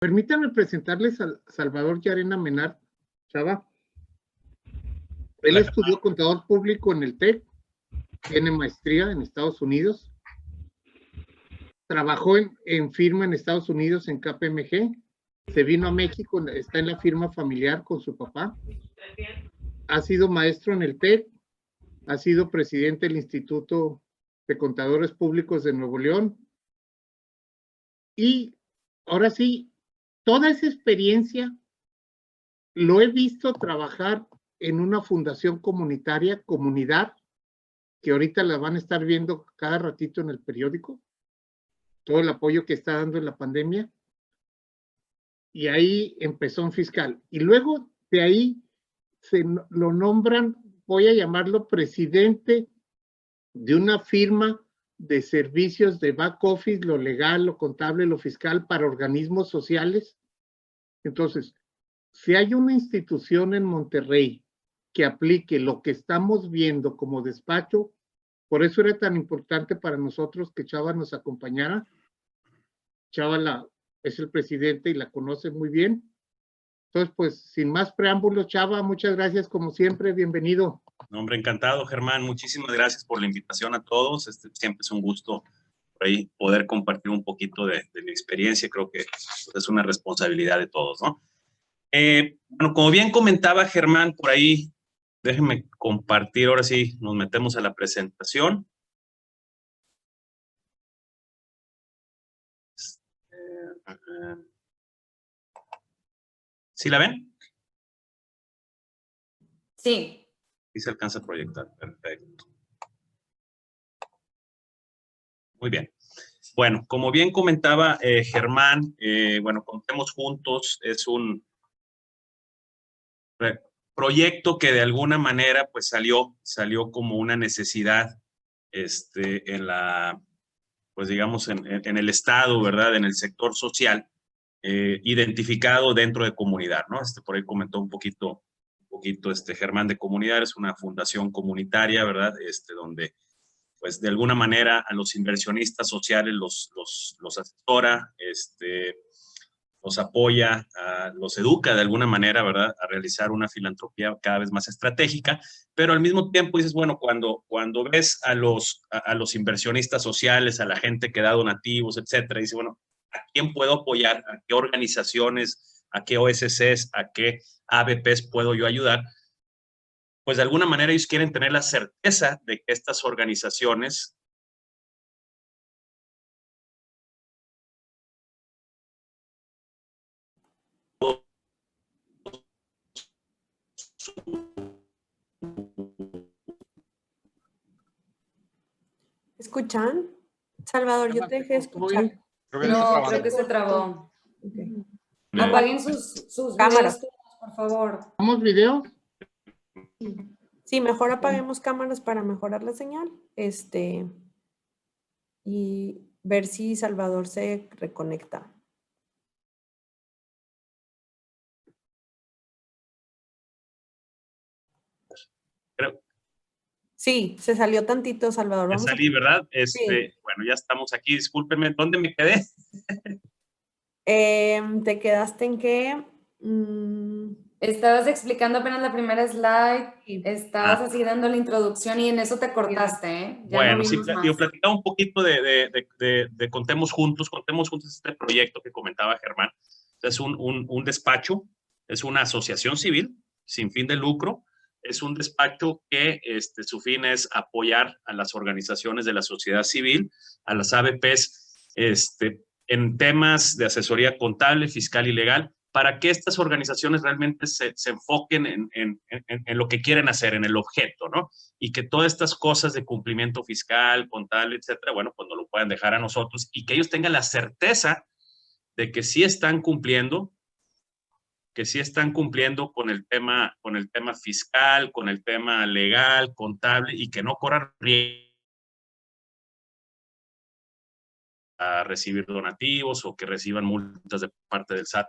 Permítanme presentarles a Salvador Llarena Menard Chava. Él estudió contador público en el TEC, tiene maestría en Estados Unidos, trabajó en firma en Estados Unidos en KPMG, se vino a México, está en la firma familiar con su papá, ha sido maestro en el TEC, ha sido presidente del Instituto de Contadores Públicos de Nuevo León y ahora sí, toda esa experiencia lo he visto trabajar en una fundación comunitaria, Comunidad, que ahorita la van a estar viendo cada ratito en el periódico, todo el apoyo que está dando en la pandemia. Y ahí empezó un fiscal. Y luego de ahí lo nombran, voy a llamarlo presidente de una firma de servicios de back office, lo legal, lo contable, lo fiscal para organismos sociales. Entonces, si hay una institución en Monterrey que aplique lo que estamos viendo como despacho, por eso era tan importante para nosotros que Chava nos acompañara. Chava es el presidente y la conoce muy bien. Entonces, pues, sin más preámbulos, Chava, muchas gracias como siempre, bienvenido. No, hombre, encantado, Germán. Muchísimas gracias por la invitación a todos. Siempre es un gusto por ahí poder compartir un poquito de mi experiencia. Creo que es una responsabilidad de todos, ¿no? Bueno, como bien comentaba Germán por ahí, déjenme compartir, ahora sí, nos metemos a la presentación. ¿Sí la ven? Sí. Sí se alcanza a proyectar, perfecto. Muy bien. Bueno, como bien comentaba Germán, bueno, Contemos Juntos es un proyecto que de alguna manera pues salió como una necesidad en la, pues digamos, en el Estado, ¿verdad? En el sector social, identificado dentro de comunidad, ¿no? Por ahí comentó un poquito Germán de Comunidad, es una fundación comunitaria, ¿verdad? Donde pues de alguna manera a los inversionistas sociales los asesora, los apoya, los educa de alguna manera, ¿verdad?, a realizar una filantropía cada vez más estratégica, pero al mismo tiempo dices, bueno, cuando ves a los inversionistas sociales, a la gente que da donativos, etcétera, dices, bueno, ¿a quién puedo apoyar? ¿A qué organizaciones? ¿A qué OSCs? ¿A qué ABPs puedo yo ayudar? Pues de alguna manera ellos quieren tener la certeza de que estas organizaciones ¿Escuchan? Salvador, yo te dejé escuchar. No, creo que se trabó. Okay. Apaguen sus Cámaras, por favor. ¿Vamos video? Sí, mejor apaguemos cámaras para mejorar la señal. Y ver si Salvador se reconecta. creo, Sí, se salió tantito, Salvador. ya Vamos salí, ¿verdad? Sí. Bueno, ya estamos aquí, discúlpenme, ¿dónde me quedé? ¿Te quedaste en qué? Estabas explicando apenas la primera slide, estabas así dando la introducción y en eso te cortaste, ¿eh? Ya Bueno, no sí, vimos más. yo platicaba un poquito de Contemos Juntos. Contemos Juntos es este proyecto que comentaba Germán. Es un despacho, es una asociación civil sin fin de lucro. Es un despacho que su fin es apoyar a las organizaciones de la sociedad civil, a las ABPs, en temas de asesoría contable, fiscal y legal, para que estas organizaciones realmente se enfoquen en lo que quieren hacer, en el objeto, ¿no? Y que todas estas cosas de cumplimiento fiscal, contable, etcétera, bueno, pues nos lo puedan dejar a nosotros y que ellos tengan la certeza de que sí están cumpliendo, con el tema fiscal, con el tema legal, contable y que no corran riesgo a recibir donativos o que reciban multas de parte del SAT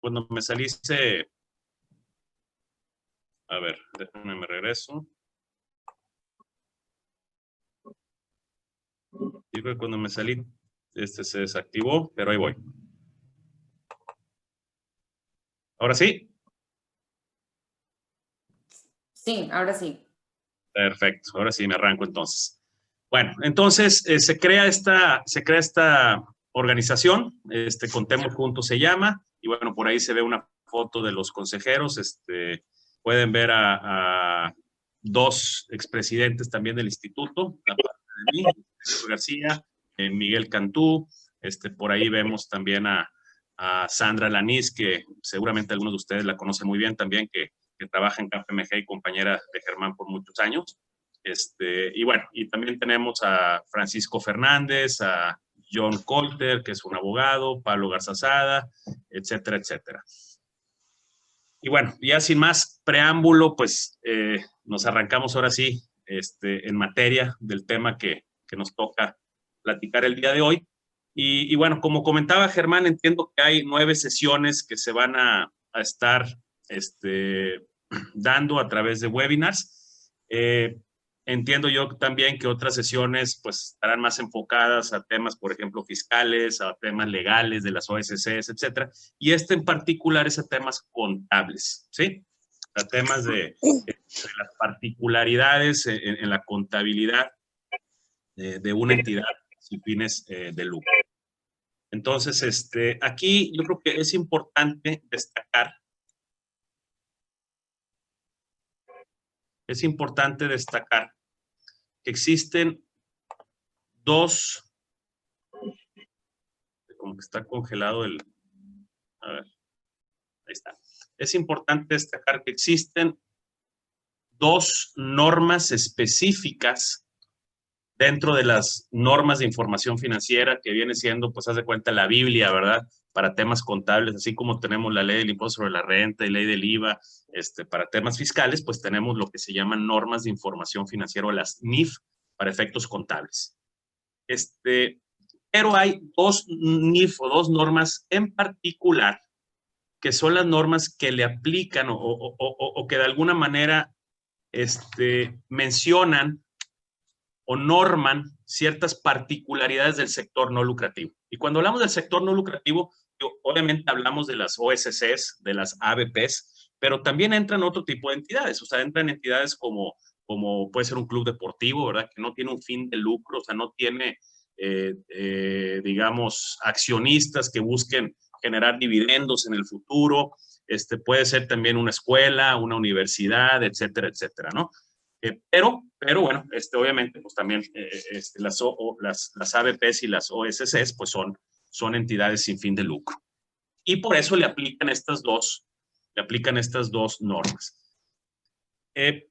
cuando me saliste, a ver, déjame, me regreso. Digo que cuando me salí, se desactivó, pero ahí voy. ¿Ahora sí? Sí, ahora sí. Perfecto, ahora sí me arranco entonces. Bueno, entonces se crea esta organización, Contemos Juntos se llama, y bueno, por ahí se ve una foto de los consejeros, pueden ver a dos expresidentes también del instituto, aparte de mí, Héctor García, Miguel Cantú, por ahí vemos también a Sandra Lanís, que seguramente algunos de ustedes la conocen muy bien también, que trabaja en KPMG y compañera de Germán por muchos años. Y bueno, y también tenemos a Francisco Fernández, a John Colter, que es un abogado, Pablo Garzazada, etcétera, etcétera. Y bueno, ya sin más preámbulo, pues nos arrancamos ahora sí en materia del tema que nos toca platicar el día de hoy. Y bueno, como comentaba Germán, entiendo que hay 9 sesiones que se van a estar dando a través de webinars. Entiendo yo también que otras sesiones pues estarán más enfocadas a temas, por ejemplo, fiscales, a temas legales de las OSCs, etcétera. Y en particular es a temas contables, ¿sí? A temas de las particularidades en la contabilidad de una entidad sin fines de lucro. Entonces, aquí yo creo que es importante destacar que existen dos, como que está congelado el, a ver, ahí está. Es importante destacar que existen dos normas específicas dentro de las normas de información financiera que viene siendo, pues haz de cuenta, la Biblia, ¿verdad? Para temas contables, así como tenemos la ley del impuesto sobre la renta y ley del IVA, para temas fiscales, pues tenemos lo que se llaman normas de información financiera o las NIF para efectos contables. Pero hay dos NIF o dos normas en particular que son las normas que le aplican o que de alguna manera mencionan o norman ciertas particularidades del sector no lucrativo. Y cuando hablamos del sector no lucrativo, obviamente hablamos de las OSCs, de las ABPs, pero también entran otro tipo de entidades, o sea, entran entidades como puede ser un club deportivo, ¿verdad? Que no tiene un fin de lucro, o sea, no tiene, digamos, accionistas que busquen generar dividendos en el futuro, puede ser también una escuela, una universidad, etcétera, etcétera, ¿no? Pero bueno, obviamente, pues también las ABPs y las OSCs, pues son entidades sin fin de lucro. Y por eso le aplican estas dos normas.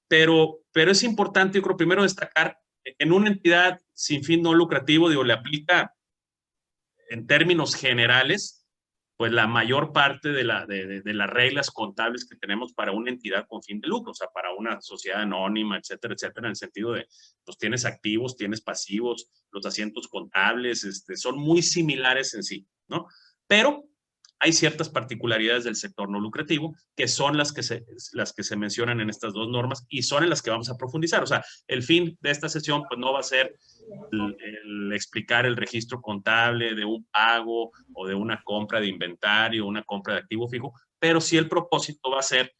Pero es importante, yo creo, primero destacar, en una entidad sin fin no lucrativo, digo, le aplica en términos generales, pues la mayor parte de las reglas contables que tenemos para una entidad con fin de lucro, o sea, para una sociedad anónima, etcétera, etcétera, en el sentido de, pues tienes activos, tienes pasivos, los asientos contables, son muy similares en sí, ¿no? Pero hay ciertas particularidades del sector no lucrativo que son las que se mencionan en estas dos normas y son en las que vamos a profundizar. O sea, el fin de esta sesión pues no va a ser el explicar el registro contable de un pago o de una compra de inventario, una compra de activo fijo, pero sí el propósito va a ser,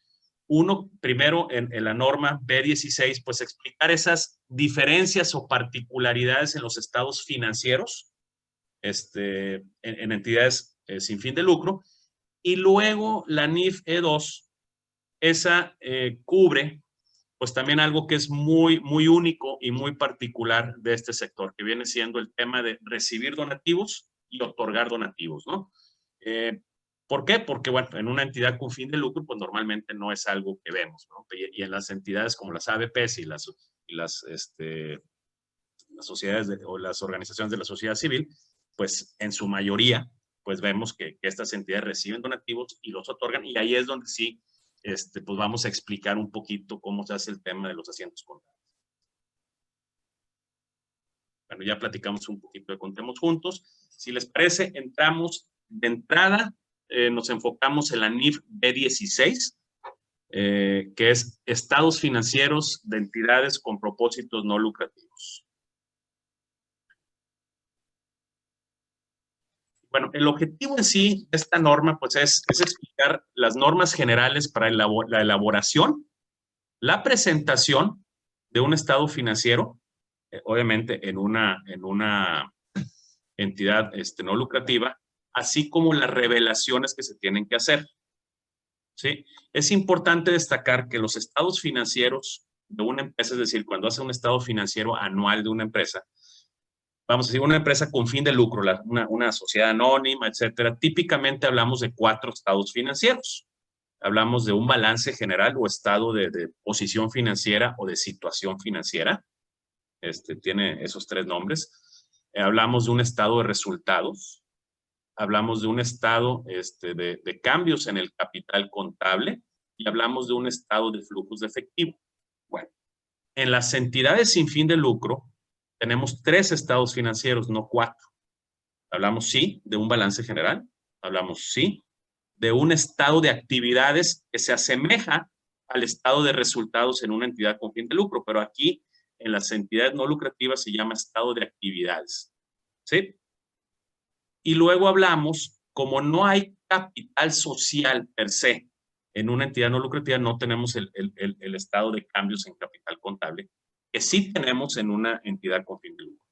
uno, primero en la norma B16, pues explicar esas diferencias o particularidades en los estados financieros en entidades sin fin de lucro, y luego la NIF E2, esa cubre pues también algo que es muy, muy único y muy particular de este sector, que viene siendo el tema de recibir donativos y otorgar donativos, ¿no? ¿Por qué? Porque, bueno, en una entidad con fin de lucro, pues normalmente no es algo que vemos, ¿no? Y en las entidades como las ABPs y las sociedades o las organizaciones de la sociedad civil, pues en su mayoría, pues vemos que estas entidades reciben donativos y los otorgan, y ahí es donde sí, pues vamos a explicar un poquito cómo se hace el tema de los asientos contables. Bueno, ya platicamos un poquito de Contemos Juntos. Si les parece, entramos de entrada nos enfocamos en la NIF B16, que es estados financieros de entidades con propósitos no lucrativos. Bueno, el objetivo en sí de esta norma pues es explicar las normas generales para la elaboración, la presentación de un estado financiero, obviamente en una entidad no lucrativa, así como las revelaciones que se tienen que hacer. ¿Sí? Es importante destacar que los estados financieros de una empresa, es decir, cuando hace un estado financiero anual de una empresa, vamos a decir, una empresa con fin de lucro, una sociedad anónima, etcétera, típicamente hablamos de 4 estados financieros. Hablamos de un balance general o estado de posición financiera o de situación financiera. Tiene esos 3 nombres. Hablamos de un estado de resultados. Hablamos de un estado de cambios en el capital contable y hablamos de un estado de flujos de efectivo. Bueno, en las entidades sin fin de lucro tenemos 3 estados financieros, no 4. Hablamos, sí, de un balance general. Hablamos, sí, de un estado de actividades que se asemeja al estado de resultados en una entidad con fin de lucro, pero aquí en las entidades no lucrativas se llama estado de actividades. ¿Sí? Y luego hablamos, como no hay capital social per se en una entidad no lucrativa, no tenemos el estado de cambios en capital contable, que sí tenemos en una entidad con fin de lucro.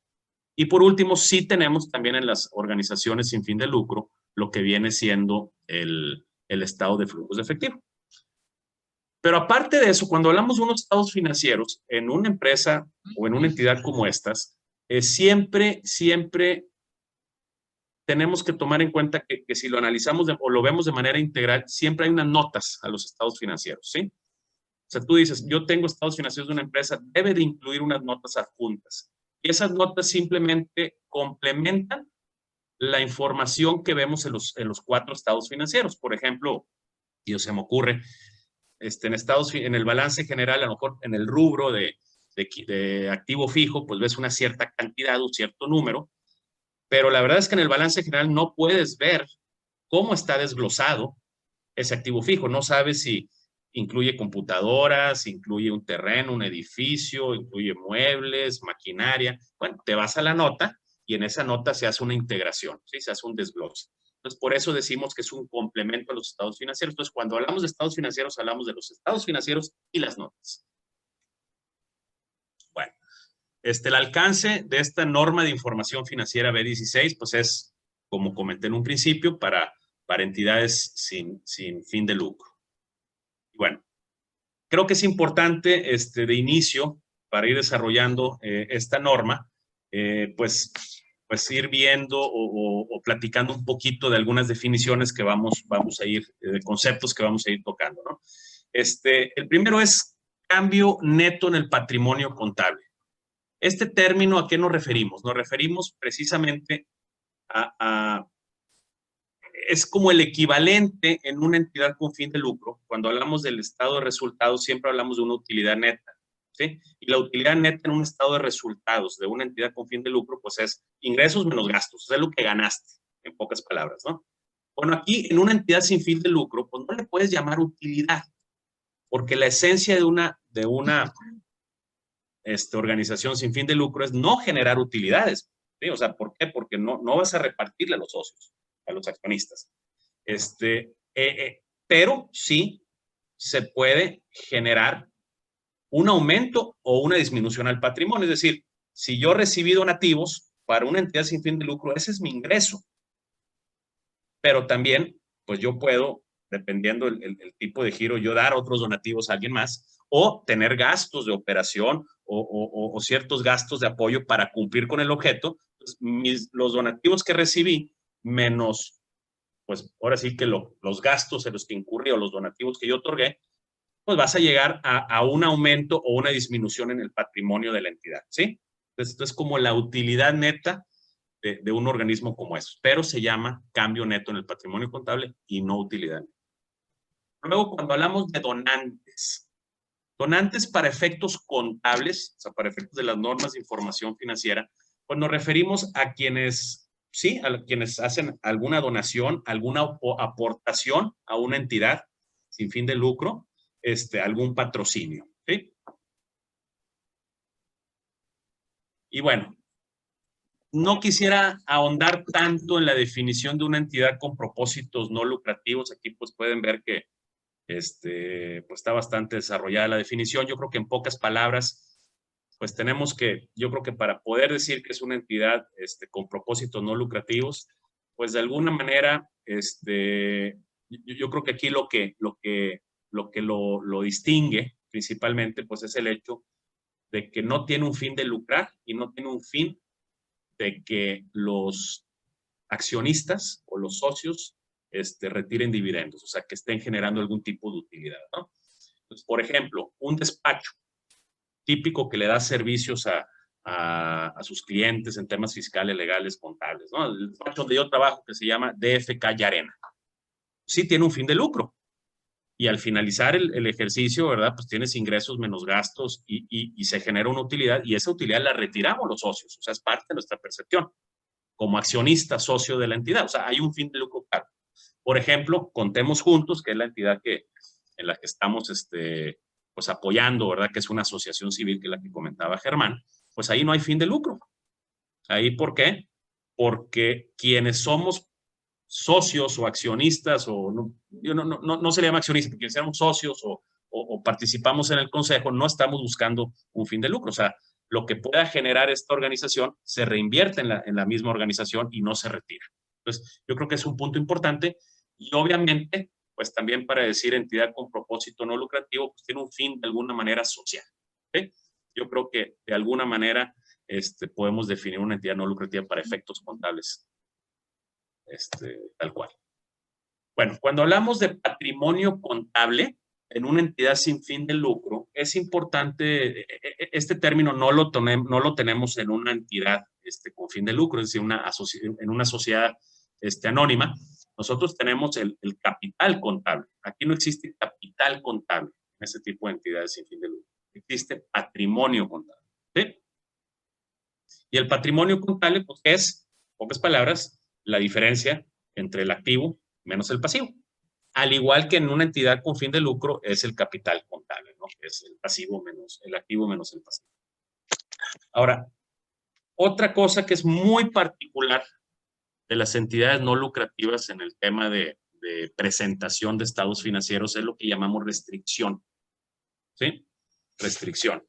Y por último, sí tenemos también en las organizaciones sin fin de lucro lo que viene siendo el estado de flujos de efectivo. Pero aparte de eso, cuando hablamos de unos estados financieros en una empresa o en una entidad como estas, siempre tenemos que tomar en cuenta que si lo analizamos o lo vemos de manera integral, siempre hay unas notas a los estados financieros, ¿sí? O sea, tú dices, yo tengo estados financieros de una empresa, debe de incluir unas notas adjuntas. Y esas notas simplemente complementan la información que vemos en los 4 estados financieros. Por ejemplo, y se me ocurre, en el balance general, a lo mejor en el rubro de activo fijo, pues ves una cierta cantidad, un cierto número, pero la verdad es que en el balance general no puedes ver cómo está desglosado ese activo fijo. No sabes si incluye computadoras, incluye un terreno, un edificio, incluye muebles, maquinaria. Bueno, te vas a la nota y en esa nota se hace una integración, ¿sí? Se hace un desglose. Entonces, por eso decimos que es un complemento a los estados financieros. Entonces, cuando hablamos de estados financieros, hablamos de los estados financieros y las notas. Bueno, el alcance de esta norma de información financiera B16, pues es, como comenté en un principio, para entidades sin fin de lucro. Bueno, creo que es importante de inicio, para ir desarrollando esta norma, pues ir viendo o platicando un poquito de algunas definiciones que vamos a ir, de conceptos que vamos a ir tocando, ¿no? El primero es cambio neto en el patrimonio contable. Este término, ¿a qué nos referimos? Nos referimos precisamente es como el equivalente en una entidad con fin de lucro. Cuando hablamos del estado de resultados, siempre hablamos de una utilidad neta, ¿sí? Y la utilidad neta en un estado de resultados de una entidad con fin de lucro, pues es ingresos menos gastos, es lo que ganaste, en pocas palabras, ¿no? Bueno, aquí en una entidad sin fin de lucro, pues no le puedes llamar utilidad, porque la esencia de una organización sin fin de lucro es no generar utilidades, ¿sí? O sea, ¿por qué? Porque no vas a repartirle a los socios, a los accionistas. Pero sí se puede generar un aumento o una disminución al patrimonio. Es decir, si yo recibí donativos para una entidad sin fin de lucro, ese es mi ingreso. Pero también, pues yo puedo, dependiendo el tipo de giro, yo dar otros donativos a alguien más o tener gastos de operación o ciertos gastos de apoyo para cumplir con el objeto. Pues los donativos que recibí menos, pues ahora sí que los gastos en los que incurrí o los donativos que yo otorgué, pues vas a llegar a un aumento o una disminución en el patrimonio de la entidad, ¿sí? Entonces, esto es como la utilidad neta de un organismo como eso, pero se llama cambio neto en el patrimonio contable y no utilidad neta. Luego, cuando hablamos de donantes para efectos contables, o sea, para efectos de las normas de información financiera, pues nos referimos a quienes sí, a quienes hacen alguna donación, alguna aportación a una entidad sin fin de lucro, algún patrocinio, ¿sí? Y bueno, no quisiera ahondar tanto en la definición de una entidad con propósitos no lucrativos. Aquí pues pueden ver que pues está bastante desarrollada la definición. Yo creo que en pocas palabras, pues tenemos que, yo creo que para poder decir que es una entidad con propósitos no lucrativos, pues de alguna manera, yo creo que aquí lo distingue principalmente, pues es el hecho de que no tiene un fin de lucrar y no tiene un fin de que los accionistas o los socios retiren dividendos, o sea, que estén generando algún tipo de utilidad, ¿no? Entonces, por ejemplo, un despacho típico que le da servicios a sus clientes en temas fiscales, legales, contables, ¿no? El despacho donde yo trabajo, que se llama DFK Yarena, sí tiene un fin de lucro. Y al finalizar el ejercicio, ¿verdad? Pues tienes ingresos menos gastos y se genera una utilidad, y esa utilidad la retiramos los socios, o sea, es parte de nuestra percepción como accionista socio de la entidad, o sea, hay un fin de lucro claro. Por ejemplo, Contemos Juntos, que es la entidad en la que estamos pues apoyando, ¿verdad? Que es una asociación civil, que es la que comentaba Germán, pues ahí no hay fin de lucro. ¿Ahí por qué? Porque quienes somos socios o accionistas, o no se le llama accionistas, porque seamos socios o participamos en el consejo, no estamos buscando un fin de lucro. O sea, lo que pueda generar esta organización se reinvierte en la misma organización y no se retira. Entonces, yo creo que es un punto importante, y obviamente, pues también para decir entidad con propósito no lucrativo, pues tiene un fin de alguna manera social. ¿Okay? Yo creo que de alguna manera podemos definir una entidad no lucrativa para efectos contables. Tal cual. Bueno, cuando hablamos de patrimonio contable en una entidad sin fin de lucro, es importante, este término no lo tenemos en una entidad con fin de lucro, es decir, en una sociedad anónima. Nosotros tenemos el capital contable. Aquí no existe capital contable en este tipo de entidades sin fin de lucro. Existe patrimonio contable. ¿Sí? Y el patrimonio contable, pues, es, en pocas palabras, la diferencia entre el activo menos el pasivo. Al igual que en una entidad con fin de lucro es el capital contable, ¿no? Es el pasivo menos el activo menos el pasivo. Ahora, otra cosa que es muy particular de las entidades no lucrativas en el tema de presentación de estados financieros es lo que llamamos restricción. ¿Sí? Restricción.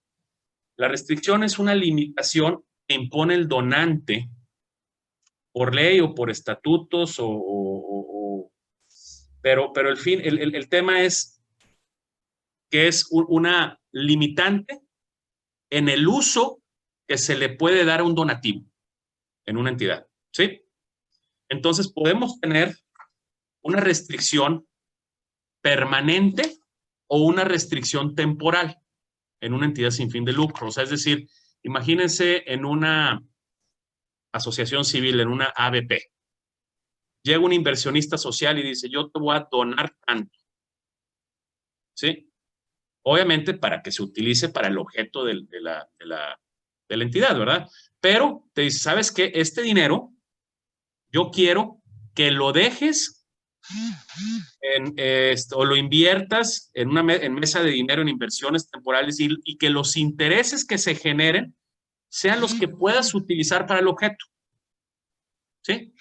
La restricción es una limitación que impone el donante por ley o por estatutos, pero el tema es que es una limitante en el uso que se le puede dar a un donativo en una entidad, ¿sí? Entonces podemos tener una restricción permanente o una restricción temporal en una entidad sin fin de lucro. O sea, es decir, imagínense en una asociación civil, en una ABP. Llega un inversionista social y dice, yo te voy a donar tanto. ¿Sí? Obviamente para que se utilice para el objeto de la entidad, ¿verdad? Pero te dice, ¿sabes qué? Este dinero yo quiero que lo dejes o lo inviertas en mesa de dinero en inversiones temporales y que los intereses que se generen sean los que puedas utilizar para el objeto. ¿Sí?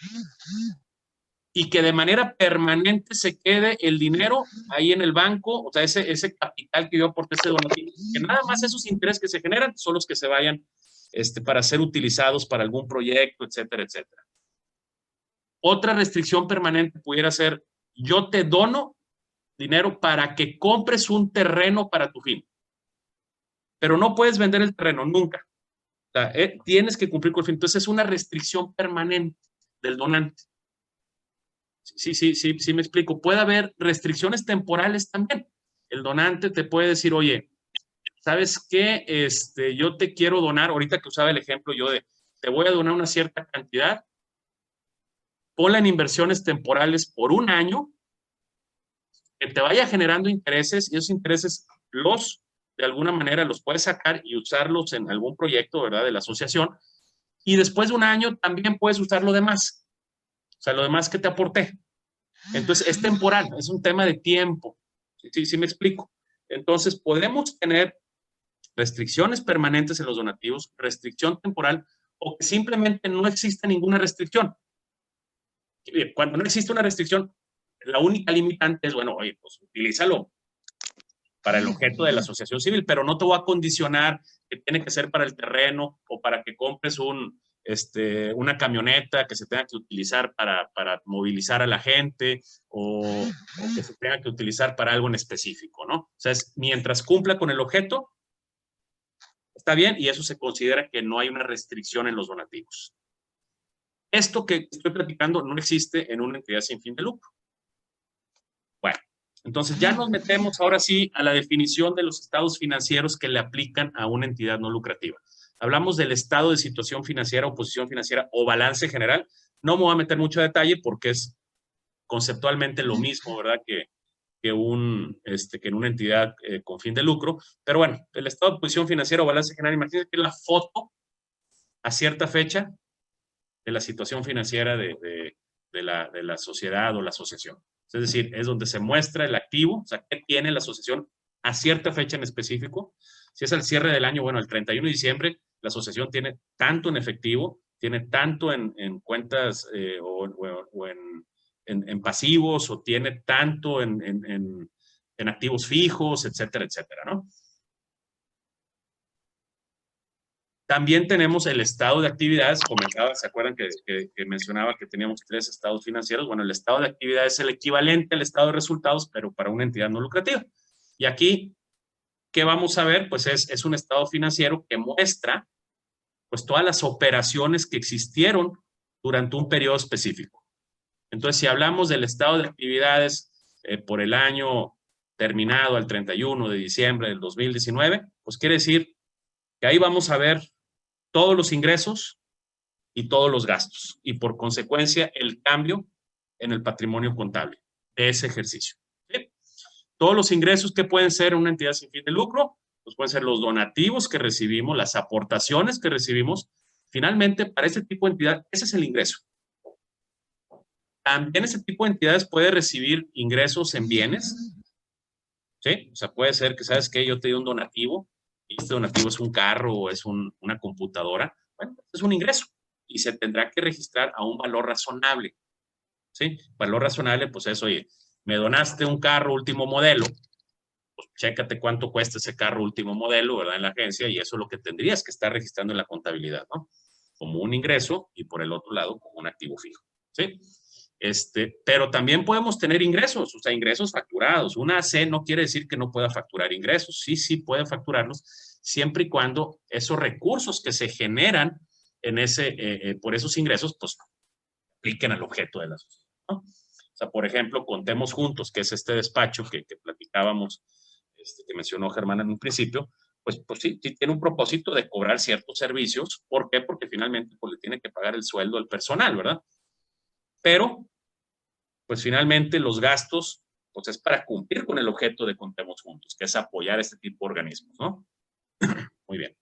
Y que de manera permanente se quede el dinero ahí en el banco, o sea, ese capital que yo aporté, ese donativo, que nada más esos intereses que se generan son los que se vayan para ser utilizados para algún proyecto, etcétera, etcétera. Otra restricción permanente pudiera ser, yo te dono dinero para que compres un terreno para tu fin, pero no puedes vender el terreno nunca. O sea, tienes que cumplir con el fin. Entonces es una restricción permanente del donante. Sí, me explico. Puede haber restricciones temporales también. El donante te puede decir, oye, ¿sabes qué? Yo te quiero donar, ahorita que usaba el ejemplo yo te voy a donar una cierta cantidad, ponla en inversiones temporales por un año, que te vaya generando intereses, y esos intereses de alguna manera los puedes sacar y usarlos en algún proyecto, ¿verdad? De la asociación, y después de un año también puedes usar lo demás. O sea, lo demás que te aporté. Entonces, es temporal, es un tema de tiempo. Sí me explico. Entonces, podemos tener restricciones permanentes en los donativos, restricción temporal, o que simplemente no existe ninguna restricción. Cuando no existe una restricción, la única limitante es, bueno, oye, pues utilízalo para el objeto de la asociación civil, pero no te voy a condicionar que tiene que ser para el terreno o para que compres una camioneta que se tenga que utilizar para movilizar a la gente o que se tenga que utilizar para algo en específico, ¿no? O sea, mientras cumpla con el objeto, está bien, y eso se considera que no hay una restricción en los donativos. Esto que estoy platicando no existe en una entidad sin fin de lucro. Bueno, entonces ya nos metemos ahora sí a la definición de los estados financieros que le aplican a una entidad no lucrativa. Hablamos del estado de situación financiera o posición financiera o balance general. No me voy a meter mucho detalle porque es conceptualmente lo mismo, ¿verdad? Que en una entidad con fin de lucro. Pero bueno, el estado de posición financiera o balance general, imagínense que es la foto a cierta fecha de la situación financiera de la sociedad o la asociación. Es decir, es donde se muestra el activo, o sea, qué tiene la asociación a cierta fecha en específico. Si es al cierre del año, bueno, el 31 de diciembre, la asociación tiene tanto en efectivo, tiene tanto en cuentas o en pasivos, o tiene tanto en activos fijos, etcétera, etcétera, ¿no? También tenemos el estado de actividades, comentaba, ¿se acuerdan que mencionaba que teníamos 3 estados financieros? Bueno, el estado de actividades es el equivalente al estado de resultados, pero para una entidad no lucrativa. Y aquí, ¿qué vamos a ver? Pues es un estado financiero que muestra pues todas las operaciones que existieron durante un periodo específico. Entonces, si hablamos del estado de actividades por el año terminado al 31 de diciembre del 2019, pues quiere decir que ahí vamos a ver todos los ingresos y todos los gastos, y por consecuencia el cambio en el patrimonio contable de ese ejercicio. ¿Sí? Todos los ingresos que pueden ser una entidad sin fin de lucro, pues pueden ser los donativos que recibimos, las aportaciones que recibimos. Finalmente, para este tipo de entidad, ese es el ingreso. También ese tipo de entidades puede recibir ingresos en bienes. ¿Sí? O sea, puede ser que, ¿sabes qué? Yo te doy un donativo, y este donativo es un carro o es una computadora. Bueno, es un ingreso y se tendrá que registrar a un valor razonable. ¿Sí? Valor razonable, pues es, oye, me donaste un carro último modelo, pues chécate cuánto cuesta ese carro último modelo, ¿verdad? En la agencia, y eso es lo que tendrías que estar registrando en la contabilidad, ¿no? Como un ingreso y por el otro lado como un activo fijo. ¿Sí? Pero también podemos tener ingresos, o sea, ingresos facturados. Una AC no quiere decir que no pueda facturar ingresos. Sí puede facturarlos, siempre y cuando esos recursos que se generan por esos ingresos, pues, apliquen al objeto de la sociedad, ¿no? O sea, por ejemplo, Contemos Juntos, que es este despacho que platicábamos, que mencionó Germán en un principio, pues sí tiene un propósito de cobrar ciertos servicios. ¿Por qué? Porque finalmente pues, le tiene que pagar el sueldo al personal, ¿verdad? Pero, pues finalmente los gastos, pues es para cumplir con el objeto de Contemos Juntos, que es apoyar a este tipo de organismos, ¿no? Muy bien.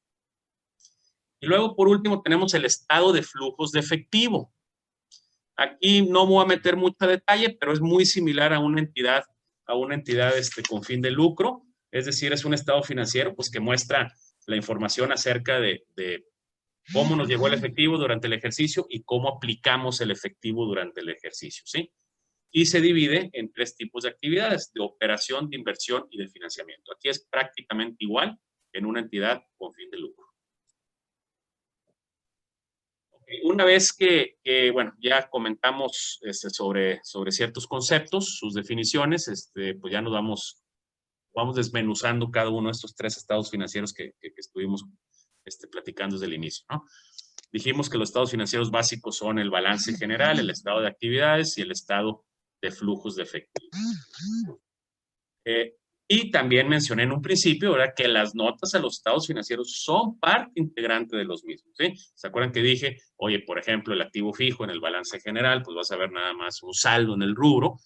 Y luego, por último, tenemos el estado de flujos de efectivo. Aquí no me voy a meter mucho detalle, pero es muy similar a una entidad con fin de lucro. Es decir, es un estado financiero pues, que muestra la información acerca de cómo nos llegó el efectivo durante el ejercicio y cómo aplicamos el efectivo durante el ejercicio, ¿sí? Y se divide en 3 tipos de actividades: de operación, de inversión y de financiamiento. Aquí es prácticamente igual en una entidad con fin de lucro. Okay. Una vez que bueno, ya comentamos sobre ciertos conceptos, sus definiciones, pues ya nos vamos desmenuzando cada uno de estos 3 estados financieros que estuvimos platicando desde el inicio, ¿no? Dijimos que los estados financieros básicos son el balance general, el estado de actividades y el estado de flujos de efectivo. Y también mencioné en un principio, ¿verdad?, que las notas a los estados financieros son parte integrante de los mismos, ¿sí? ¿Se acuerdan que dije, oye, por ejemplo, el activo fijo en el balance general, pues vas a ver nada más un saldo en el rubro,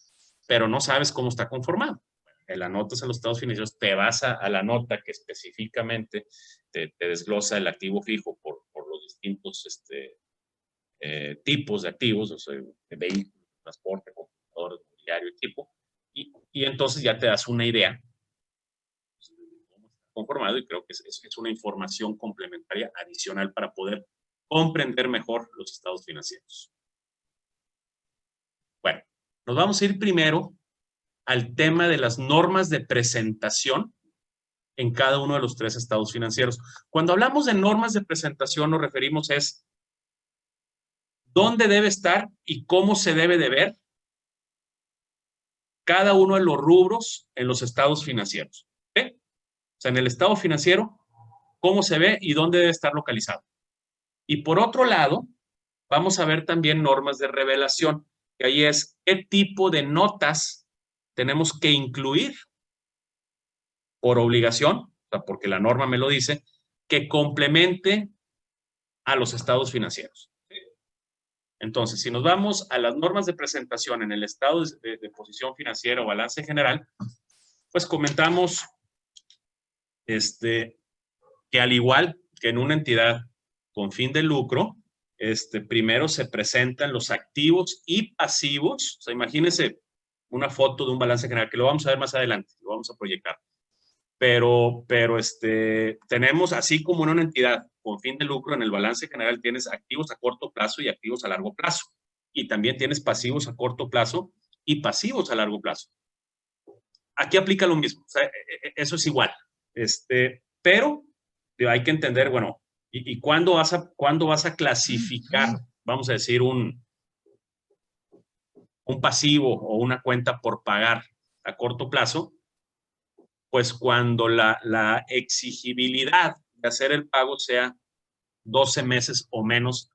pero no sabes cómo está conformado? En las notas a los estados financieros te vas a la nota que específicamente te desglosa el activo fijo por los distintos tipos de activos, o sea, de vehículos, transporte, computadores, mobiliario, equipo, y entonces ya te das una idea de cómo está conformado, y creo que es una información complementaria adicional para poder comprender mejor los estados financieros. Bueno, nos vamos a ir primero al tema de las normas de presentación en cada uno de los 3 estados financieros. Cuando hablamos de normas de presentación, nos referimos es dónde debe estar y cómo se debe de ver cada uno de los rubros en los estados financieros. ¿Okay? O sea, en el estado financiero, cómo se ve y dónde debe estar localizado. Y por otro lado, vamos a ver también normas de revelación, que ahí es qué tipo de notas tenemos que incluir por obligación, o sea, porque la norma me lo dice, que complemente a los estados financieros. Entonces, si nos vamos a las normas de presentación en el estado de posición financiera o balance general, pues comentamos que al igual que en una entidad con fin de lucro, primero se presentan los activos y pasivos. O sea, imagínense una foto de un balance general, que lo vamos a ver más adelante, lo vamos a proyectar. Pero tenemos, así como en una entidad con fin de lucro, en el balance general tienes activos a corto plazo y activos a largo plazo. Y también tienes pasivos a corto plazo y pasivos a largo plazo. Aquí aplica lo mismo, o sea, eso es igual. Pero hay que entender, bueno, ¿y cuándo vas a clasificar, vamos a decir, un pasivo o una cuenta por pagar a corto plazo? Pues cuando la exigibilidad de hacer el pago sea 12 meses o menos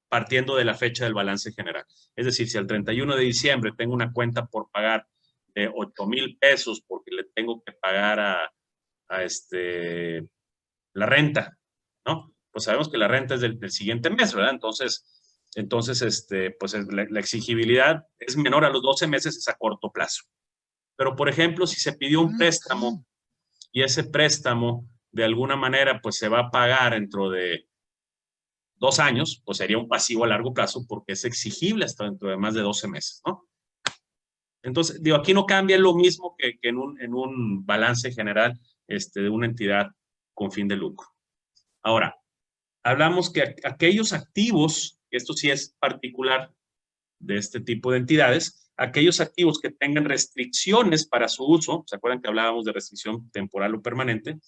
partiendo de la fecha del balance general. Es decir, si al 31 de diciembre tengo una cuenta por pagar de 8,000 pesos porque le tengo que pagar a la renta, ¿no? Pues sabemos que la renta es del siguiente mes, ¿verdad? Entonces pues la exigibilidad es menor a los 12 meses, es a corto plazo. Pero, por ejemplo, si se pidió un préstamo y ese préstamo de alguna manera pues se va a pagar dentro de 2 años, pues sería un pasivo a largo plazo porque es exigible hasta dentro de más de 12 meses, ¿no? Entonces, digo, aquí no cambia lo mismo que en un balance general de una entidad con fin de lucro. Ahora, hablamos que aquellos activos, esto sí es particular de este tipo de entidades, aquellos activos que tengan restricciones para su uso, ¿se acuerdan que hablábamos de restricción temporal o permanente?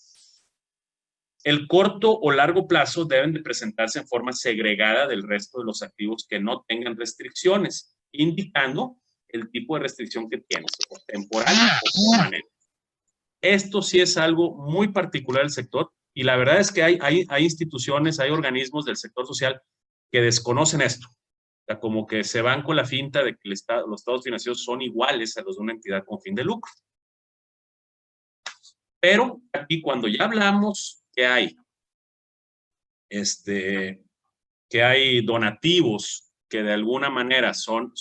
El corto o largo plazo deben de presentarse en forma segregada del resto de los activos que no tengan restricciones, indicando el tipo de restricción que tienes, o temporal o permanente. Esto sí es algo muy particular del sector y la verdad es que hay instituciones, hay organismos del sector social que desconocen esto. O sea, como que se van con la finta de que los estados financieros son iguales a los de una entidad con fin de lucro. Pero aquí cuando ya hablamos que hay donativos que de alguna manera son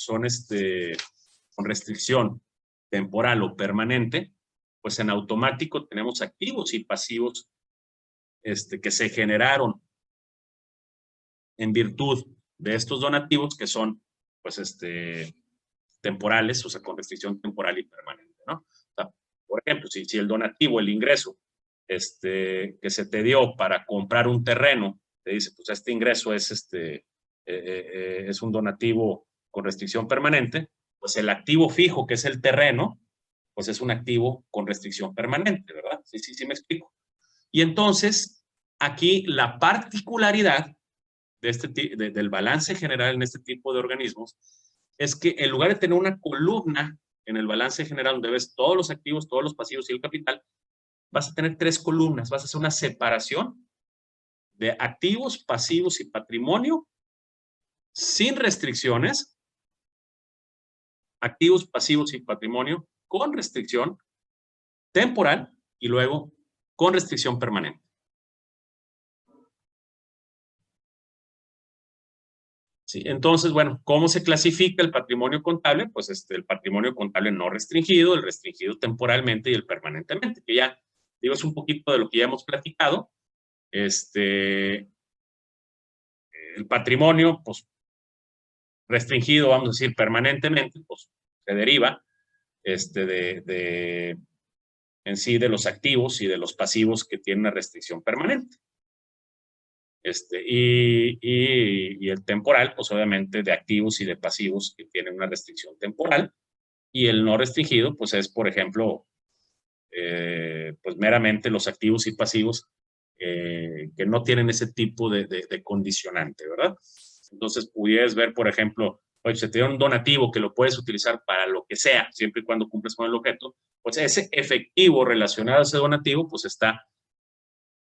con restricción temporal o permanente, pues en automático tenemos activos y pasivos que se generaron en virtud de estos donativos que son, pues, temporales, o sea, con restricción temporal y permanente, ¿no? O sea, por ejemplo, si el donativo, el ingreso que se te dio para comprar un terreno, te dice, pues este ingreso es un donativo con restricción permanente, pues el activo fijo, que es el terreno, pues es un activo con restricción permanente, ¿verdad? Sí me explico. Y entonces, aquí la particularidad del balance general en este tipo de organismos es que en lugar de tener una columna en el balance general donde ves todos los activos, todos los pasivos y el capital, vas a tener 3 columnas, vas a hacer una separación de activos, pasivos y patrimonio sin restricciones, activos, pasivos y patrimonio con restricción temporal y luego con restricción permanente. Sí, entonces, bueno, ¿cómo se clasifica el patrimonio contable? Pues el patrimonio contable no restringido, el restringido temporalmente y el permanentemente, que ya, digo, es un poquito de lo que ya hemos platicado. el patrimonio, pues, restringido, vamos a decir, permanentemente, pues, se deriva en sí de los activos y de los pasivos que tienen una restricción permanente. Y el temporal, pues obviamente de activos y de pasivos que tienen una restricción temporal. Y el no restringido, pues es, por ejemplo, pues meramente los activos y pasivos que no tienen ese tipo de condicionante, ¿verdad? Entonces, pudieras ver, por ejemplo, oye, se te dio un donativo que lo puedes utilizar para lo que sea, siempre y cuando cumples con el objeto, pues ese efectivo relacionado a ese donativo, pues está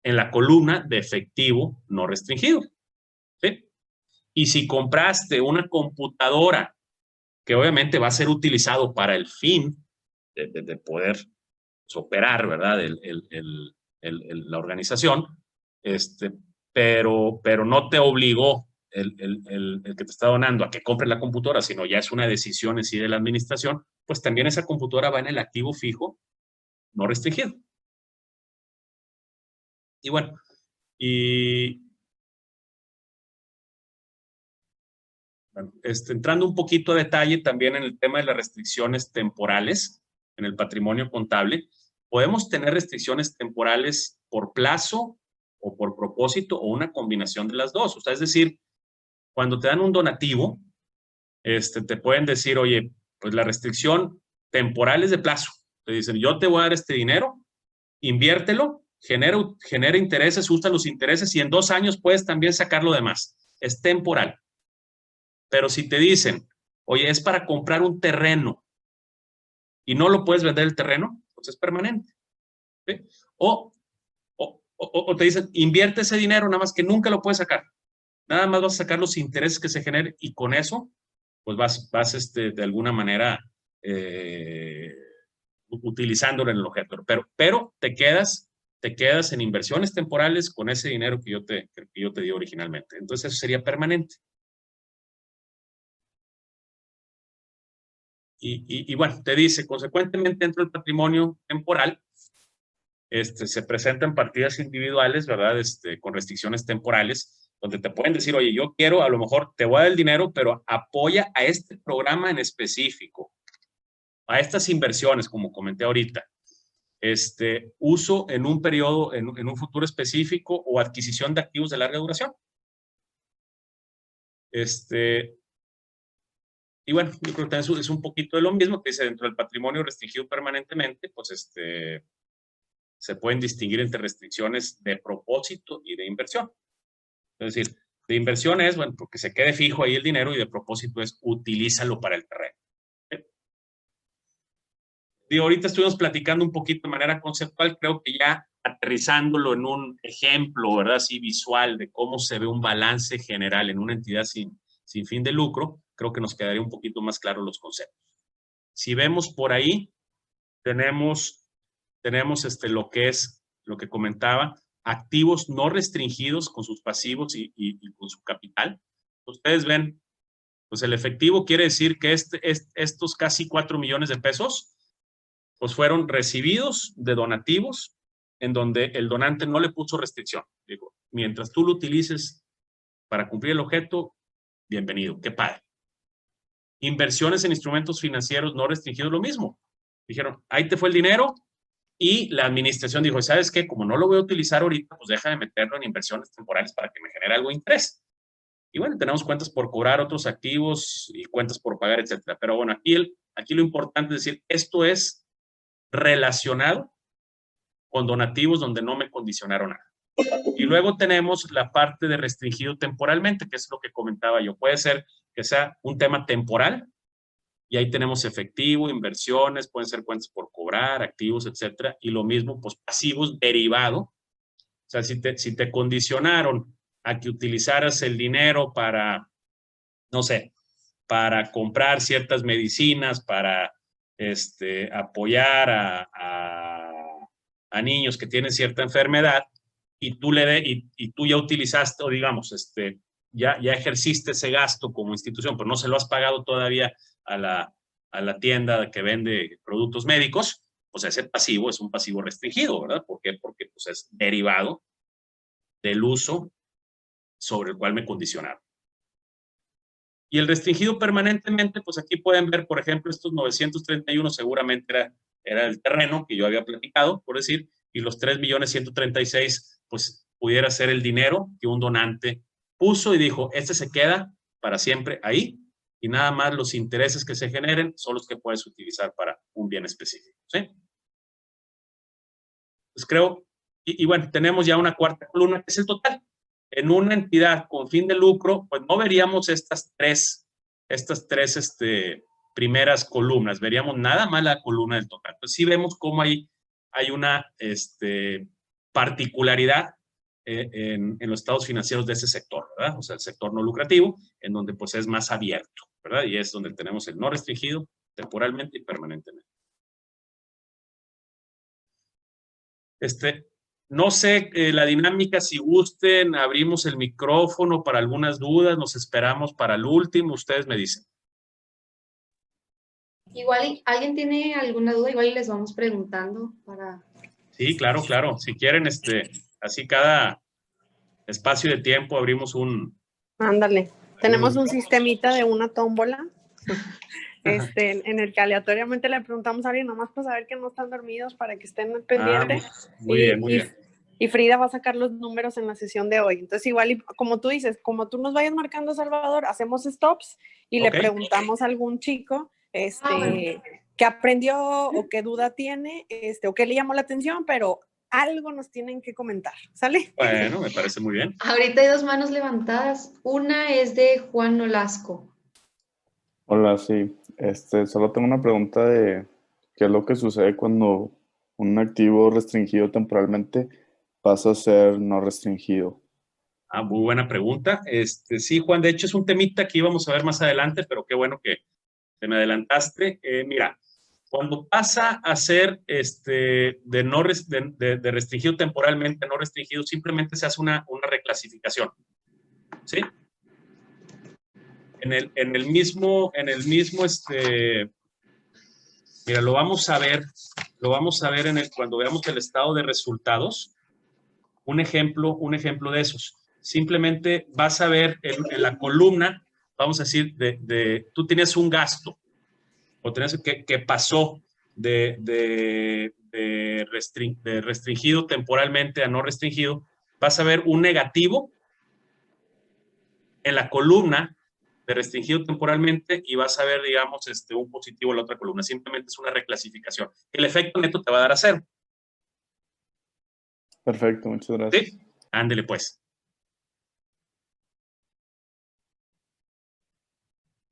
en la columna de efectivo no restringido, ¿sí? Y si compraste una computadora que obviamente va a ser utilizado para el fin de poder operar, ¿verdad? La organización, pero no te obligó el que te está donando a que compres la computadora, sino ya es una decisión en sí de la administración, pues también esa computadora va en el activo fijo no restringido. Y bueno, entrando un poquito a detalle también en el tema de las restricciones temporales en el patrimonio contable, podemos tener restricciones temporales por plazo o por propósito o una combinación de las dos. O sea, es decir, cuando te dan un donativo, te pueden decir, oye, pues la restricción temporal es de plazo. Te dicen, yo te voy a dar este dinero, inviértelo, genera intereses, usa los intereses y en 2 años puedes también sacar lo demás. Es temporal. Pero si te dicen, oye, es para comprar un terreno y no lo puedes vender el terreno, pues es permanente. ¿Sí? O te dicen, invierte ese dinero, nada más que nunca lo puedes sacar. Nada más vas a sacar los intereses que se generen y con eso, pues vas de alguna manera utilizándolo en el objeto. Pero te quedas en inversiones temporales con ese dinero que yo te di originalmente. Entonces eso sería permanente. Y bueno, te dice, consecuentemente, dentro del patrimonio temporal, se presentan partidas individuales, ¿verdad? Con restricciones temporales, donde te pueden decir, oye, yo quiero, a lo mejor te voy a dar el dinero, pero apoya a este programa en específico, a estas inversiones, como comenté ahorita, uso en un periodo, en un futuro específico o adquisición de activos de larga duración. Y bueno, yo creo que es un poquito de lo mismo que dice dentro del patrimonio restringido permanentemente, pues se pueden distinguir entre restricciones de propósito y de inversión. Es decir, de inversión es, bueno, porque se quede fijo ahí el dinero y de propósito es utilízalo para el terreno. Y ahorita estuvimos platicando un poquito de manera conceptual, creo que ya aterrizándolo en un ejemplo, ¿verdad? Así visual de cómo se ve un balance general en una entidad sin fin de lucro, creo que nos quedaría un poquito más claro los conceptos. Si vemos por ahí, tenemos lo que es, lo que comentaba, activos no restringidos con sus pasivos y con su capital. Ustedes ven, pues el efectivo quiere decir que estos casi 4 millones de pesos, pues fueron recibidos de donativos en donde el donante no le puso restricción. Digo, mientras tú lo utilices para cumplir el objeto, bienvenido, qué padre. Inversiones en instrumentos financieros no restringidos, lo mismo. Dijeron, ahí te fue el dinero y la administración dijo, ¿sabes qué? Como no lo voy a utilizar ahorita, pues deja de meterlo en inversiones temporales para que me genere algo de interés. Y bueno, tenemos cuentas por cobrar otros activos y cuentas por pagar, etcétera. Pero bueno, aquí lo importante es decir, esto es relacionado con donativos donde no me condicionaron nada. Y luego tenemos la parte de restringido temporalmente, que es lo que comentaba yo. Puede ser que sea un tema temporal, y ahí tenemos efectivo, inversiones, pueden ser cuentas por cobrar, activos, etcétera. Y lo mismo, pues pasivos derivado. O sea, si te condicionaron a que utilizaras el dinero para, no sé, para comprar ciertas medicinas, para apoyar a niños que tienen cierta enfermedad, y tú ya utilizaste, o digamos, ya ejerciste ese gasto como institución, pero no se lo has pagado todavía a la tienda que vende productos médicos, pues ese pasivo es un pasivo restringido, ¿verdad? ¿Por qué? Porque pues, es derivado del uso sobre el cual me condicionaron. Y el restringido permanentemente, pues aquí pueden ver, por ejemplo, estos 931 seguramente era el terreno que yo había platicado, por decir, y los 3.136.000, pues pudiera ser el dinero que un donante puso y dijo, este se queda para siempre ahí, y nada más los intereses que se generen son los que puedes utilizar para un bien específico, ¿sí? Pues creo, y bueno, tenemos ya una cuarta columna, que es el total. En una entidad con fin de lucro, pues no veríamos estas tres primeras columnas, veríamos nada más la columna del total. Pues sí vemos cómo hay una particularidad en los estados financieros de ese sector, ¿verdad? O sea, el sector no lucrativo, en donde pues es más abierto, ¿verdad? Y es donde tenemos el no restringido, temporalmente y permanentemente. No sé la dinámica, si gusten, abrimos el micrófono para algunas dudas, nos esperamos para el último, ustedes me dicen. Igual, ¿alguien tiene alguna duda? Igual les vamos preguntando para... Sí, claro, claro. Si quieren, así cada espacio de tiempo abrimos un... Ándale. Tenemos un sistemita de una tómbola en el que aleatoriamente le preguntamos a alguien nomás para saber que no están dormidos, para que estén pendientes. Muy bien, muy bien. Y Frida va a sacar los números en la sesión de hoy. Entonces, igual, y como tú dices, como tú nos vayas marcando, Salvador, hacemos stops y le preguntamos a algún chico qué aprendió o qué duda tiene, o qué le llamó la atención, pero algo nos tienen que comentar, ¿sale? Bueno, me parece muy bien. Ahorita hay dos manos levantadas. Una es de Juan Nolasco. Hola, sí. Solo tengo una pregunta de qué es lo que sucede cuando un activo restringido temporalmente pasa a ser no restringido. Muy buena pregunta. Sí, Juan, de hecho es un temita que íbamos a ver más adelante, pero qué bueno que te me adelantaste. Mira, cuando pasa a ser de restringido temporalmente a no restringido, simplemente se hace una reclasificación. ¿Sí? En el mismo, mira, lo vamos a ver cuando veamos el estado de resultados, un ejemplo de esos. Simplemente vas a ver en la columna, vamos a decir, tú tenías un gasto, o tenías que pasó de restringido temporalmente a no restringido, vas a ver un negativo en la columna de restringido temporalmente y vas a ver, digamos, un positivo en la otra columna. Simplemente es una reclasificación. El efecto neto te va a dar a 0. Perfecto, muchas gracias. ¿Sí? Ándele pues.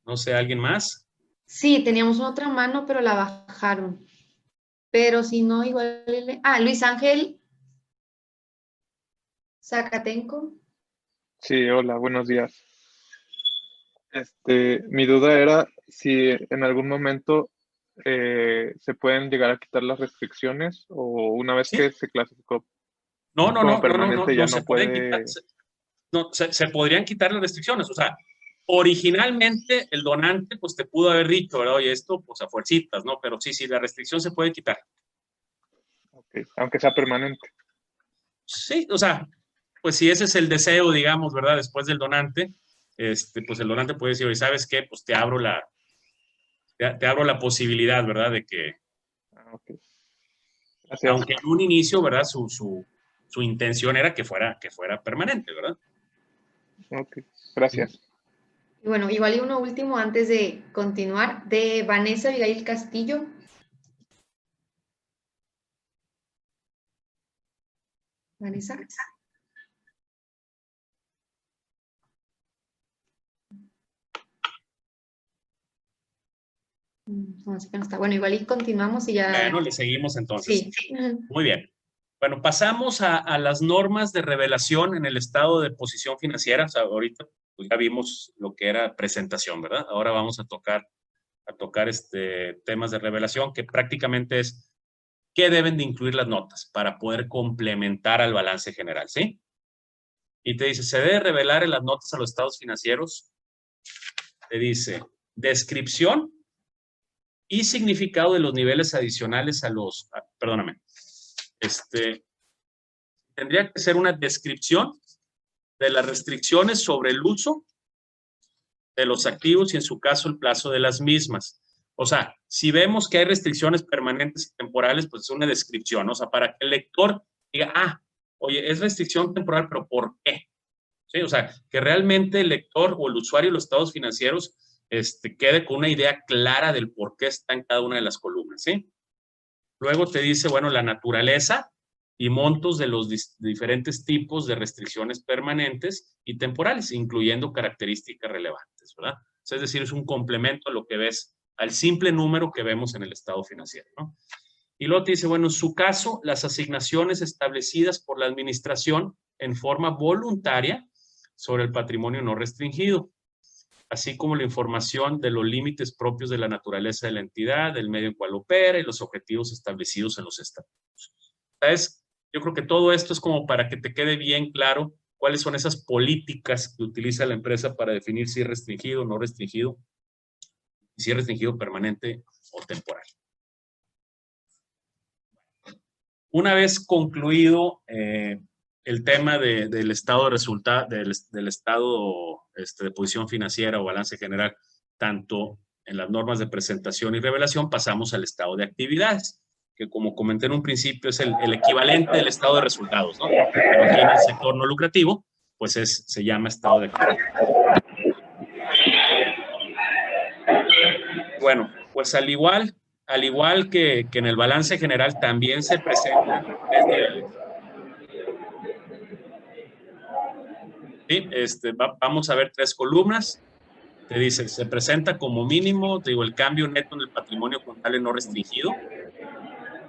No sé, ¿alguien más? Sí, teníamos otra mano, pero la bajaron. Pero si no, igual... Luis Ángel Zacatenco. Sí, hola, buenos días. Mi duda era si en algún momento se pueden llegar a quitar las restricciones o una vez que se clasificó como permanente ya no puede... Se podrían quitar las restricciones. O sea, originalmente el donante pues te pudo haber dicho, ¿verdad? Oye, esto pues a fuercitas, ¿no? Pero sí, la restricción se puede quitar. Okay. Aunque sea permanente. Sí, o sea, pues si ese es el deseo, digamos, ¿verdad? Después del donante, pues el donante puede decir, oye, ¿sabes qué? Pues te abro la posibilidad, ¿verdad? De que, Okay. aunque en un inicio, ¿verdad? Su intención era que fuera permanente, ¿verdad? Ok, gracias. Y bueno, igual y uno último antes de continuar, de Vanessa Abigail Castillo. Vanessa. No, así que no está. Bueno, igual y continuamos y ya... Bueno, le seguimos entonces. Sí. Muy bien. Bueno, pasamos a las normas de revelación en el estado de posición financiera. O sea, ahorita pues, ya vimos lo que era presentación, ¿verdad? Ahora vamos a tocar temas de revelación, que prácticamente es qué deben de incluir las notas para poder complementar al balance general, ¿sí? Y te dice, se debe revelar en las notas a los estados financieros. Te dice, descripción y significado de los niveles adicionales a los... perdóname. Tendría que ser una descripción de las restricciones sobre el uso de los activos y en su caso el plazo de las mismas. O sea, si vemos que hay restricciones permanentes y temporales, pues es una descripción, ¿no? O sea, para que el lector diga, ah, oye, es restricción temporal, pero ¿por qué? ¿Sí? O sea, que realmente el lector o el usuario de los estados financieros quede con una idea clara del por qué está en cada una de las columnas, ¿sí? Luego te dice, bueno, la naturaleza y montos de los diferentes tipos de restricciones permanentes y temporales, incluyendo características relevantes, ¿verdad? O sea, es decir, es un complemento a lo que ves, al simple número que vemos en el estado financiero, ¿no? Y luego te dice, bueno, en su caso, las asignaciones establecidas por la administración en forma voluntaria sobre el patrimonio no restringido, así como la información de los límites propios de la naturaleza de la entidad, del medio en cual opera y los objetivos establecidos en los estatutos. ¿Sabes? Yo creo que todo esto es como para que te quede bien claro cuáles son esas políticas que utiliza la empresa para definir si es restringido o no restringido, si es restringido permanente o temporal. Una vez concluido el tema del estado de resultado, del estado de posición financiera o balance general, tanto en las normas de presentación y revelación, pasamos al estado de actividades, que como comenté en un principio es el equivalente del estado de resultados, ¿no? Pero aquí en el sector no lucrativo, pues se llama estado de actividades. Bueno, pues al igual que en el balance general también se presentan 3 niveles. ¿Sí? Vamos a ver 3 columnas. Te dice, se presenta como mínimo, te digo, el cambio neto en el patrimonio contable no restringido.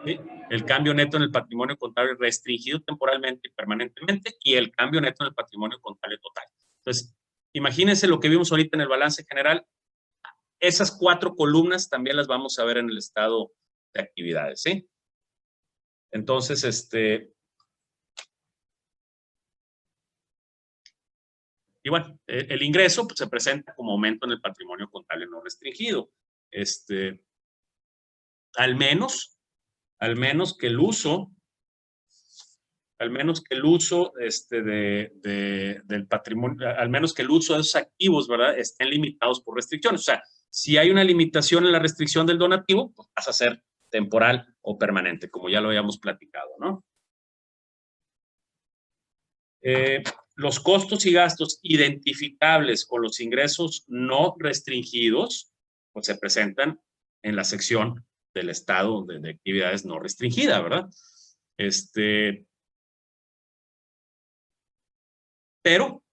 ¿Sí? El cambio neto en el patrimonio contable restringido temporalmente y permanentemente, y el cambio neto en el patrimonio contable total. Entonces, imagínense lo que vimos ahorita en el balance general. Esas 4 columnas también las vamos a ver en el estado de actividades, ¿sí? Entonces, y bueno, el ingreso pues, se presenta como aumento en el patrimonio contable no restringido. Al menos que el uso del patrimonio, al menos que el uso de esos activos, ¿verdad?, estén limitados por restricciones. O sea, si hay una limitación en la restricción del donativo, pues pasa a ser temporal o permanente, como ya lo habíamos platicado, ¿no? Los costos y gastos identificables con los ingresos no restringidos, pues se presentan en la sección del estado de actividades no restringida, ¿verdad? Pero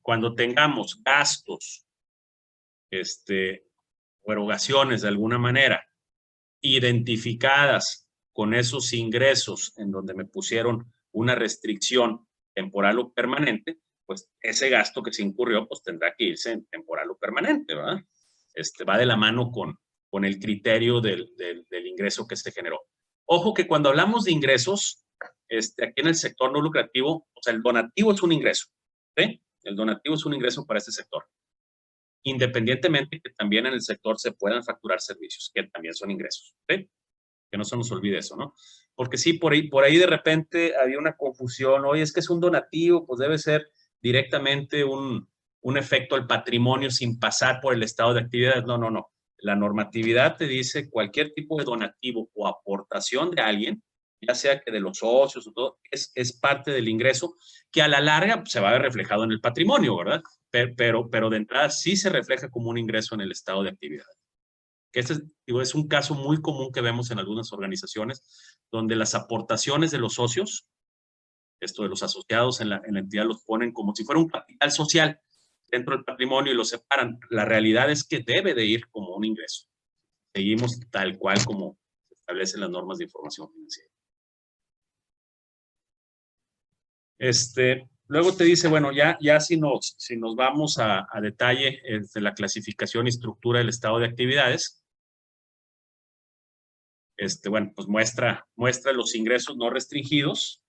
cuando tengamos gastos, o erogaciones de alguna manera, identificadas con esos ingresos en donde me pusieron una restricción temporal o permanente, pues ese gasto que se incurrió, pues tendrá que irse en temporal o permanente, ¿verdad? Va de la mano con el criterio del ingreso que se generó. Ojo que cuando hablamos de ingresos, aquí en el sector no lucrativo, o sea, el donativo es un ingreso, ¿sí? El donativo es un ingreso para este sector. Independientemente que también en el sector se puedan facturar servicios, que también son ingresos, ¿sí? Que no se nos olvide eso, ¿no? Porque sí, por ahí de repente había una confusión, oye, es que es un donativo, pues debe ser directamente un efecto al patrimonio sin pasar por el estado de actividades. No, no, no. La normatividad te dice cualquier tipo de donativo o aportación de alguien, ya sea que de los socios o todo, es parte del ingreso que a la larga pues, se va a ver reflejado en el patrimonio, ¿verdad? Pero de entrada sí se refleja como un ingreso en el estado de actividad. Que es un caso muy común que vemos en algunas organizaciones, donde las aportaciones de los socios, esto de los asociados en la entidad, los ponen como si fuera un capital social dentro del patrimonio y lo separan. La realidad es que debe de ir como un ingreso. Seguimos tal cual como se establecen las normas de información financiera. Luego te dice, bueno, ya si nos vamos a detalle de la clasificación y estructura del estado de actividades, bueno, pues muestra los ingresos no restringidos,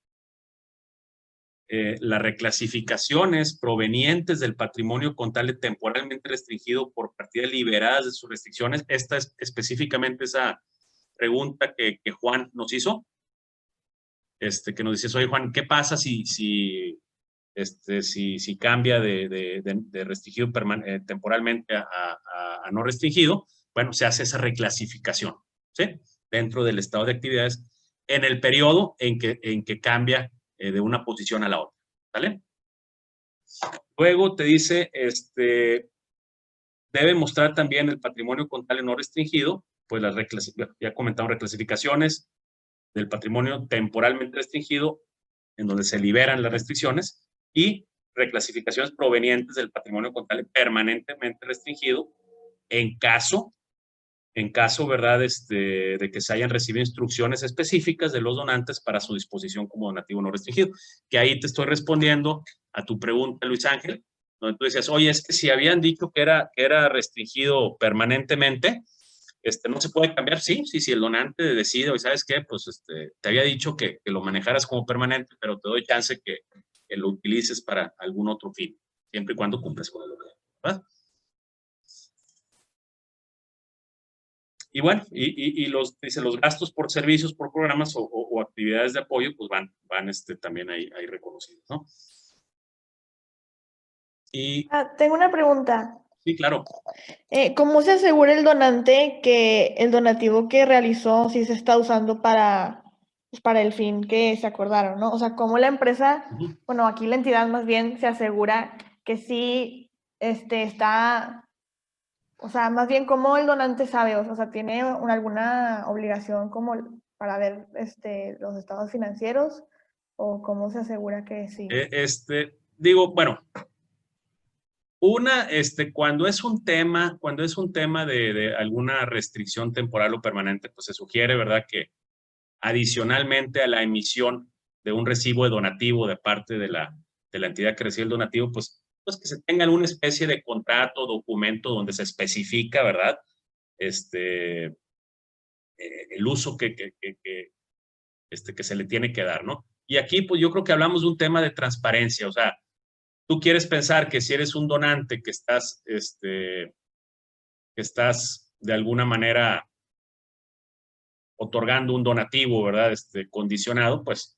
las reclasificaciones provenientes del patrimonio contable temporalmente restringido por partidas liberadas de sus restricciones. Esta es específicamente esa pregunta que Juan nos hizo, que nos dice, oye Juan, ¿qué pasa si si cambia de restringido temporalmente a no restringido, bueno, se hace esa reclasificación, ¿sí? Dentro del estado de actividades en el periodo en que cambia de una posición a la otra, ¿vale? Luego te dice, debe mostrar también el patrimonio contable no restringido, pues ya comentamos reclasificaciones del patrimonio temporalmente restringido, en donde se liberan las restricciones, y reclasificaciones provenientes del patrimonio contable permanentemente restringido, en caso, ¿verdad?, de que se hayan recibido instrucciones específicas de los donantes para su disposición como donativo no restringido. Que ahí te estoy respondiendo a tu pregunta, Luis Ángel, donde tú decías, oye, es que si habían dicho que era restringido permanentemente, no se puede cambiar. Sí, si el donante decide, oye, ¿sabes qué? Pues te había dicho que lo manejaras como permanente, pero te doy chance que lo utilices para algún otro fin, siempre y cuando cumples con el objetivo, ¿verdad? Y bueno, los gastos por servicios, por programas o actividades de apoyo, pues van también ahí reconocidos, ¿no? Tengo una pregunta. Sí, claro. ¿Cómo se asegura el donante que el donativo que realizó sí se está usando para el fin que se acordaron, ¿no? O sea, ¿cómo la empresa, bueno, aquí la entidad más bien se asegura que sí está, o sea, más bien cómo el donante sabe, o sea, tiene alguna obligación como para ver los estados financieros, o cómo se asegura que sí? Digo, bueno, cuando es un tema de alguna restricción temporal o permanente, pues se sugiere, ¿verdad?, que adicionalmente a la emisión de un recibo de donativo de parte de la entidad que recibe el donativo, pues que se tenga alguna especie de contrato, documento donde se especifica, ¿verdad?, el uso que se le tiene que dar, ¿no? Y aquí, pues yo creo que hablamos de un tema de transparencia. O sea, tú quieres pensar que si eres un donante que estás de alguna manera otorgando un donativo, ¿verdad?, condicionado, pues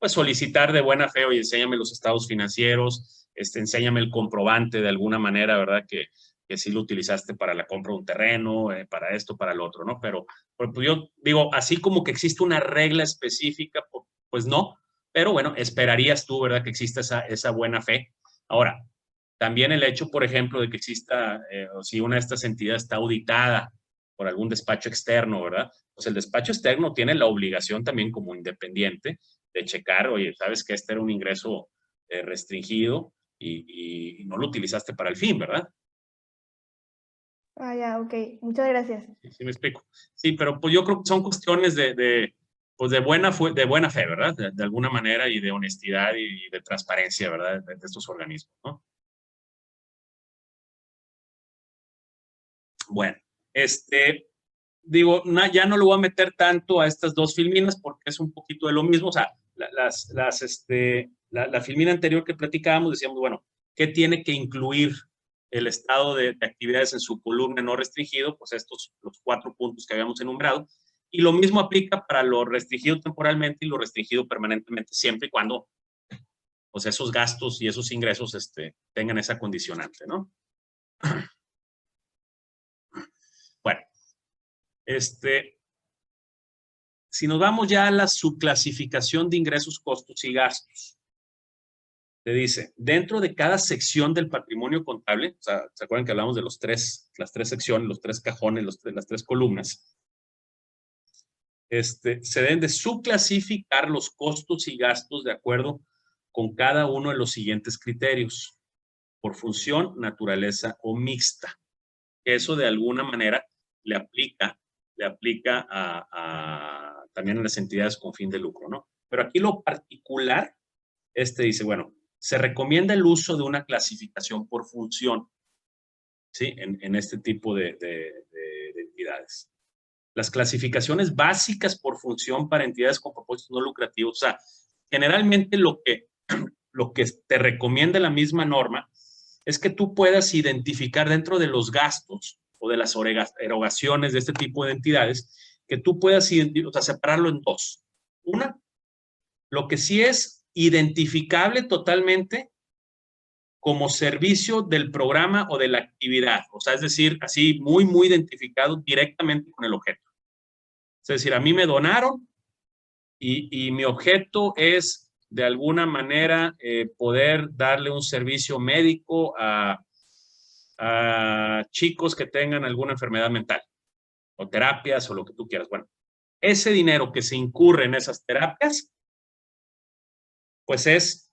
solicitar de buena fe, oye, enséñame los estados financieros, enséñame el comprobante de alguna manera, ¿verdad?, que sí lo utilizaste para la compra de un terreno, para esto, para lo otro, ¿no? Pero pues yo digo, así como que existe una regla específica, pues no, pero bueno, esperarías tú, ¿verdad?, que exista esa buena fe. Ahora, también el hecho, por ejemplo, de que exista, o si una de estas entidades está auditada por algún despacho externo, ¿verdad?, pues el despacho externo tiene la obligación también como independiente de checar, oye, sabes que este era un ingreso restringido y no lo utilizaste para el fin, ¿verdad? Ya, ok. Muchas gracias. Sí, me explico. Sí, pero pues yo creo que son cuestiones de buena fe, ¿verdad? De alguna manera, y de honestidad y de transparencia, ¿verdad?, de estos organismos, ¿no? Bueno, digo, ya no lo voy a meter tanto a estas dos filminas porque es un poquito de lo mismo. O sea, la filmina anterior que platicábamos, decíamos, bueno, ¿qué tiene que incluir el estado de actividades en su columna no restringido? Pues los 4 puntos que habíamos enumerado. Y lo mismo aplica para lo restringido temporalmente y lo restringido permanentemente, siempre y cuando pues esos gastos y esos ingresos tengan esa condicionante, ¿no? Bueno, si nos vamos ya a la subclasificación de ingresos, costos y gastos, te dice, dentro de cada sección del patrimonio contable, o sea, ¿se acuerdan que hablamos de las 3 secciones, los 3 cajones, las 3 columnas? Se deben de subclasificar los costos y gastos de acuerdo con cada uno de los siguientes criterios: por función, naturaleza o mixta. Eso de alguna manera le aplica también a las entidades con fin de lucro, ¿no? Pero aquí lo particular, dice, bueno, se recomienda el uso de una clasificación por función, ¿sí? En este tipo de entidades. Las clasificaciones básicas por función para entidades con propósitos no lucrativos, o sea, generalmente lo que te recomienda la misma norma es que tú puedas identificar dentro de los gastos o de las erogaciones de este tipo de entidades, que tú puedas separarlo en 2. Una, lo que sí es identificable totalmente como servicio del programa o de la actividad. O sea, es decir, así muy, muy identificado directamente con el objeto. Es decir, a mí me donaron y mi objeto es, de alguna manera, poder darle un servicio médico a chicos que tengan alguna enfermedad mental, o terapias, o lo que tú quieras. Bueno, ese dinero que se incurre en esas terapias, pues es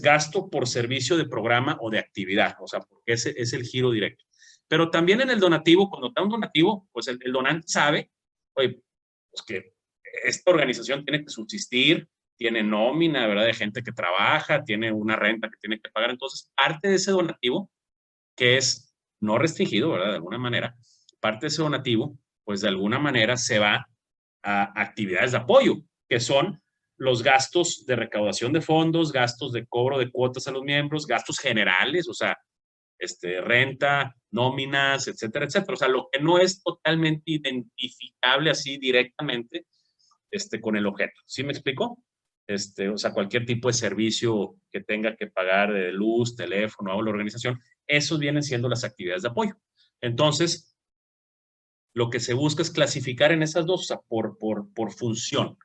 gasto por servicio de programa o de actividad, o sea, porque ese es el giro directo. Pero también en el donativo, cuando da un donativo, pues el donante sabe, oye, pues que esta organización tiene que subsistir, tiene nómina, ¿verdad?, de gente que trabaja, tiene una renta que tiene que pagar. Entonces, parte de ese donativo, que es no restringido, ¿verdad?, de alguna manera, parte de ese donativo, pues de alguna manera se va a actividades de apoyo, que son los gastos de recaudación de fondos, gastos de cobro de cuotas a los miembros, gastos generales, o sea, renta, nóminas, etcétera, etcétera. O sea, lo que no es totalmente identificable así directamente con el objeto. ¿Sí me explico? O sea, cualquier tipo de servicio que tenga que pagar de luz, teléfono o la organización, esos vienen siendo las actividades de apoyo. Entonces, lo que se busca es clasificar en esas dos, o sea, por función.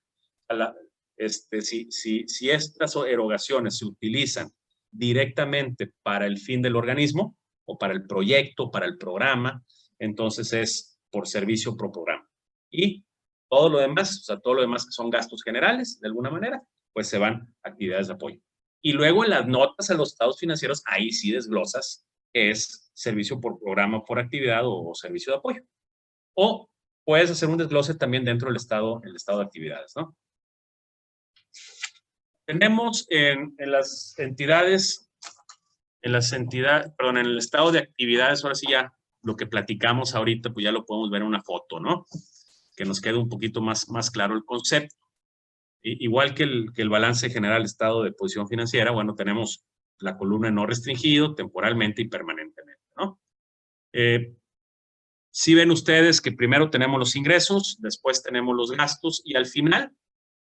Si estas erogaciones se utilizan directamente para el fin del organismo, o para el proyecto, para el programa, entonces es por servicio, por programa. Y todo lo demás, o sea, todo lo demás que son gastos generales, de alguna manera, pues se van a actividades de apoyo. Y luego en las notas a los estados financieros, ahí sí desglosas que es servicio por programa, por actividad o servicio de apoyo. O puedes hacer un desglose también dentro del estado de actividades, ¿no? Tenemos en las entidades, en el estado de actividades, ahora sí ya lo que platicamos ahorita, pues ya lo podemos ver en una foto, ¿no? Que nos quede un poquito más claro el concepto. Igual que el balance general estado de posición financiera, bueno, tenemos la columna no restringido, temporalmente y permanentemente, ¿no? Sí ven ustedes que primero tenemos los ingresos, después tenemos los gastos y al final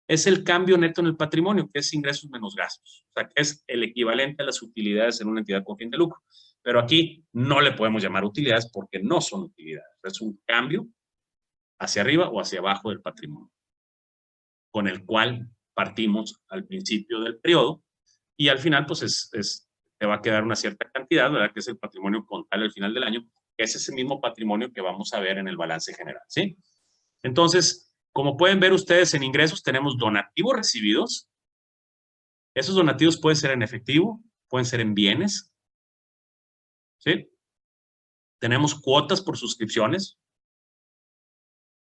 es el cambio neto en el patrimonio, que es ingresos menos gastos. O sea, que es el equivalente a las utilidades en una entidad con fin de lucro. Pero aquí no le podemos llamar utilidades porque no son utilidades. Es un cambio hacia arriba o hacia abajo del patrimonio, con el cual partimos al principio del periodo y al final, pues, te va a quedar una cierta cantidad, ¿verdad?, que es el patrimonio contable al final del año, que es ese mismo patrimonio que vamos a ver en el balance general, ¿sí? Entonces, como pueden ver ustedes, en ingresos tenemos donativos recibidos. Esos donativos pueden ser en efectivo, pueden ser en bienes, ¿sí? Tenemos cuotas por suscripciones.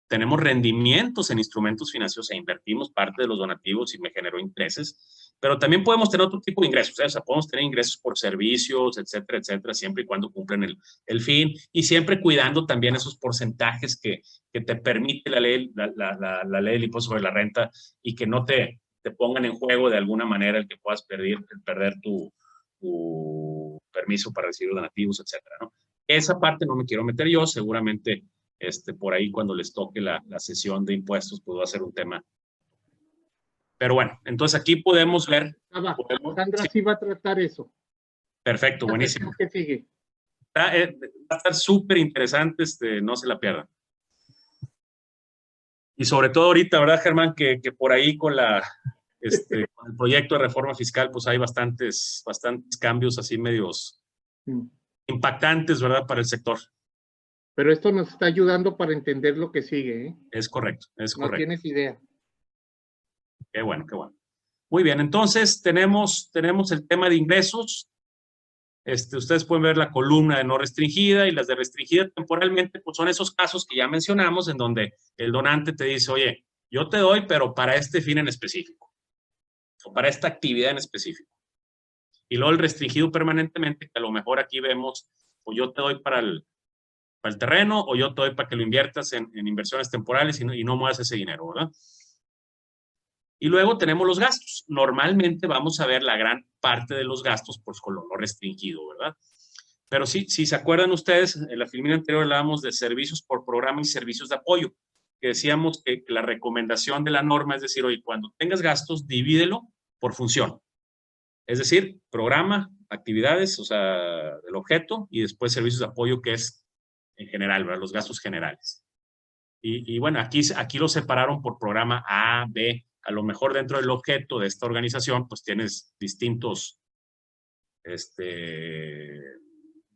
Tenemos rendimientos en instrumentos financieros e invertimos parte de los donativos y me generó intereses. Pero también podemos tener otro tipo de ingresos, ¿eh? O sea, podemos tener ingresos por servicios, etcétera, etcétera, siempre y cuando cumplen el fin y siempre cuidando también esos porcentajes que te permite la ley del impuesto sobre la renta y que no te pongan en juego de alguna manera el que puedas perder tu permiso para recibir donativos, etcétera, ¿no? Esa parte no me quiero meter yo, seguramente por ahí cuando les toque la sesión de impuestos, pues va a ser un tema. Pero bueno, entonces aquí podemos ver. Sandra sí va a tratar eso. Perfecto, buenísimo. ¿Qué sigue? Va a estar súper interesante, no se la pierdan. Y sobre todo ahorita, ¿verdad, Germán? Que por ahí con con el proyecto de reforma fiscal, pues hay bastantes cambios así medios impactantes, ¿verdad?, para el sector. Pero esto nos está ayudando para entender lo que sigue, ¿eh? Es correcto, es correcto. No tienes idea. Qué bueno, qué bueno. Muy bien, entonces tenemos el tema de ingresos. Ustedes pueden ver la columna de no restringida y las de restringida temporalmente, pues son esos casos que ya mencionamos en donde el donante te dice, oye, yo te doy, pero para este fin en específico, o para esta actividad en específico. Y luego el restringido permanentemente, que a lo mejor aquí vemos, pues yo te doy para el terreno, o yo te doy para que lo inviertas en inversiones temporales y no muevas ese dinero, ¿verdad? Y luego tenemos los gastos. Normalmente vamos a ver la gran parte de los gastos pues con lo no restringido, ¿verdad? Pero sí, si se acuerdan ustedes, en la filmina anterior hablábamos de servicios por programa y servicios de apoyo, que decíamos que la recomendación de la norma es decir, oye, cuando tengas gastos, divídelo por función. Es decir, programa, actividades, o sea, del objeto, y después servicios de apoyo, que es en general, ¿verdad? Los gastos generales. Y bueno, aquí lo separaron por programa A, B. A lo mejor dentro del objeto de esta organización, pues tienes distintos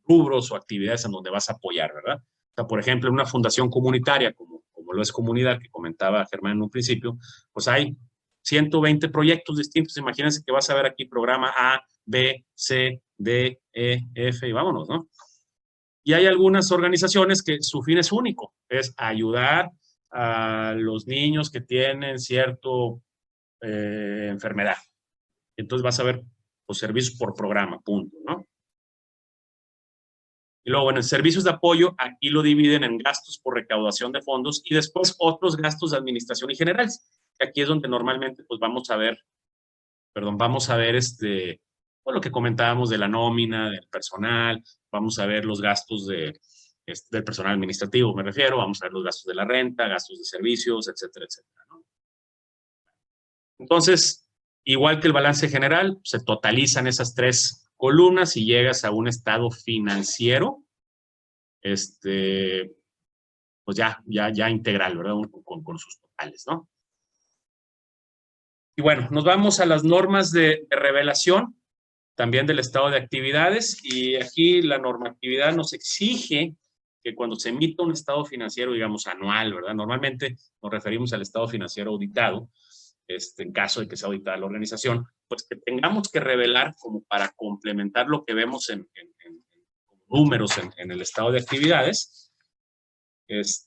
rubros o actividades en donde vas a apoyar, ¿verdad? O sea, por ejemplo, en una fundación comunitaria, como lo es Comunidad, que comentaba Germán en un principio, pues hay 120 proyectos distintos. Imagínense que vas a ver aquí programa A, B, C, D, E, F, y vámonos, ¿no? Y hay algunas organizaciones que su fin es único, es ayudar a los niños que tienen cierto enfermedad. Entonces vas a ver los servicios por programa, punto, ¿no? Y luego, bueno, en servicios de apoyo, aquí lo dividen en gastos por recaudación de fondos y después otros gastos de administración y generales. Aquí es donde normalmente pues vamos a ver pues, lo que comentábamos de la nómina, del personal, vamos a ver los gastos del personal administrativo, me refiero, vamos a ver los gastos de la renta, gastos de servicios, etcétera, etcétera, ¿no? Entonces, igual que el balance general, se totalizan esas tres columnas y llegas a un estado financiero, pues ya integral, ¿verdad? Con sus totales, ¿no? Y bueno, nos vamos a las normas de revelación, también del estado de actividades, y aquí la normatividad nos exige que cuando se emita un estado financiero, digamos, anual, ¿verdad? Normalmente nos referimos al estado financiero auditado, en caso de que sea auditada la organización, pues que tengamos que revelar como para complementar lo que vemos en números en el estado de actividades, pues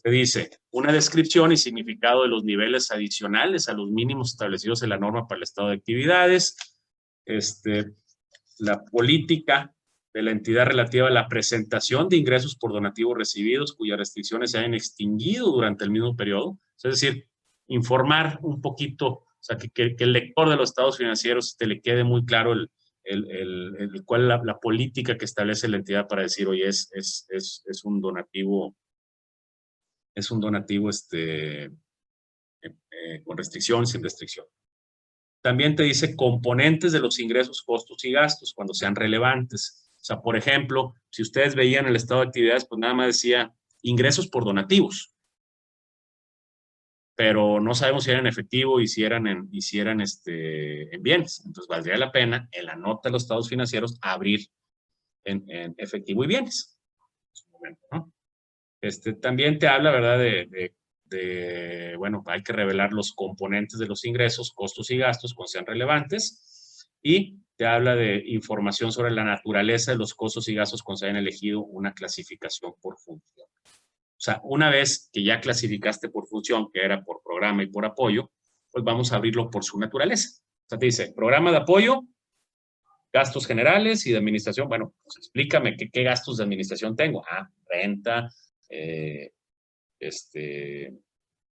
te dice una descripción y significado de los niveles adicionales a los mínimos establecidos en la norma para el estado de actividades, la política de la entidad relativa a la presentación de ingresos por donativos recibidos cuyas restricciones se hayan extinguido durante el mismo periodo, es decir, informar un poquito, o sea, que el lector de los estados financieros le quede muy claro cuál es la política que establece la entidad para decir, oye, es un donativo, con restricción, sin restricción. También te dice componentes de los ingresos, costos y gastos cuando sean relevantes. O sea, por ejemplo, si ustedes veían el estado de actividades, pues nada más decía ingresos por donativos. Pero no sabemos si eran en efectivo y si eran en bienes. Entonces, valdría la pena en la nota de los estados financieros abrir en efectivo y bienes. ¿No? También te habla, ¿verdad?, bueno, hay que revelar los componentes de los ingresos, costos y gastos cuando sean relevantes, y te habla de información sobre la naturaleza de los costos y gastos cuando se hayan elegido una clasificación por función. O sea, una vez que ya clasificaste por función, que era por programa y por apoyo, pues vamos a abrirlo por su naturaleza. O sea, te dice, programa de apoyo, gastos generales y de administración. Bueno, pues explícame qué gastos de administración tengo. Renta,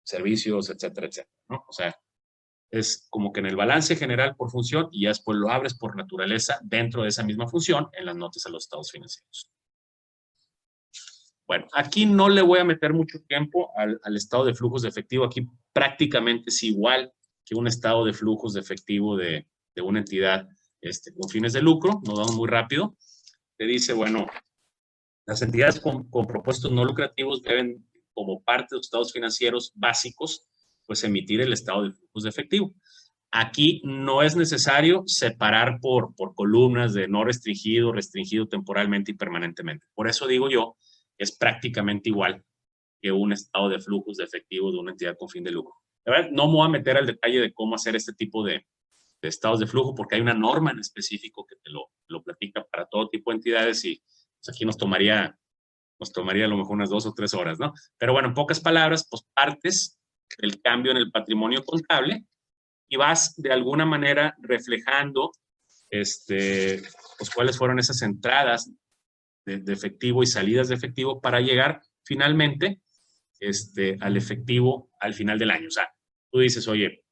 servicios, etcétera, etcétera, ¿no? O sea, es como que en el balance general por función y ya después lo abres por naturaleza dentro de esa misma función en las notas a los estados financieros. Bueno, aquí no le voy a meter mucho tiempo al estado de flujos de efectivo. Aquí prácticamente es igual que un estado de flujos de efectivo de una entidad con fines de lucro. Nos vamos muy rápido. Te dice, bueno, las entidades con propósitos no lucrativos deben, como parte de los estados financieros básicos, pues emitir el estado de flujos de efectivo. Aquí no es necesario separar por columnas de no restringido, restringido temporalmente y permanentemente. Por eso digo yo, es prácticamente igual que un estado de flujos de efectivo de una entidad con fin de lucro. La verdad, no me voy a meter al detalle de cómo hacer este tipo de estados de flujo, porque hay una norma en específico que te lo platica para todo tipo de entidades y pues aquí nos tomaría a lo mejor unas 2 o 3 horas, ¿no? Pero bueno, en pocas palabras, pues partes del cambio en el patrimonio contable y vas de alguna manera reflejando pues cuáles fueron esas entradas de efectivo y salidas de efectivo para llegar finalmente al efectivo al final del año. O sea, tú dices, oye,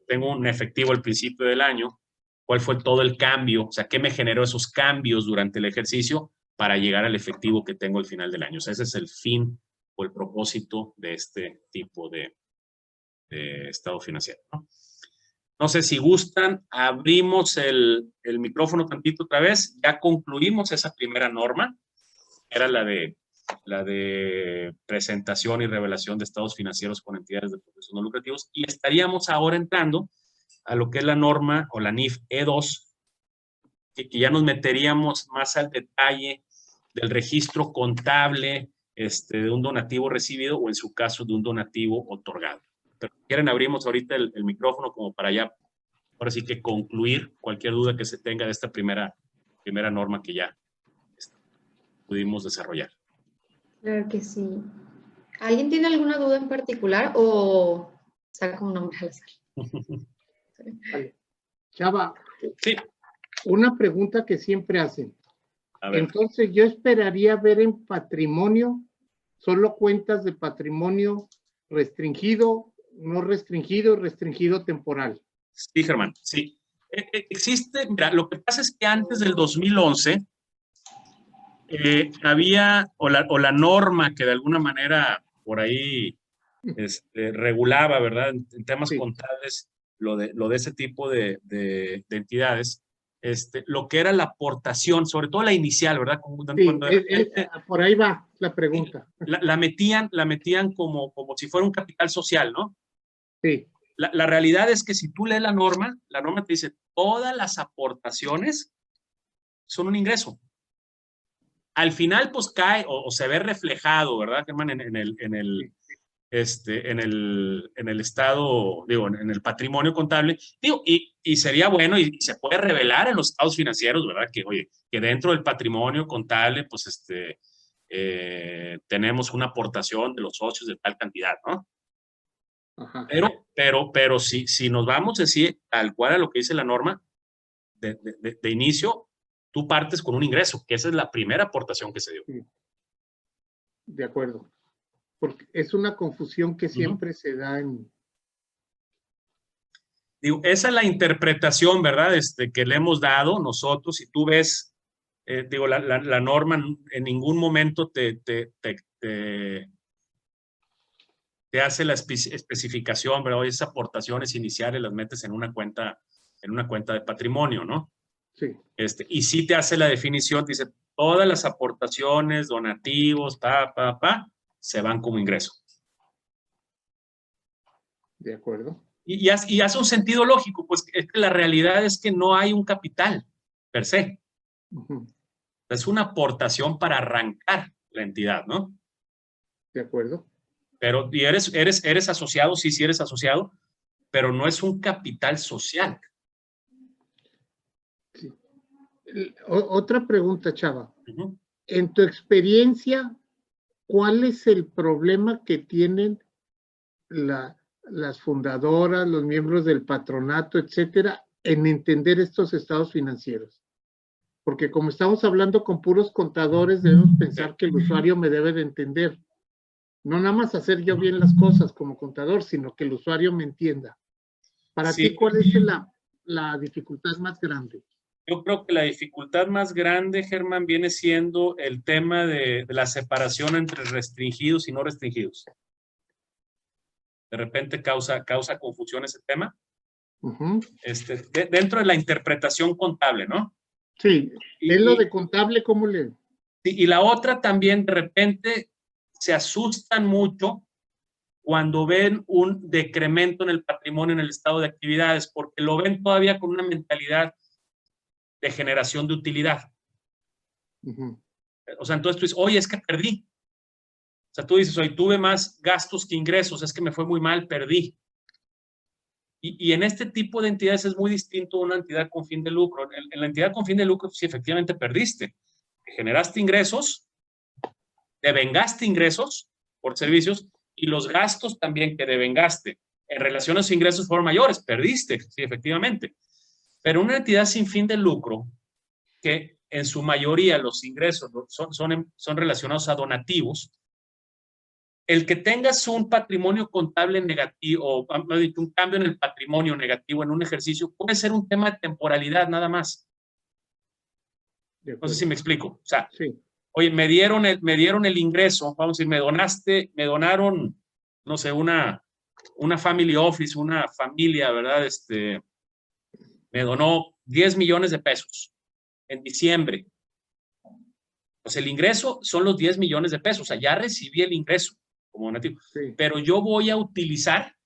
tengo un efectivo al principio del año, ¿cuál fue todo el cambio? O sea, ¿qué me generó esos cambios durante el ejercicio para llegar al efectivo que tengo al final del año? O sea, ese es el fin o el propósito de este tipo de estado financiero, ¿no? No sé si gustan, abrimos el micrófono tantito otra vez. Ya concluimos esa primera norma. Era la de presentación y revelación de estados financieros con entidades de procesos no lucrativos. Y estaríamos ahora entrando a lo que es la norma o la NIF E2, que ya nos meteríamos más al detalle del registro contable de un donativo recibido o en su caso de un donativo otorgado. Pero si quieren abrimos ahorita el micrófono como para ya, ahora sí que concluir cualquier duda que se tenga de esta primera norma que ya pudimos desarrollar. Claro que sí. ¿Alguien tiene alguna duda en particular o saca un nombre al azar? Vale. Chava, sí. Una pregunta que siempre hacen. Entonces, yo esperaría ver en patrimonio solo cuentas de patrimonio restringido, no restringido, restringido temporal. Sí, Germán, sí. Existe, mira, lo que pasa es que antes del 2011 había, o la norma que de alguna manera por ahí regulaba, ¿verdad? En temas contables, lo de ese tipo de entidades, lo que era la aportación, sobre todo la inicial, ¿verdad? Por ahí va la pregunta. La metían como si fuera un capital social, ¿no? Sí. La realidad es que si tú lees la norma te dice, todas las aportaciones son un ingreso. Al final, pues cae o se ve reflejado, ¿verdad, Germán? En el estado, digo, en el patrimonio contable, digo, y sería bueno y se puede revelar en los estados financieros, ¿verdad? Que, oye, que dentro del patrimonio contable, pues, tenemos una aportación de los socios de tal cantidad, ¿no? Ajá. Pero si nos vamos a decir tal cual a lo que dice la norma, de inicio, tú partes con un ingreso, que esa es la primera aportación que se dio. Sí. De acuerdo. Porque es una confusión que siempre se da en... Digo, esa es la interpretación, ¿verdad? Que le hemos dado nosotros. Si tú ves, digo, la norma en ningún momento te hace la especificación, ¿verdad? Oye, esas aportaciones iniciales las metes en una cuenta de patrimonio, ¿no? Sí. Y sí te hace la definición, dice, todas las aportaciones, donativos, se van como ingreso. De acuerdo. Y hace un sentido lógico, pues es que la realidad es que no hay un capital, per se. Es una aportación para arrancar la entidad, ¿no? De acuerdo. Pero, ¿y eres asociado? Sí, eres asociado, pero no es un capital social. Sí. Otra pregunta, Chava. En tu experiencia, ¿cuál es el problema que tienen las fundadoras, los miembros del patronato, etcétera, en entender estos estados financieros? Porque como estamos hablando con puros contadores, debemos pensar que el usuario me debe de entender. No nada más hacer yo bien las cosas como contador, sino que el usuario me entienda. Para ti, ¿cuál es la dificultad más grande? Yo creo que la dificultad más grande, Germán, viene siendo el tema de la separación entre restringidos y no restringidos. De repente causa confusión ese tema. Dentro de la interpretación contable, ¿no? Sí, es lo de contable, ¿cómo le...? Sí, y la otra también, de repente, se asustan mucho cuando ven un decremento en el patrimonio, en el estado de actividades, porque lo ven todavía con una mentalidad de generación de utilidad. O sea, entonces tú dices, oye, es que perdí. O sea, tú dices, oye, tuve más gastos que ingresos, es que me fue muy mal, perdí. Y en este tipo de entidades es muy distinto a una entidad con fin de lucro. En la entidad con fin de lucro, sí, efectivamente perdiste. Generaste ingresos, devengaste ingresos por servicios y los gastos también que devengaste en relación a los ingresos fueron mayores, perdiste, sí, efectivamente. Pero una entidad sin fin de lucro, que en su mayoría los ingresos son relacionados a donativos, el que tengas un patrimonio contable negativo, o un cambio en el patrimonio negativo en un ejercicio, puede ser un tema de temporalidad nada más. No sé si me explico. O sea, sí. Oye, me dieron el ingreso, vamos a decir, me donaron, no sé, una una family office, una familia, ¿verdad? Me donó 10 millones de pesos en diciembre. Pues el ingreso son los 10 millones de pesos. O sea, ya recibí el ingreso como donativo. Sí. Pero yo voy a utilizar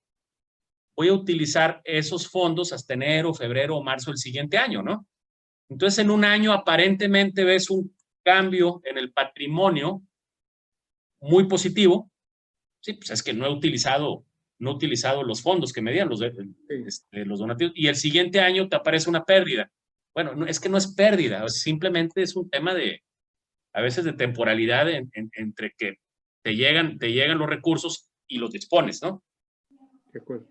esos fondos hasta enero, febrero o marzo del siguiente año, ¿no? Entonces, en un año aparentemente ves un cambio en el patrimonio muy positivo. Sí, pues es que no he utilizado los fondos que me dieron, los donativos, y el siguiente año te aparece una pérdida. Bueno, no, es que no es pérdida, simplemente es un tema a veces de temporalidad entre que te llegan los recursos y los dispones, ¿no? De acuerdo.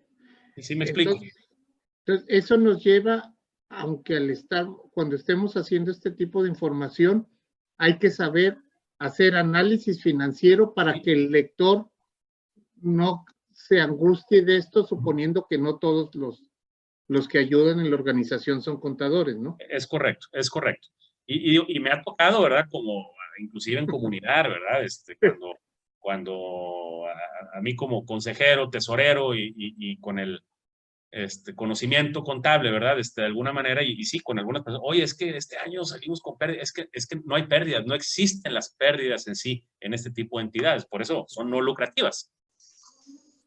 ¿Sí me explico? Entonces, eso nos lleva, aunque cuando estemos haciendo este tipo de información, hay que saber hacer análisis financiero para que el lector no se angustie de esto, suponiendo que no todos los que ayudan en la organización son contadores, ¿no? Es correcto, es correcto. Y me ha tocado, ¿verdad? Como inclusive en comunidad, ¿verdad? Cuando a mí como consejero, tesorero y con el conocimiento contable, ¿verdad? De alguna manera, y sí, con algunas personas, oye, es que este año salimos con pérdidas, es que no hay pérdidas, no existen las pérdidas en sí en este tipo de entidades, por eso son no lucrativas.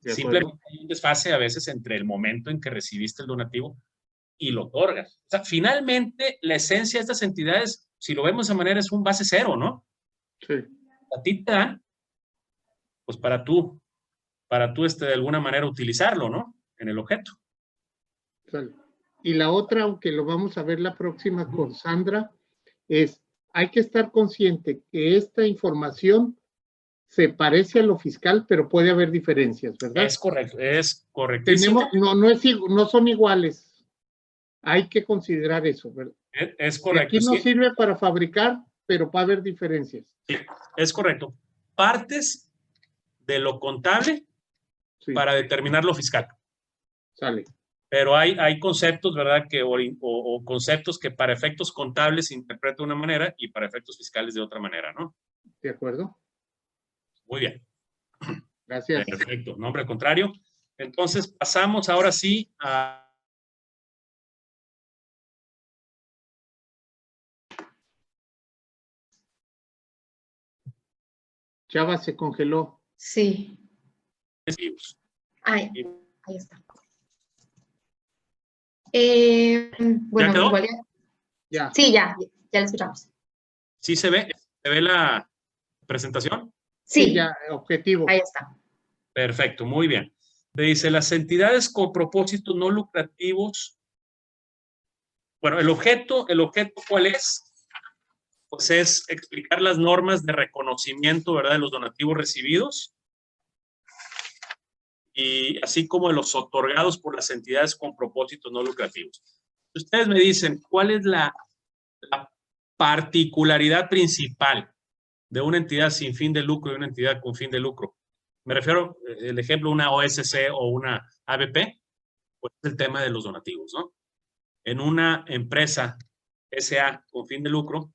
Simplemente hay un desfase a veces entre el momento en que recibiste el donativo y lo otorgas. O sea, finalmente, la esencia de estas entidades, si lo vemos de esa manera, es un base cero, ¿no? Sí. A ti te dan, pues para tú de alguna manera utilizarlo, ¿no? En el objeto. Y la otra, aunque lo vamos a ver la próxima con Sandra, hay que estar consciente que esta información se parece a lo fiscal, pero puede haber diferencias, ¿verdad? Es correcto, es correctísimo. No son iguales. Hay que considerar eso, ¿verdad? Es correcto. Y aquí nos sirve para fabricar, pero va a haber diferencias. Sí, es correcto. Partes de lo contable para determinar lo fiscal. Sale. Pero hay conceptos, ¿verdad? O conceptos que para efectos contables se interpretan de una manera y para efectos fiscales de otra manera, ¿no? De acuerdo. Muy bien. Gracias. Perfecto. Nombre al contrario. Entonces, pasamos ahora sí a... Chava se congeló. Sí. Ahí está. Bueno, ¿Ya quedó? igual ya. Sí, ya la escuchamos. ¿Sí se ve? ¿Se ve la presentación? Sí, ya, objetivo. Ahí está. Perfecto, muy bien. Le dice, las entidades con propósitos no lucrativos. Bueno, el objeto, ¿cuál es? Pues es explicar las normas de reconocimiento, ¿verdad? De los donativos recibidos. Y así como de los otorgados por las entidades con propósitos no lucrativos. Ustedes me dicen, ¿cuál es la particularidad principal de una entidad sin fin de lucro y una entidad con fin de lucro? Me refiero, el ejemplo, una OSC o una ABP, pues es el tema de los donativos, ¿no? En una empresa SA con fin de lucro,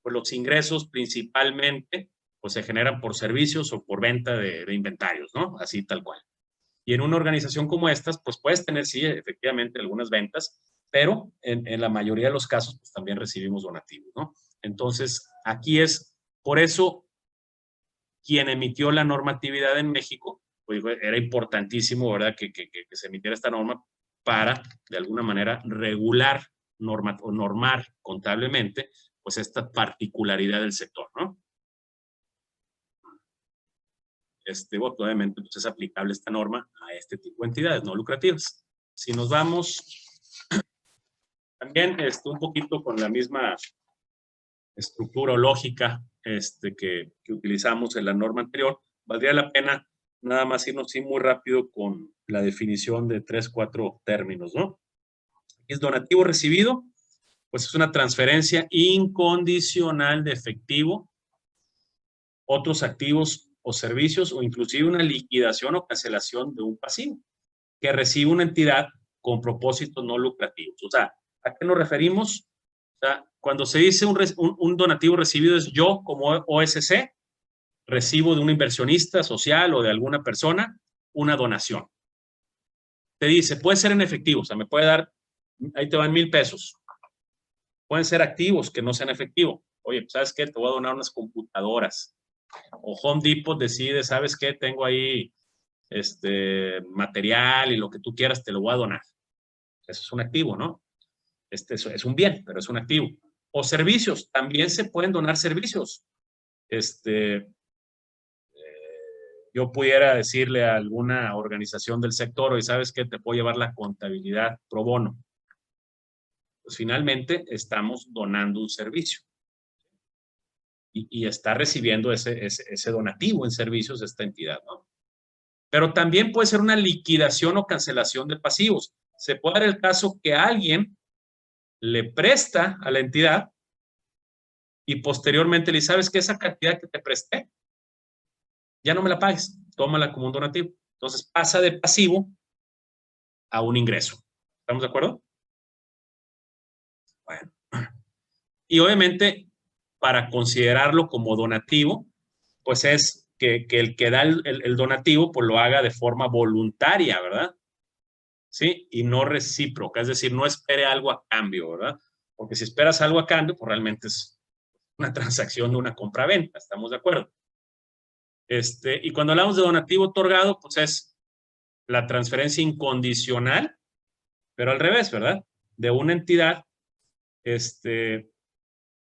pues los ingresos principalmente pues se generan por servicios o por venta de inventarios, ¿no? Así tal cual. Y en una organización como estas, pues puedes tener, sí, efectivamente, algunas ventas, pero en la mayoría de los casos, pues también recibimos donativos, ¿no? Entonces, aquí es, por eso, quien emitió la normatividad en México, pues era importantísimo, ¿verdad?, que se emitiera esta norma para, de alguna manera, regular o normar contablemente, pues esta particularidad del sector, ¿no? Obviamente pues es aplicable esta norma a este tipo de entidades no lucrativas. Si nos vamos también un poquito con la misma estructura o lógica que utilizamos en la norma anterior, valdría la pena nada más irnos muy rápido con la definición de 3, 4 términos, ¿no? Es donativo recibido, pues es una transferencia incondicional de efectivo, otros activos o servicios, o inclusive una liquidación o cancelación de un pasivo que recibe una entidad con propósitos no lucrativos. O sea, ¿a qué nos referimos? O sea, cuando se dice un donativo recibido, es yo como OSC recibo de un inversionista social o de alguna persona una donación. te dice, puede ser en efectivo, o sea, me puede dar, ahí te van 1,000 pesos. Pueden ser activos que no sean efectivo. Oye, ¿sabes qué? Te voy a donar unas computadoras. O Home Depot decide, ¿sabes qué? Tengo ahí material y lo que tú quieras, te lo voy a donar. Eso es un activo, ¿no? Es un bien, pero es un activo. O servicios, también se pueden donar servicios. Yo pudiera decirle a alguna organización del sector, oye, ¿sabes qué? Te puedo llevar la contabilidad pro bono. Pues finalmente estamos donando un servicio. Y está recibiendo ese donativo en servicios de esta entidad, ¿no? Pero también puede ser una liquidación o cancelación de pasivos. Se puede dar el caso que alguien le presta a la entidad y posteriormente le dice, ¿sabes qué? Esa cantidad que te presté, ya no me la pagues, tómala como un donativo. Entonces pasa de pasivo a un ingreso. ¿Estamos de acuerdo? Bueno. Y obviamente, para considerarlo como donativo, pues es que el que da el donativo, pues lo haga de forma voluntaria, ¿verdad? ¿Sí? Y no recíproca, es decir, no espere algo a cambio, ¿verdad? Porque si esperas algo a cambio, pues realmente es una transacción de una compra-venta, ¿estamos de acuerdo? Y cuando hablamos de donativo otorgado, pues es la transferencia incondicional, pero al revés, ¿verdad? De una entidad,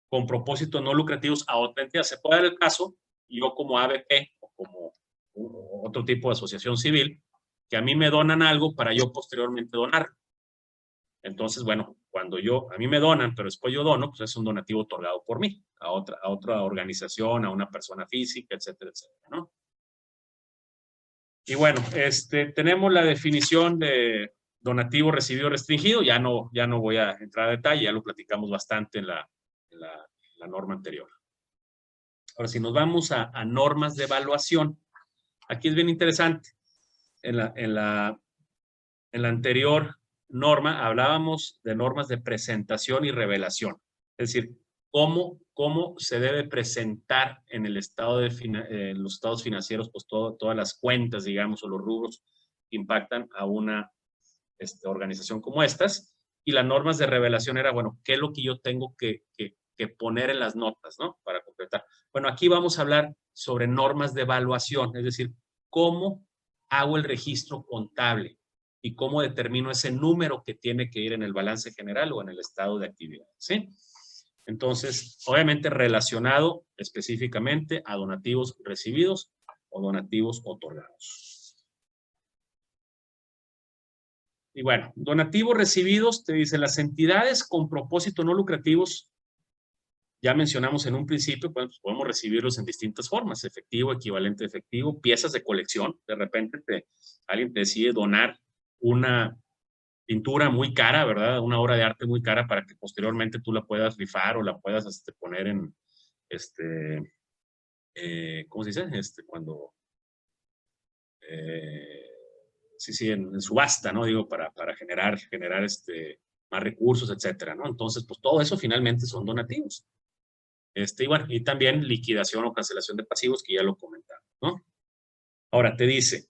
con propósitos no lucrativos a otra entidad. Se puede dar el caso, yo como ABP o como otro tipo de asociación civil, que a mí me donan algo para yo posteriormente donar. Entonces, bueno, cuando a mí me donan, pero después yo dono, pues es un donativo otorgado por mí, a otra organización, a una persona física, etcétera, etcétera, ¿no? Y bueno, tenemos la definición de donativo recibido restringido, ya no voy a entrar a detalle, ya lo platicamos bastante en la norma anterior. Ahora, si nos vamos a normas de evaluación, aquí es bien interesante. En la anterior norma hablábamos de normas de presentación y revelación. Es decir, cómo se debe presentar en el estado los estados financieros, pues todas las cuentas, digamos, o los rubros que impactan a una organización como estas. Y las normas de revelación era, bueno, ¿qué es lo que yo tengo que poner en las notas, ¿no? Para completar. Bueno, aquí vamos a hablar sobre normas de evaluación, es decir, cómo hago el registro contable y cómo determino ese número que tiene que ir en el balance general o en el estado de actividad, ¿sí? Entonces, obviamente relacionado específicamente a donativos recibidos o donativos otorgados. Y bueno, donativos recibidos, te dice, las entidades con propósito no lucrativos, ya mencionamos en un principio, pues podemos recibirlos en distintas formas, efectivo, equivalente a efectivo, piezas de colección, de repente alguien te decide donar una pintura muy cara, ¿verdad? Una obra de arte muy cara para que posteriormente tú la puedas rifar o la puedas poner en, ¿cómo se dice? Cuando, sí, en subasta, ¿no? Digo, para generar más recursos, etcétera, ¿no? Entonces, pues todo eso finalmente son donativos. Y bueno, y también liquidación o cancelación de pasivos, que ya lo comentamos, ¿no? Ahora, te dice,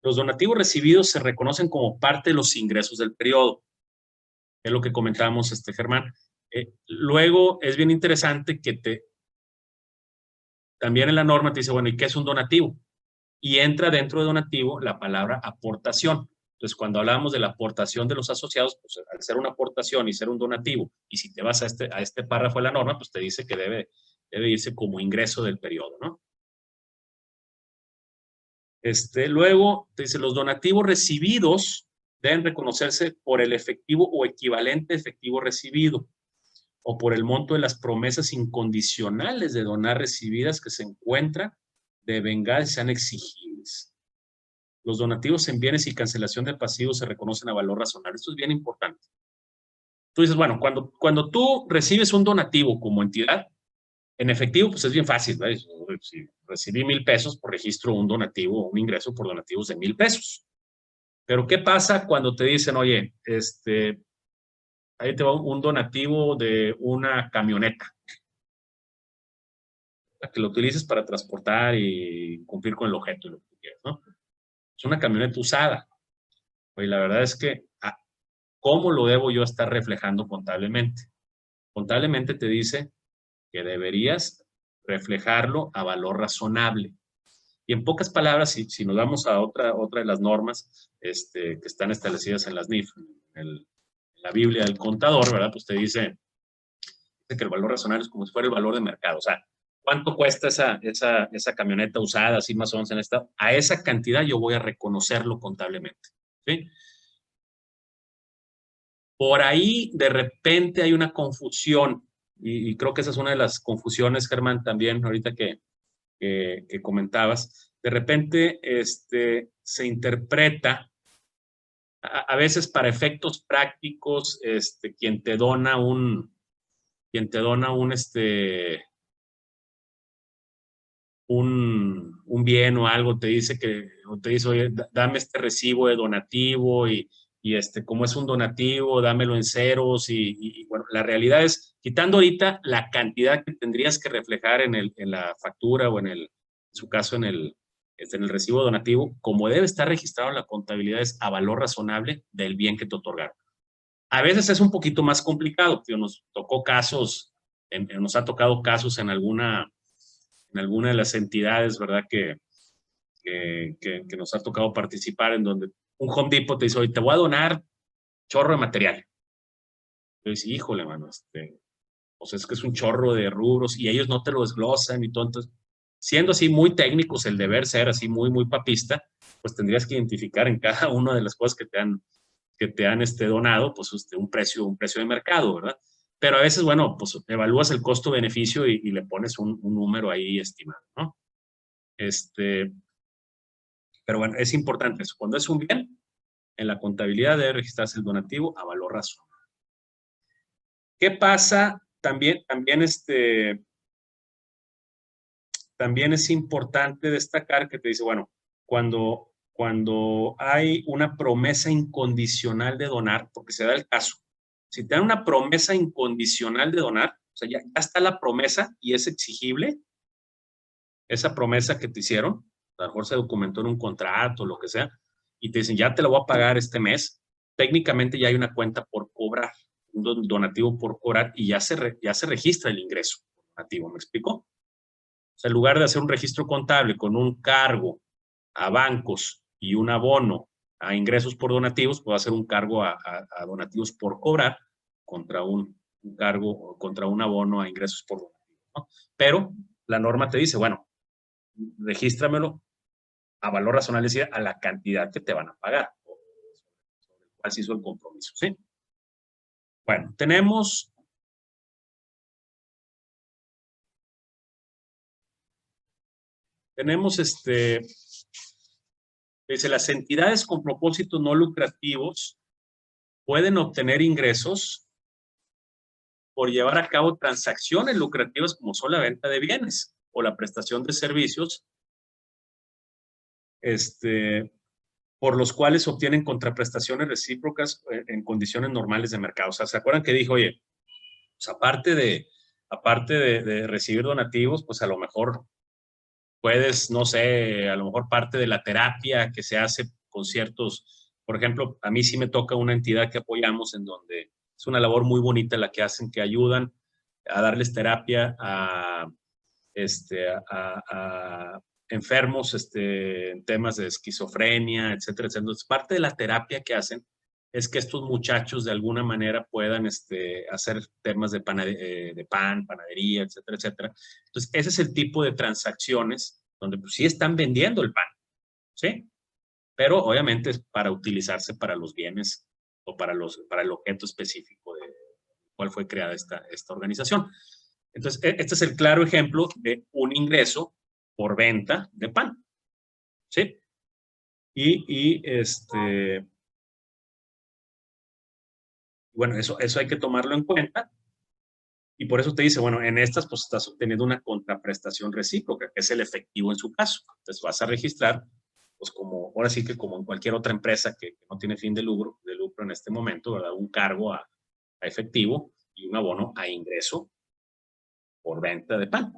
los donativos recibidos se reconocen como parte de los ingresos del periodo. Es lo que comentábamos, Germán. Luego, es bien interesante que también en la norma te dice, bueno, ¿y qué es un donativo? Y entra dentro de donativo la palabra aportación. Entonces, cuando hablamos de la aportación de los asociados, pues al ser una aportación y ser un donativo, y si te vas a este párrafo de la norma, pues te dice que debe irse como ingreso del periodo, ¿no? Luego, te dice, los donativos recibidos deben reconocerse por el efectivo o equivalente efectivo recibido, o por el monto de las promesas incondicionales de donar recibidas que se encuentran devengadas y sean exigibles. Los donativos en bienes y cancelación de pasivos se reconocen a valor razonable. Esto es bien importante. Tú dices, bueno, cuando tú recibes un donativo como entidad, en efectivo, pues es bien fácil, ¿verdad? Si recibí 1,000 pesos, por registro un donativo, un ingreso por donativos de 1,000 pesos. Pero ¿qué pasa cuando te dicen, oye, ahí te va un donativo de una camioneta, la que lo utilices para transportar y cumplir con el objeto y lo que tú quieras, ¿no? Es una camioneta usada. Oye, la verdad es que, ¿cómo lo debo yo estar reflejando contablemente? Contablemente te dice que deberías reflejarlo a valor razonable. Y en pocas palabras, si nos vamos a otra de las normas que están establecidas en las NIF, en la Biblia del contador, ¿verdad? Pues te dice que el valor razonable es como si fuera el valor de mercado. O sea, ¿cuánto cuesta esa camioneta usada, así más o menos en esta? A esa cantidad yo voy a reconocerlo contablemente, ¿sí? Por ahí, de repente, hay una confusión, y creo que esa es una de las confusiones, Germán, también, ahorita que comentabas. De repente, se interpreta, a veces para efectos prácticos, quien te dona un bien o algo, te dice oye, dame este recibo de donativo y como es un donativo, dámelo en ceros y bueno, la realidad es, quitando ahorita la cantidad que tendrías que reflejar en la factura o en su caso en el recibo donativo, como debe estar registrado en la contabilidad es a valor razonable del bien que te otorgaron. A veces es un poquito más complicado, porque nos ha tocado casos en alguna de las entidades, ¿verdad? Que nos ha tocado participar, en donde un Home Depot te dice, oye, te voy a donar chorro de material. Yo dice, híjole, mano, pues es que es un chorro de rubros y ellos no te lo desglosan y todo. Entonces, siendo así muy técnicos, el deber ser así muy, muy papista, pues tendrías que identificar en cada una de las cosas que te han donado, pues un precio de mercado, ¿verdad? Pero a veces, bueno, pues evalúas el costo-beneficio y le pones un número ahí estimado, ¿no? Pero bueno, es importante eso. Cuando es un bien, en la contabilidad debe registrarse el donativo a valor razonable. ¿Qué pasa? También es importante destacar que te dice, bueno, cuando hay una promesa incondicional de donar, porque se da el caso, si te dan una promesa incondicional de donar, o sea, ya está la promesa y es exigible, esa promesa que te hicieron, a lo mejor se documentó en un contrato, lo que sea, y te dicen, ya te lo voy a pagar este mes, técnicamente ya hay una cuenta por cobrar, un donativo por cobrar, y ya se registra el ingreso donativo, ¿me explico? O sea, en lugar de hacer un registro contable con un cargo a bancos y un abono a ingresos por donativos, puedo hacer un cargo a donativos por cobrar contra un cargo o contra un abono a ingresos por donativos, ¿no? Pero la norma te dice, bueno, regístramelo a valor razonable, es decir, a la cantidad que te van a pagar, sobre el cual se hizo el compromiso, ¿sí? Bueno, tenemos dice, las entidades con propósitos no lucrativos pueden obtener ingresos por llevar a cabo transacciones lucrativas como son la venta de bienes o la prestación de servicios, por los cuales obtienen contraprestaciones recíprocas en condiciones normales de mercado. O sea, ¿se acuerdan que dijo, oye, pues aparte de recibir donativos, pues a lo mejor puedes, no sé, a lo mejor parte de la terapia que se hace con ciertos, por ejemplo, a mí sí me toca una entidad que apoyamos en donde es una labor muy bonita la que hacen, que ayudan a darles terapia a enfermos en temas de esquizofrenia, etcétera, etcétera. Entonces, parte de la terapia que hacen es que estos muchachos de alguna manera puedan hacer temas de pan, panadería, etcétera, etcétera. Entonces, ese es el tipo de transacciones donde pues, sí están vendiendo el pan, ¿sí? Pero obviamente es para utilizarse para los bienes o para el objeto específico de cuál fue creada esta organización. Entonces, este es el claro ejemplo de un ingreso por venta de pan, ¿sí? Bueno, eso hay que tomarlo en cuenta. Y por eso te dice, bueno, en estas pues estás obteniendo una contraprestación recíproca, que es el efectivo en su caso. Entonces vas a registrar, pues como, ahora sí que como en cualquier otra empresa que no tiene fin de lucro en este momento, ¿verdad? Un cargo a efectivo y un abono a ingreso por venta de pan.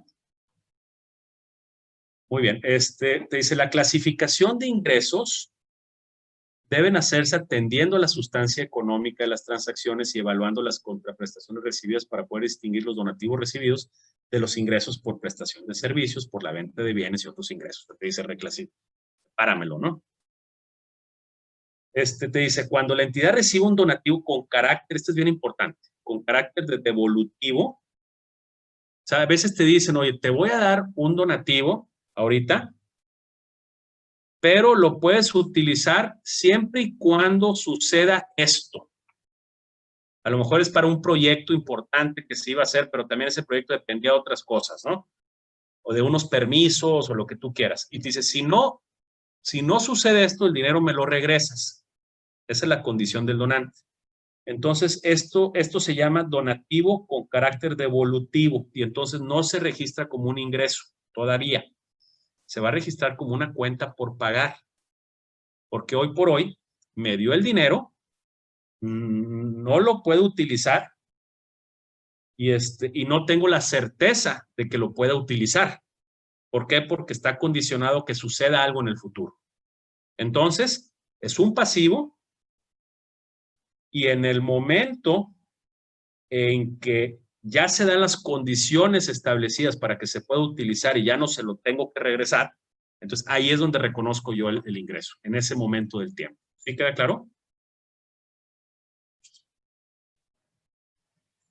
Muy bien, te dice la clasificación de ingresos deben hacerse atendiendo a la sustancia económica de las transacciones y evaluando las contraprestaciones recibidas para poder distinguir los donativos recibidos de los ingresos por prestación de servicios, por la venta de bienes y otros ingresos. Te dice páramelo, ¿no? Te dice, cuando la entidad recibe un donativo con carácter, esto es bien importante, con carácter de devolutivo, o sea, a veces te dicen, oye, te voy a dar un donativo ahorita, pero lo puedes utilizar siempre y cuando suceda esto. A lo mejor es para un proyecto importante que se iba a hacer, pero también ese proyecto dependía de otras cosas, ¿no? O de unos permisos o lo que tú quieras. Y te dice, si no sucede esto, el dinero me lo regresas. Esa es la condición del donante. Entonces, esto se llama donativo con carácter devolutivo y entonces no se registra como un ingreso todavía. Se va a registrar como una cuenta por pagar. Porque hoy por hoy me dio el dinero, no lo puedo utilizar y no tengo la certeza de que lo pueda utilizar. ¿Por qué? Porque está condicionado que suceda algo en el futuro. Entonces, es un pasivo y en el momento en que ya se dan las condiciones establecidas para que se pueda utilizar y ya no se lo tengo que regresar, entonces ahí es donde reconozco yo el ingreso, en ese momento del tiempo. ¿Sí queda claro?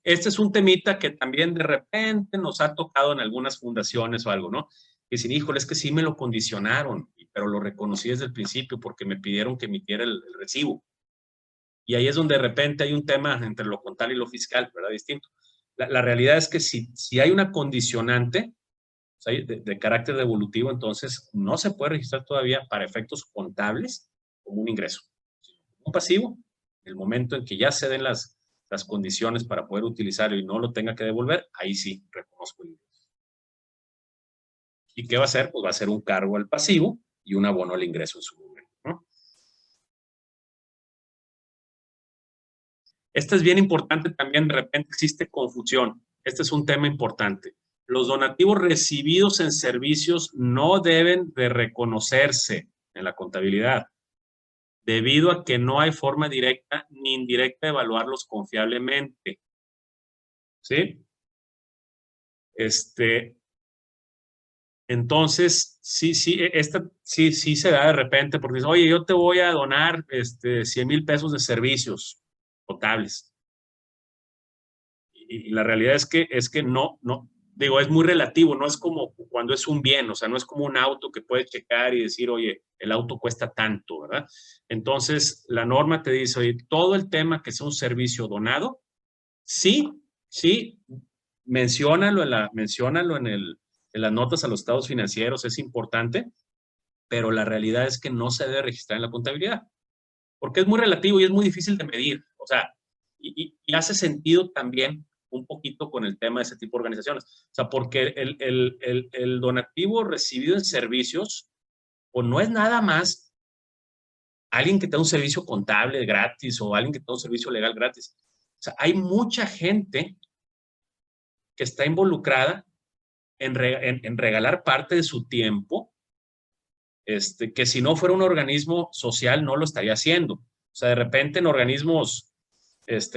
Este es un temita que también de repente nos ha tocado en algunas fundaciones o algo, ¿no? Que dicen, híjole, es que sí me lo condicionaron, pero lo reconocí desde el principio porque me pidieron que emitiera el recibo. Y ahí es donde de repente hay un tema entre lo contable y lo fiscal, ¿verdad? Distinto. La realidad es que si hay una condicionante, o sea, de carácter devolutivo, entonces no se puede registrar todavía para efectos contables como un ingreso. Un pasivo, el momento en que ya se den las condiciones para poder utilizarlo y no lo tenga que devolver, ahí sí reconozco el ingreso. ¿Y qué va a hacer? Pues va a ser un cargo al pasivo y un abono al ingreso en su momento, ¿no? Esto es bien importante también, de repente existe confusión. Este es un tema importante. Los donativos recibidos en servicios no deben de reconocerse en la contabilidad, debido a que no hay forma directa ni indirecta de evaluarlos confiablemente. ¿Sí? Entonces, sí se da de repente, porque dice, oye, yo te voy a donar 100,000 pesos de servicios potables. Y la realidad es que no, digo, es muy relativo, no es como cuando es un bien, o sea, no es como un auto que puedes checar y decir, oye, el auto cuesta tanto, ¿verdad? Entonces, la norma te dice, oye, todo el tema que sea un servicio donado, sí, menciónalo en las notas a los estados financieros, es importante, pero la realidad es que no se debe registrar en la contabilidad, porque es muy relativo y es muy difícil de medir, o sea, y hace sentido también un poquito con el tema de ese tipo de organizaciones. O sea, porque el donativo recibido en servicios, pues no es nada más alguien que te da un servicio contable gratis o alguien que te da un servicio legal gratis. O sea, hay mucha gente que está involucrada en regalar parte de su tiempo, que si no fuera un organismo social no lo estaría haciendo. O sea, de repente en organismos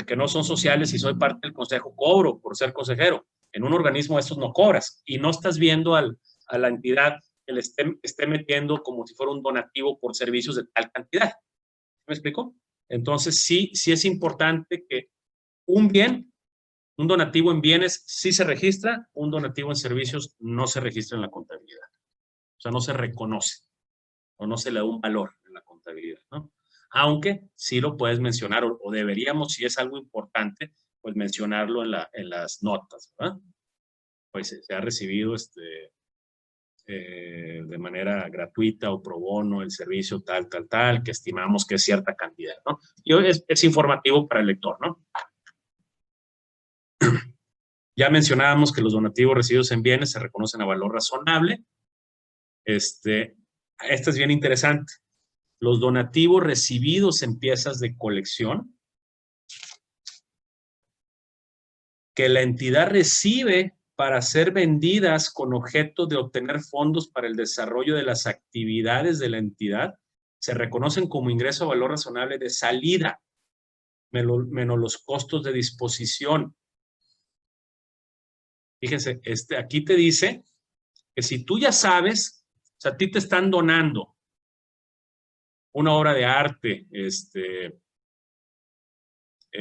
que no son sociales y soy parte del consejo, cobro por ser consejero. En un organismo de estos no cobras y no estás viendo a la entidad que le esté metiendo como si fuera un donativo por servicios de tal cantidad. ¿Me explico? Entonces, sí es importante que un donativo en bienes sí se registra, un donativo en servicios no se registra en la contabilidad. O sea, no se reconoce o no se le da un valor en la contabilidad, ¿no? Aunque sí lo puedes mencionar o deberíamos, si es algo importante, pues mencionarlo en las notas, ¿verdad? Pues se ha recibido de manera gratuita o pro bono el servicio tal, que estimamos que es cierta cantidad, ¿no? Y es informativo para el lector, ¿no? Ya mencionábamos que los donativos recibidos en bienes se reconocen a valor razonable. Este es bien interesante. Los donativos recibidos en piezas de colección que la entidad recibe para ser vendidas con objeto de obtener fondos para el desarrollo de las actividades de la entidad se reconocen como ingreso a valor razonable de salida, menos los costos de disposición. Fíjense, aquí te dice que si tú ya sabes, o sea, a ti te están donando una obra de arte,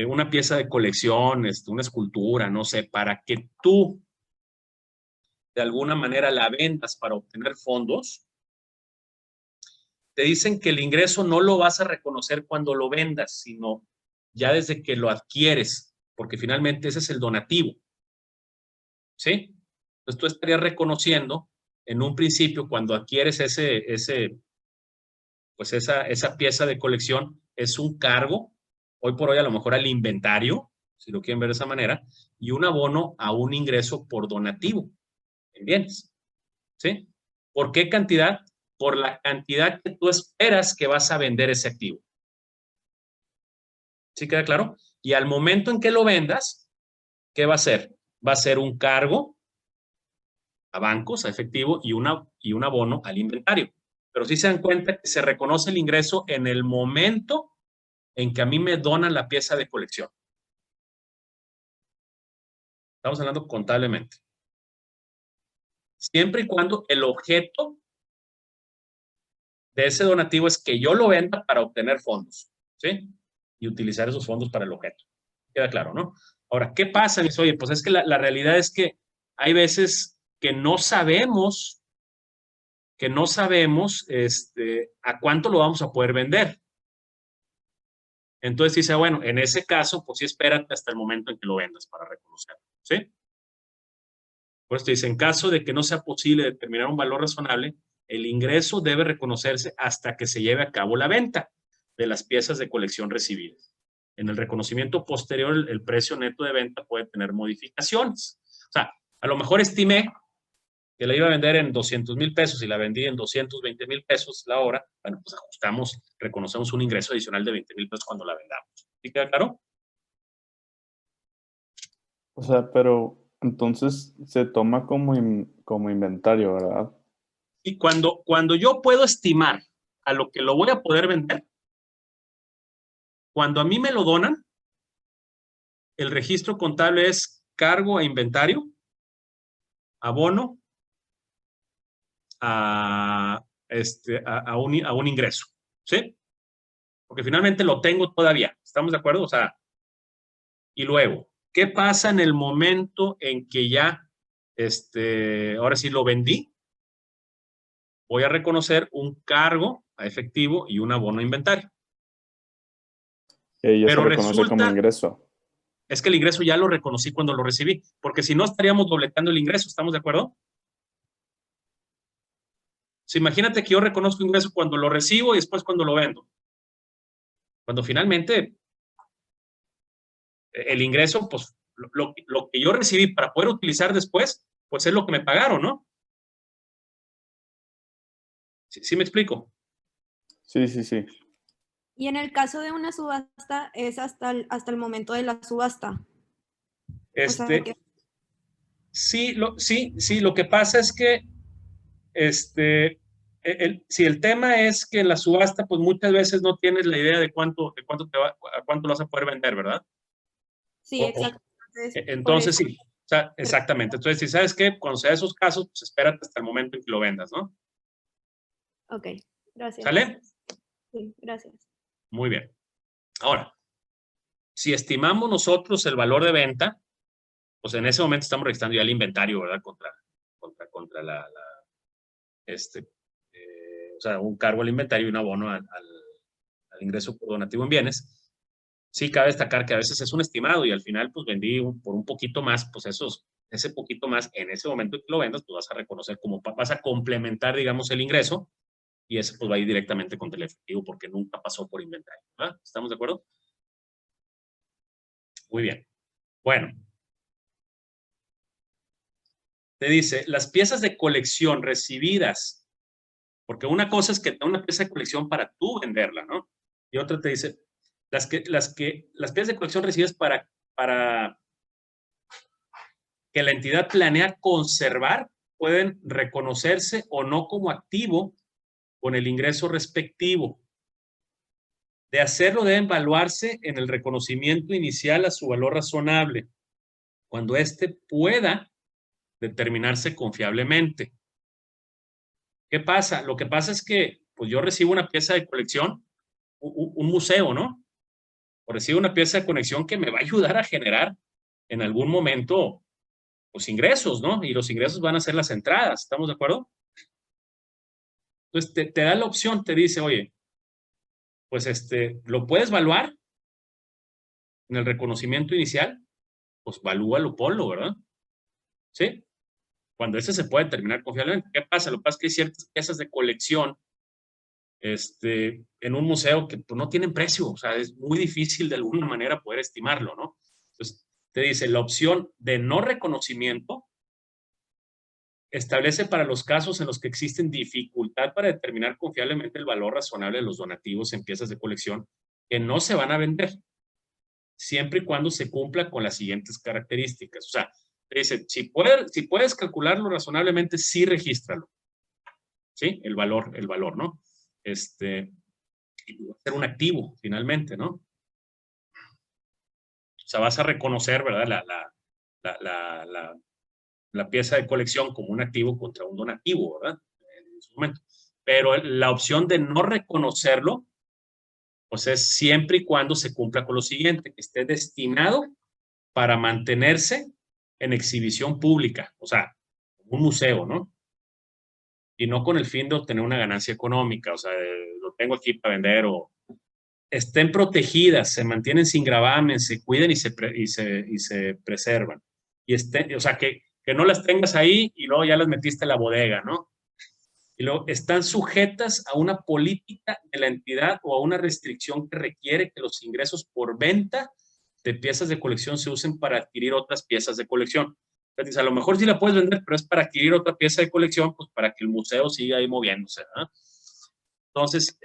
una pieza de colección, una escultura, no sé, para que tú de alguna manera la vendas para obtener fondos, te dicen que el ingreso no lo vas a reconocer cuando lo vendas, sino ya desde que lo adquieres, porque finalmente ese es el donativo. ¿Sí? Entonces tú estarías reconociendo en un principio cuando adquieres pues esa pieza de colección, es un cargo, hoy por hoy a lo mejor al inventario, si lo quieren ver de esa manera, y un abono a un ingreso por donativo en bienes. ¿Sí? ¿Por qué cantidad? Por la cantidad que tú esperas que vas a vender ese activo. ¿Sí queda claro? Y al momento en que lo vendas, ¿qué va a ser? Va a ser un cargo a bancos, a efectivo, y un abono al inventario. Pero sí se dan cuenta que se reconoce el ingreso en el momento en que a mí me donan la pieza de colección. Estamos hablando contablemente. Siempre y cuando el objeto de ese donativo es que yo lo venda para obtener fondos, ¿sí? Y utilizar esos fondos para el objeto. Queda claro, ¿no? Ahora, ¿qué pasa? Dice, oye, pues es que la realidad es que hay veces que no sabemos a cuánto lo vamos a poder vender. Entonces dice, bueno, en ese caso, pues sí, espérate hasta el momento en que lo vendas para reconocerlo, ¿sí? Por eso dice, en caso de que no sea posible determinar un valor razonable, el ingreso debe reconocerse hasta que se lleve a cabo la venta de las piezas de colección recibidas. En el reconocimiento posterior, el precio neto de venta puede tener modificaciones. O sea, a lo mejor estimé que la iba a vender en 200,000 pesos y la vendí en 220,000 pesos la hora, bueno, pues ajustamos, reconocemos un ingreso adicional de 20,000 pesos cuando la vendamos. ¿Sí queda claro? O sea, pero entonces se toma como inventario, ¿verdad? Y cuando yo puedo estimar a lo que lo voy a poder vender, cuando a mí me lo donan, el registro contable es cargo a inventario, abono a un ingreso, ¿sí? Porque finalmente lo tengo todavía, ¿estamos de acuerdo? O sea, y luego, ¿qué pasa en el momento en que ya, ahora sí lo vendí? Voy a reconocer un cargo a efectivo y un abono a inventario. Y ya Pero se reconoce como ingreso. Es que el ingreso ya lo reconocí cuando lo recibí, porque si no estaríamos dobletando el ingreso, ¿estamos de acuerdo? So, imagínate que yo reconozco ingreso cuando lo recibo y después cuando lo vendo. Cuando finalmente el ingreso, pues lo que yo recibí para poder utilizar después, pues es lo que me pagaron, ¿no? ¿Sí me explico? Sí, sí, sí. Y en el caso de una subasta, es hasta el momento de la subasta. Sí, lo que pasa es que si el tema es que en la subasta, pues muchas veces no tienes la idea de cuánto a cuánto lo vas a poder vender, ¿verdad? Sí, exacto. Entonces sí, o sea, exactamente. Entonces, si sabes que cuando sea esos casos, pues espérate hasta el momento en que lo vendas, ¿no? Ok, gracias. ¿Sale? Sí, gracias. Muy bien. Ahora, si estimamos nosotros el valor de venta, pues en ese momento estamos registrando ya el inventario, ¿verdad? Contra o sea, un cargo al inventario y un abono al ingreso por donativo en bienes. Sí, cabe destacar que a veces es un estimado y al final, pues vendí por un poquito más, pues ese poquito más, en ese momento que lo vendas, pues vas a reconocer como vas a complementar, digamos, el ingreso y ese pues va a ir directamente contra el efectivo porque nunca pasó por inventario, ¿verdad? ¿Estamos de acuerdo? Muy bien. Bueno. Te dice, las piezas de colección recibidas, porque una cosa es que te da una pieza de colección para tú venderla, ¿no? Y otra te dice, las piezas de colección recibidas para que la entidad planea conservar pueden reconocerse o no como activo con el ingreso respectivo. De hacerlo, deben evaluarse en el reconocimiento inicial a su valor razonable, cuando éste pueda determinarse confiablemente. ¿Qué pasa? Lo que pasa es que pues yo recibo una pieza de colección, un museo, ¿no? O recibo una pieza de colección que me va a ayudar a generar en algún momento los ingresos, ¿no? Y los ingresos van a ser las entradas, ¿estamos de acuerdo? Entonces te da la opción, te dice, oye, pues lo puedes evaluar en el reconocimiento inicial, pues valúalo, ponlo, ¿verdad? ¿Sí? Cuando ese se puede determinar confiablemente. ¿Qué pasa? Lo que pasa es que hay ciertas piezas de colección en un museo que pues, no tienen precio, o sea, es muy difícil de alguna manera poder estimarlo, ¿no? Entonces, te dice, la opción de no reconocimiento establece para los casos en los que existen dificultad para determinar confiablemente el valor razonable de los donativos en piezas de colección que no se van a vender, siempre y cuando se cumpla con las siguientes características. O sea, te dice, si puedes calcularlo razonablemente, sí regístralo. ¿Sí? El valor, ¿no? Y ser un activo, finalmente, ¿no? O sea, vas a reconocer, ¿verdad? La pieza de colección como un activo contra un donativo, ¿verdad? En su momento. Pero la opción de no reconocerlo, pues es siempre y cuando se cumpla con lo siguiente, que esté destinado para mantenerse en exhibición pública, o sea, un museo, ¿no? Y no con el fin de obtener una ganancia económica, o sea, lo tengo aquí para vender, o estén protegidas, se mantienen sin gravamen, se cuiden y se preservan. Y o sea, que no las tengas ahí y luego ya las metiste a la bodega, ¿no? Y luego están sujetas a una política de la entidad o a una restricción que requiere que los ingresos por venta de piezas de colección se usen para adquirir otras piezas de colección. Entonces, a lo mejor sí la puedes vender, pero es para adquirir otra pieza de colección, pues para que el museo siga ahí moviéndose, ¿no? Entonces,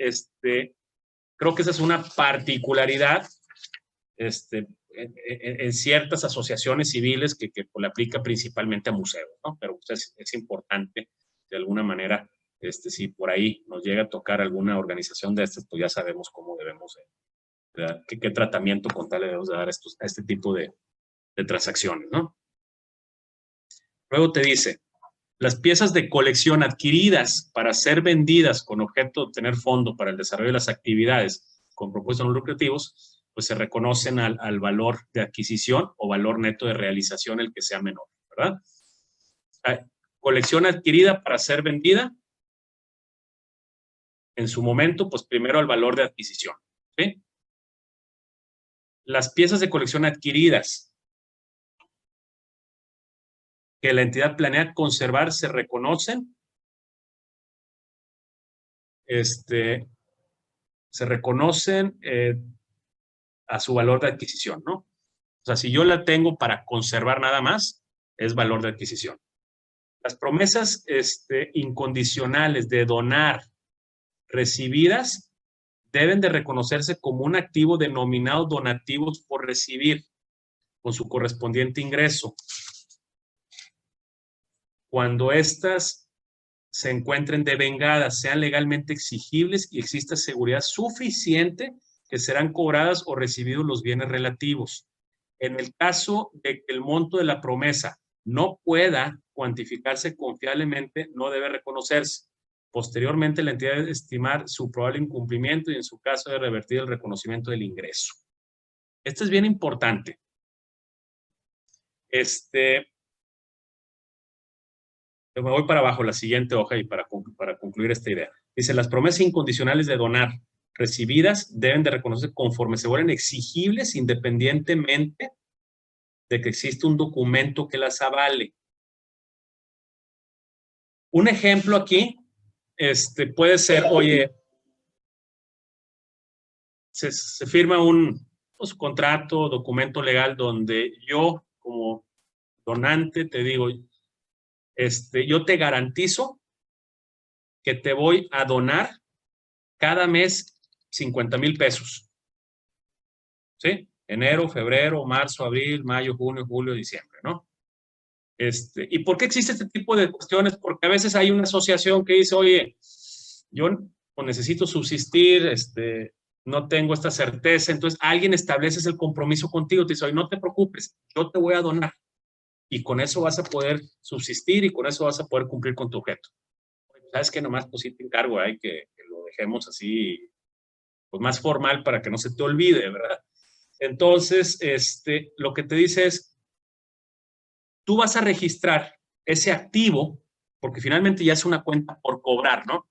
creo que esa es una particularidad en ciertas asociaciones civiles que pues, le aplica principalmente a museos, ¿no? Pero pues, es importante, de alguna manera, si por ahí nos llega a tocar alguna organización de estas, pues ya sabemos cómo debemos, qué tratamiento contable debemos dar a este tipo de transacciones, ¿no? Luego te dice, las piezas de colección adquiridas para ser vendidas con objeto de obtener fondo para el desarrollo de las actividades con propósitos no lucrativos, pues se reconocen al valor de adquisición o valor neto de realización, el que sea menor, ¿verdad? Colección adquirida para ser vendida, en su momento, pues primero el valor de adquisición, ¿sí? Las piezas de colección adquiridas que la entidad planea conservar se reconocen, se reconocen a su valor de adquisición, ¿no? O sea, si yo la tengo para conservar nada más, es valor de adquisición. Las promesas incondicionales de donar recibidas deben de reconocerse como un activo denominado donativos por recibir, con su correspondiente ingreso. Cuando éstas se encuentren devengadas, sean legalmente exigibles y exista seguridad suficiente que serán cobradas o recibidos los bienes relativos. En el caso de que el monto de la promesa no pueda cuantificarse confiablemente, no debe reconocerse. Posteriormente, la entidad debe estimar su probable incumplimiento y, en su caso, de revertir el reconocimiento del ingreso. Esto es bien importante. Me voy para abajo, la siguiente hoja, y para concluir esta idea. Dice, las promesas incondicionales de donar recibidas deben de reconocerse conforme se vuelven exigibles independientemente de que existe un documento que las avale. Un ejemplo aquí puede ser, oye, se firma un contrato, documento legal donde yo como donante te digo, yo te garantizo que te voy a donar cada mes 50,000 pesos. ¿Sí? Enero, febrero, marzo, abril, mayo, junio, julio, diciembre, ¿no? ¿Y por qué existe este tipo de cuestiones? Porque a veces hay una asociación que dice, oye, yo pues, necesito subsistir, no tengo esta certeza. Entonces, alguien establece el compromiso contigo, te dice, oye, no te preocupes, yo te voy a donar. Y con eso vas a poder subsistir y con eso vas a poder cumplir con tu objeto. ¿Sabes qué? Nomás pues sí te encargo, que lo dejemos así, pues más formal para que no se te olvide, ¿verdad? Entonces, lo que te dice es, tú vas a registrar ese activo, porque finalmente ya es una cuenta por cobrar, ¿no?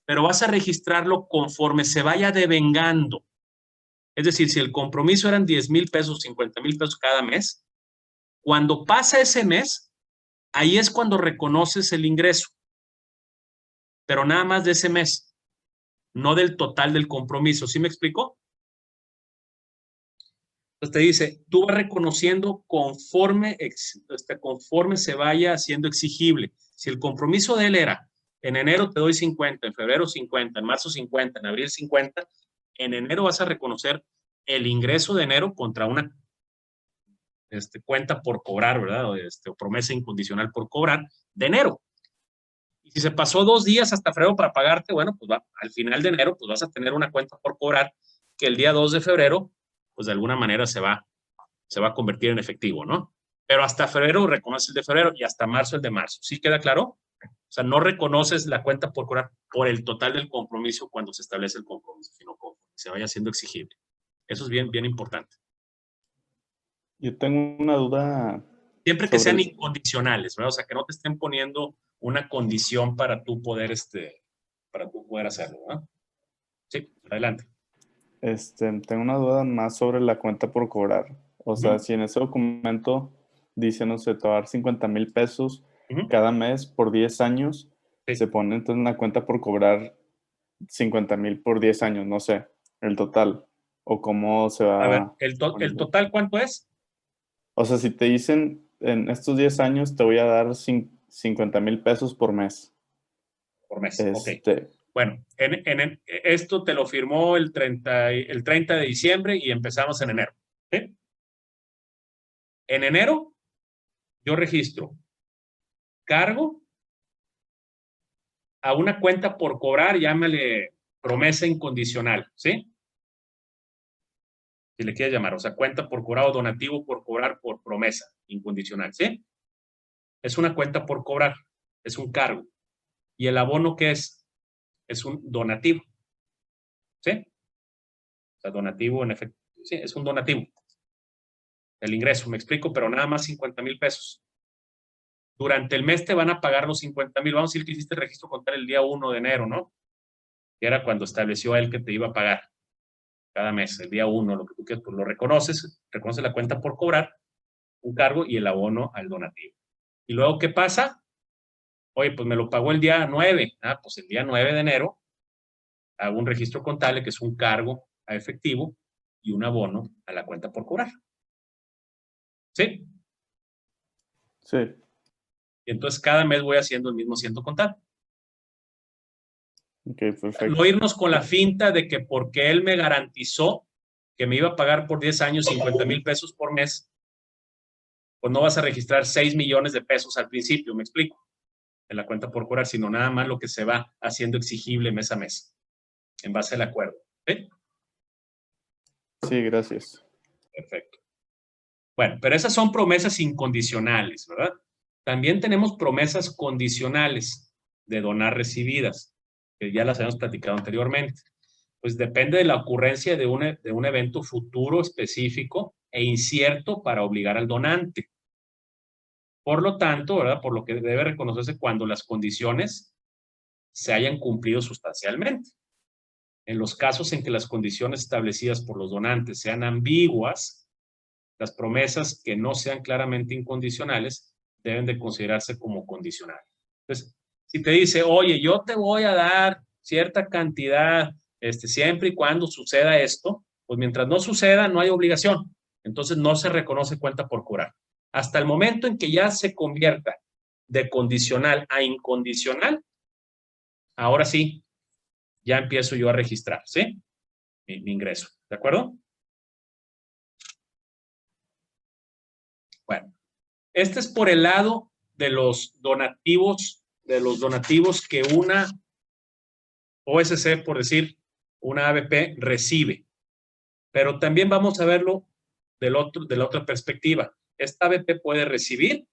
Pero vas a registrarlo conforme se vaya devengando. Es decir, si el compromiso eran 10,000 pesos, 50,000 pesos cada mes, cuando pasa ese mes, ahí es cuando reconoces el ingreso. Pero nada más de ese mes, no del total del compromiso. ¿Sí me explico? Entonces te dice, tú vas reconociendo conforme se vaya haciendo exigible. Si el compromiso de él era, en enero te doy 50, en febrero 50, en marzo 50, en abril 50, en enero vas a reconocer el ingreso de enero contra una cuenta por cobrar, ¿verdad? O promesa incondicional por cobrar de enero. Y si se pasó 2 días hasta febrero para pagarte, bueno, pues al final de enero, pues vas a tener una cuenta por cobrar que el día 2 de febrero, pues de alguna manera se va a convertir en efectivo, ¿no? Pero hasta febrero reconoces el de febrero y hasta marzo el de marzo. ¿Sí queda claro? O sea, no reconoces la cuenta por cobrar por el total del compromiso cuando se establece el compromiso, sino conforme se vaya haciendo exigible. Eso es bien, bien importante. Yo tengo una duda. Siempre que sean incondicionales, ¿verdad? O sea, que no te estén poniendo una condición para tú poder, hacerlo, ¿no? Sí, adelante. Tengo una duda más sobre la cuenta por cobrar. O sea, si en ese documento dice, no sé, te va a dar 50,000 pesos cada mes por 10 años, se pone entonces una cuenta por cobrar 50,000 por 10 años, no sé, el total. ¿O cómo se va? A ver, ¿el total cuánto es? O sea, si te dicen, en estos 10 años te voy a dar 50,000 pesos por mes. Por mes, ok. Bueno, esto te lo firmó el 30 de diciembre y empezamos en enero. ¿Sí? En enero, yo registro cargo a una cuenta por cobrar, llámale promesa incondicional, ¿sí? Si le quieres llamar, o sea, cuenta por cobrar o donativo por cobrar por promesa incondicional, ¿sí? Es una cuenta por cobrar, es un cargo. ¿Y el abono qué es? Es un donativo, ¿sí? O sea, donativo en efecto, sí, es un donativo. El ingreso, me explico, pero nada más 50,000 pesos. Durante el mes te van a pagar los 50,000. Vamos a decir que hiciste el registro contable el día 1 de enero, ¿no? Que era cuando estableció él que te iba a pagar cada mes, el día 1, lo que tú quieras, pues lo reconoces la cuenta por cobrar, un cargo y el abono al donativo. ¿Y luego qué pasa? Oye, pues me lo pagó el día 9. Pues el día 9 de enero hago un registro contable que es un cargo a efectivo y un abono a la cuenta por cobrar. ¿Sí? Sí. Y entonces cada mes voy haciendo el mismo ciento contable. Ok, perfecto. No irnos con la finta de que porque él me garantizó que me iba a pagar por 10 años 50,000 pesos por mes, pues no vas a registrar 6 millones de pesos al principio, me explico, en la cuenta por cobrar, sino nada más lo que se va haciendo exigible mes a mes, en base al acuerdo. ¿Sí? Sí, gracias. Perfecto. Bueno, pero esas son promesas incondicionales, ¿verdad? También tenemos promesas condicionales de donar recibidas, que ya las habíamos platicado anteriormente. Pues depende de la ocurrencia de un evento futuro específico e incierto para obligar al donante. Por lo tanto, ¿verdad? Por lo que debe reconocerse cuando las condiciones se hayan cumplido sustancialmente. En los casos en que las condiciones establecidas por los donantes sean ambiguas, las promesas que no sean claramente incondicionales deben de considerarse como condicionales. Entonces, si te dice, oye, yo te voy a dar cierta cantidad, siempre y cuando suceda esto, pues mientras no suceda, no hay obligación. Entonces, no se reconoce cuenta por cobrar. Hasta el momento en que ya se convierta de condicional a incondicional, ahora sí, ya empiezo yo a registrar, ¿sí? Mi ingreso, ¿de acuerdo? Bueno, este es por el lado de los donativos que una OSC, por decir, una ABP recibe. Pero también vamos a verlo de la otra perspectiva. Esta ABP puede recibir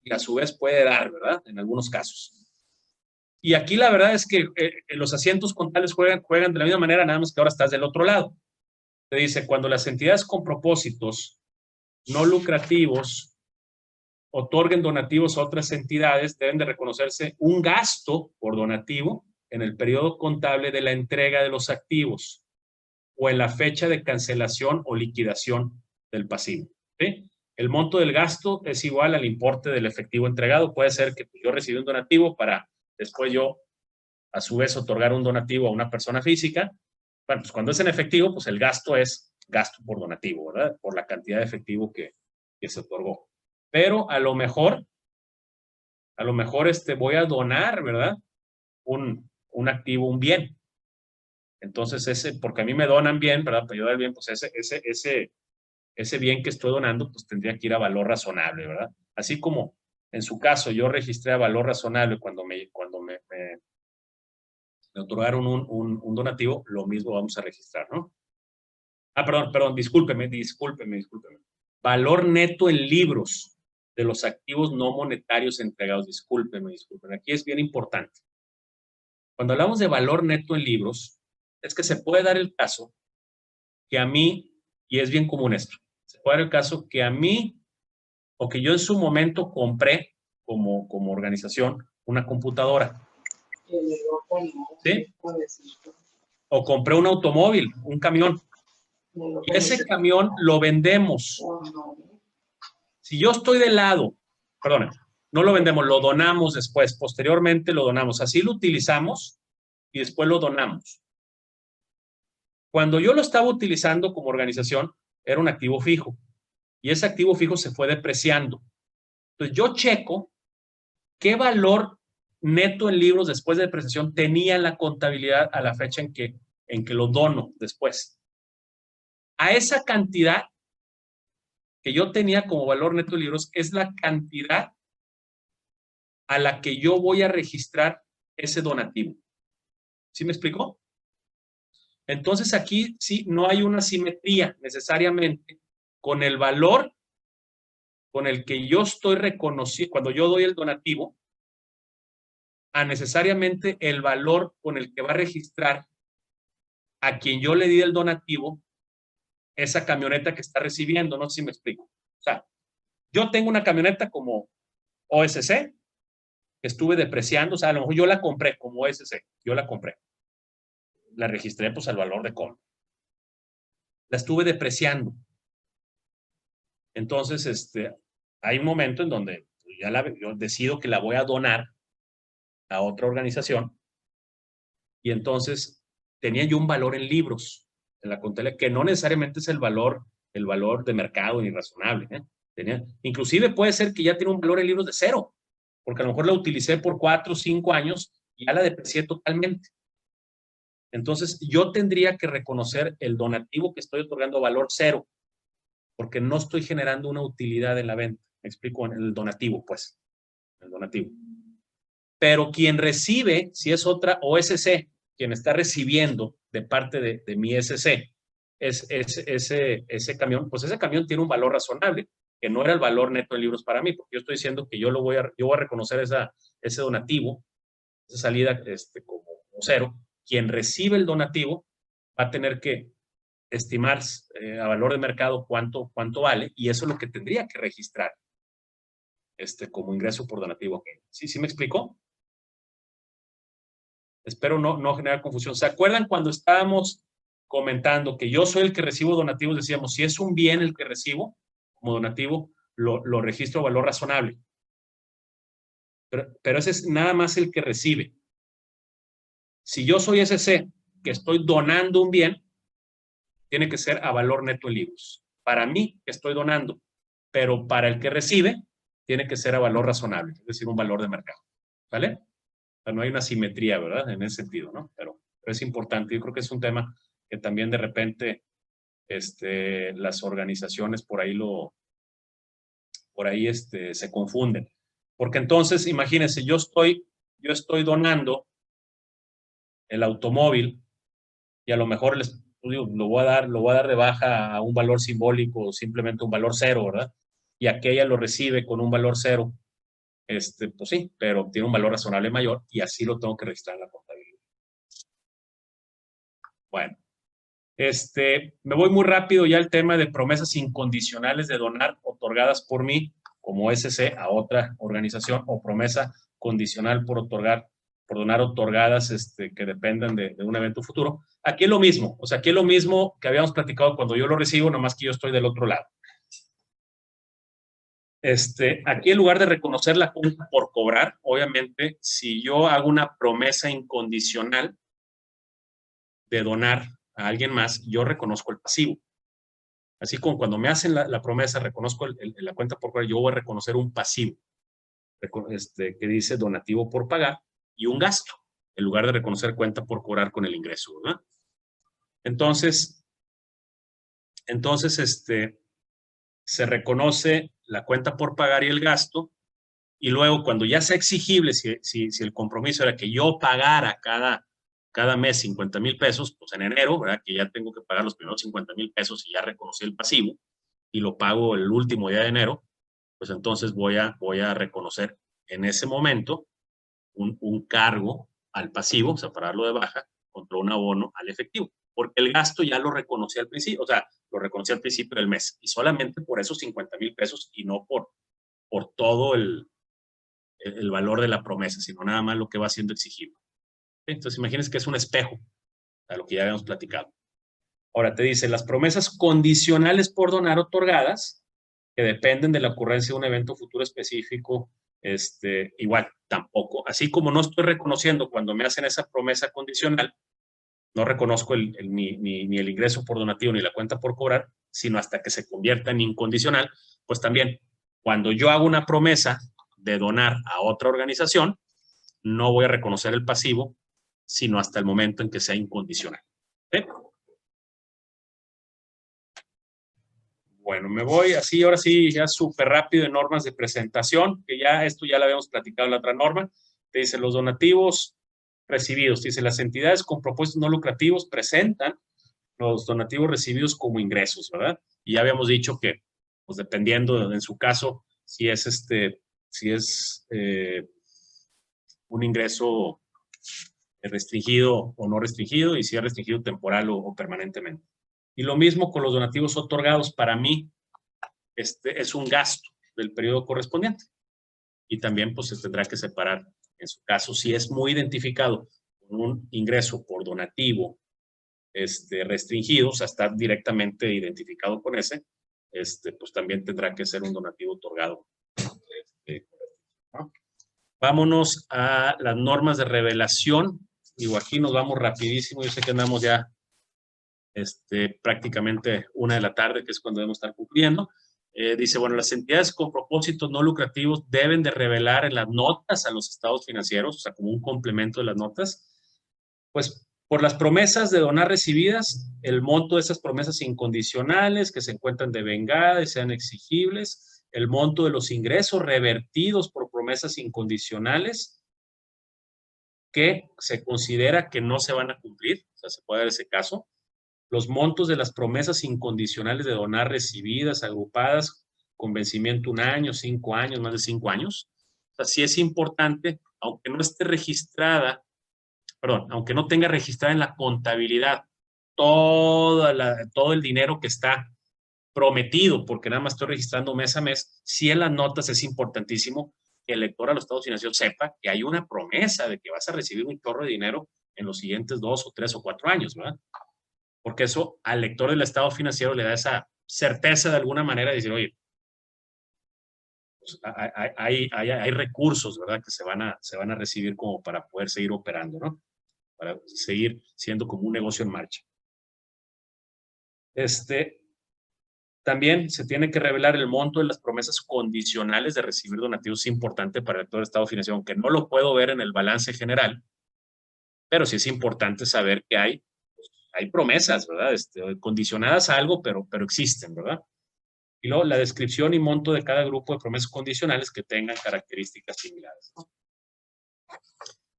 y a su vez puede dar, ¿verdad? En algunos casos. Y aquí la verdad es que los asientos contables juegan de la misma manera, nada más que ahora estás del otro lado. Te dice, cuando las entidades con propósitos no lucrativos otorguen donativos a otras entidades, deben de reconocerse un gasto por donativo en el periodo contable de la entrega de los activos o en la fecha de cancelación o liquidación del pasivo. ¿Sí? El monto del gasto es igual al importe del efectivo entregado. Puede ser que yo recibí un donativo para después yo, a su vez, otorgar un donativo a una persona física. Bueno, pues cuando es en efectivo, pues el gasto es gasto por donativo, ¿verdad? Por la cantidad de efectivo que se otorgó. Pero a lo mejor voy a donar, ¿verdad? Un activo, un bien. Entonces, porque a mí me donan bien, ¿verdad? Para ayudar al bien, pues ese bien que estoy donando, pues tendría que ir a valor razonable, ¿verdad? Así como en su caso yo registré a valor razonable cuando me otorgaron un donativo, lo mismo vamos a registrar, ¿no? Ah, perdón, discúlpeme. Valor neto en libros de los activos no monetarios entregados. Discúlpeme. Aquí es bien importante. Cuando hablamos de valor neto en libros, es que se puede dar el caso que a mí, y es bien común esto, se puede dar el caso que a mí, o que yo en su momento compré como organización una computadora. ¿Sí? O compré un automóvil, un camión. Y ese camión lo vendemos. Si yo estoy de lado, perdón, no lo vendemos, lo donamos después, posteriormente lo donamos. Así lo utilizamos y después lo donamos. Cuando yo lo estaba utilizando como organización, era un activo fijo. Y ese activo fijo se fue depreciando. Entonces yo checo qué valor neto en libros después de depreciación tenía la contabilidad a la fecha en que lo dono después. A esa cantidad que yo tenía como valor neto de libros es la cantidad a la que yo voy a registrar ese donativo. ¿Sí me explicó? Entonces aquí sí no hay una simetría necesariamente con el valor con el que yo estoy reconociendo, cuando yo doy el donativo, a necesariamente el valor con el que va a registrar a quien yo le di el donativo esa camioneta que está recibiendo. No sé si me explico. O sea, yo tengo una camioneta como OSC que estuve depreciando, o sea, a lo mejor yo la compré como OSC, yo la compré. La registré pues al valor de compra. La estuve depreciando. Entonces, hay un momento en donde yo decido que la voy a donar a otra organización y entonces tenía yo un valor en libros en la contabilidad que no necesariamente es el valor de mercado ni razonable. Inclusive puede ser que ya tiene un valor en libros de 0, porque a lo mejor la utilicé por 4 o 5 años y ya la deprecié totalmente. Entonces yo tendría que reconocer el donativo que estoy otorgando valor 0, porque no estoy generando una utilidad en la venta. Me explico, en el donativo, pues. El donativo. Pero quien recibe, si es otra OSC, quien está recibiendo de parte de mi SC, ese camión, pues ese camión tiene un valor razonable, que no era el valor neto de libros para mí, porque yo estoy diciendo que yo voy a reconocer ese donativo, esa salida como 0. Quien recibe el donativo va a tener que estimar a valor de mercado cuánto vale, y eso es lo que tendría que registrar como ingreso por donativo. ¿Sí me explicó? Espero no generar confusión. ¿Se acuerdan cuando estábamos comentando que yo soy el que recibo donativos? Decíamos, si es un bien el que recibo como donativo, lo registro a valor razonable. Pero ese es nada más el que recibe. Si yo soy SC, que estoy donando un bien, tiene que ser a valor neto en libros. Para mí, que estoy donando, pero para el que recibe, tiene que ser a valor razonable, es decir, un valor de mercado. ¿Vale? O sea, no hay una simetría, ¿verdad? En ese sentido, ¿no? Pero es importante. Yo creo que es un tema que también de repente las organizaciones por ahí se confunden. Porque entonces, imagínense, yo estoy donando el automóvil y a lo mejor lo voy a dar de baja a un valor simbólico o simplemente un valor cero, ¿verdad? Y aquella lo recibe con un valor cero, pues sí, pero tiene un valor razonable mayor y así lo tengo que registrar en la contabilidad. Bueno, me voy muy rápido ya al tema de promesas incondicionales de donar otorgadas por mí como SC a otra organización o promesa condicional por donar otorgadas que dependan de un evento futuro. Aquí es lo mismo, o sea, aquí es lo mismo que habíamos platicado cuando yo lo recibo, nomás que yo estoy del otro lado. Aquí en lugar de reconocer la cuenta por cobrar, obviamente, si yo hago una promesa incondicional de donar a alguien más, yo reconozco el pasivo. Así como cuando me hacen la promesa, reconozco la cuenta por cobrar, yo voy a reconocer un pasivo que dice donativo por pagar y un gasto, en lugar de reconocer cuenta por cobrar con el ingreso, ¿verdad? Entonces, se reconoce la cuenta por pagar y el gasto, y luego cuando ya sea exigible, si el compromiso era que yo pagara cada mes 50,000 pesos, pues en enero, ¿verdad? Que ya tengo que pagar los primeros 50,000 pesos y ya reconocí el pasivo, y lo pago el último día de enero, pues entonces voy a reconocer en ese momento un cargo al pasivo, o sea, para darlo de baja, contra un abono al efectivo, porque el gasto ya lo reconocí al principio, o sea, lo reconocí al principio del mes, y solamente por esos 50,000 pesos y no por todo el valor de la promesa, sino nada más lo que va siendo exigible. Entonces, imagínense que es un espejo a lo que ya habíamos platicado. Ahora te dice, las promesas condicionales por donar otorgadas, que dependen de la ocurrencia de un evento futuro específico, igual, tampoco. Así como no estoy reconociendo cuando me hacen esa promesa condicional, no reconozco ni el ingreso por donativo ni la cuenta por cobrar, sino hasta que se convierta en incondicional, pues también, cuando yo hago una promesa de donar a otra organización, no voy a reconocer el pasivo, sino hasta el momento en que sea incondicional. ¿Sí? Bueno, me voy así, ahora sí, ya súper rápido en normas de presentación, que ya esto ya lo habíamos platicado en la otra norma. Te dice los donativos recibidos. Dice, las entidades con propósitos no lucrativos presentan los donativos recibidos como ingresos, ¿verdad? Y ya habíamos dicho que, pues dependiendo, en su caso, si es un ingreso restringido o no restringido, y si es restringido temporal o permanentemente. Y lo mismo con los donativos otorgados. Para mí, es un gasto del periodo correspondiente. Y también, pues, se tendrá que separar. En su caso, si es muy identificado con un ingreso por donativo restringido, o sea, está directamente identificado con ese, pues también tendrá que ser un donativo otorgado. ¿No? Vámonos a las normas de revelación. Digo, aquí nos vamos rapidísimo. Yo sé que andamos ya prácticamente 1 de la tarde, que es cuando debemos estar cumpliendo. Dice, bueno, las entidades con propósitos no lucrativos deben de revelar en las notas a los estados financieros, o sea, como un complemento de las notas, pues por las promesas de donar recibidas, el monto de esas promesas incondicionales que se encuentran devengadas y sean exigibles, el monto de los ingresos revertidos por promesas incondicionales que se considera que no se van a cumplir, o sea, se puede dar ese caso, los montos de las promesas incondicionales de donar recibidas, agrupadas, con vencimiento 1 año, 5 años, más de 5 años. O sea, sí es importante, aunque no esté registrada, aunque no tenga registrada en la contabilidad todo el dinero que está prometido, porque nada más estoy registrando mes a mes, sí en las notas es importantísimo que el lector a los estados financieros sepa que hay una promesa de que vas a recibir un chorro de dinero en los siguientes 2 o 3 o 4 años, ¿verdad? Porque eso al lector del estado financiero le da esa certeza de alguna manera de decir, oye, pues hay recursos, ¿verdad? Que se van a recibir como para poder seguir operando, ¿no? Para seguir siendo como un negocio en marcha. También se tiene que revelar el monto de las promesas condicionales de recibir donativos. Es importante para el lector del estado financiero, aunque no lo puedo ver en el balance general, pero sí es importante saber que hay promesas, ¿verdad? Condicionadas a algo, pero existen, ¿verdad? Y luego la descripción y monto de cada grupo de promesas condicionales que tengan características similares, ¿no?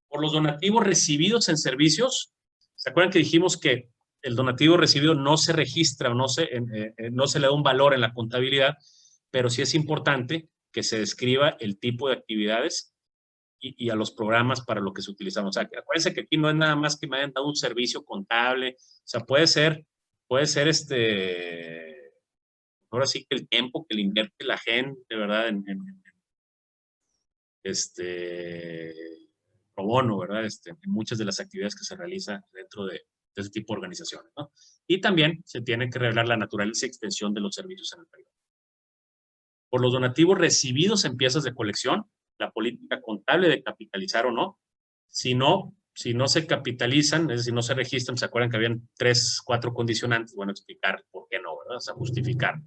Por los donativos recibidos en servicios, ¿se acuerdan que dijimos que el donativo recibido no se registra o no se le da un valor en la contabilidad, pero sí es importante que se describa el tipo de actividades y a los programas para lo que se utilizan. O sea, acuérdense que aquí no es nada más que me hayan dado un servicio contable. O sea, puede ser ahora sí que el tiempo que le invierte la gente, ¿verdad? Pro bono, ¿verdad? En muchas de las actividades que se realizan dentro de ese tipo de organizaciones, ¿no? Y también se tiene que revelar la naturaleza y extensión de los servicios en el periodo. Por los donativos recibidos en piezas de colección, la política contable de capitalizar o no, si no se capitalizan, es decir, no se registran, ¿se acuerdan que habían 3, 4 condicionantes? Bueno, explicar por qué no, ¿verdad? O sea, justificar.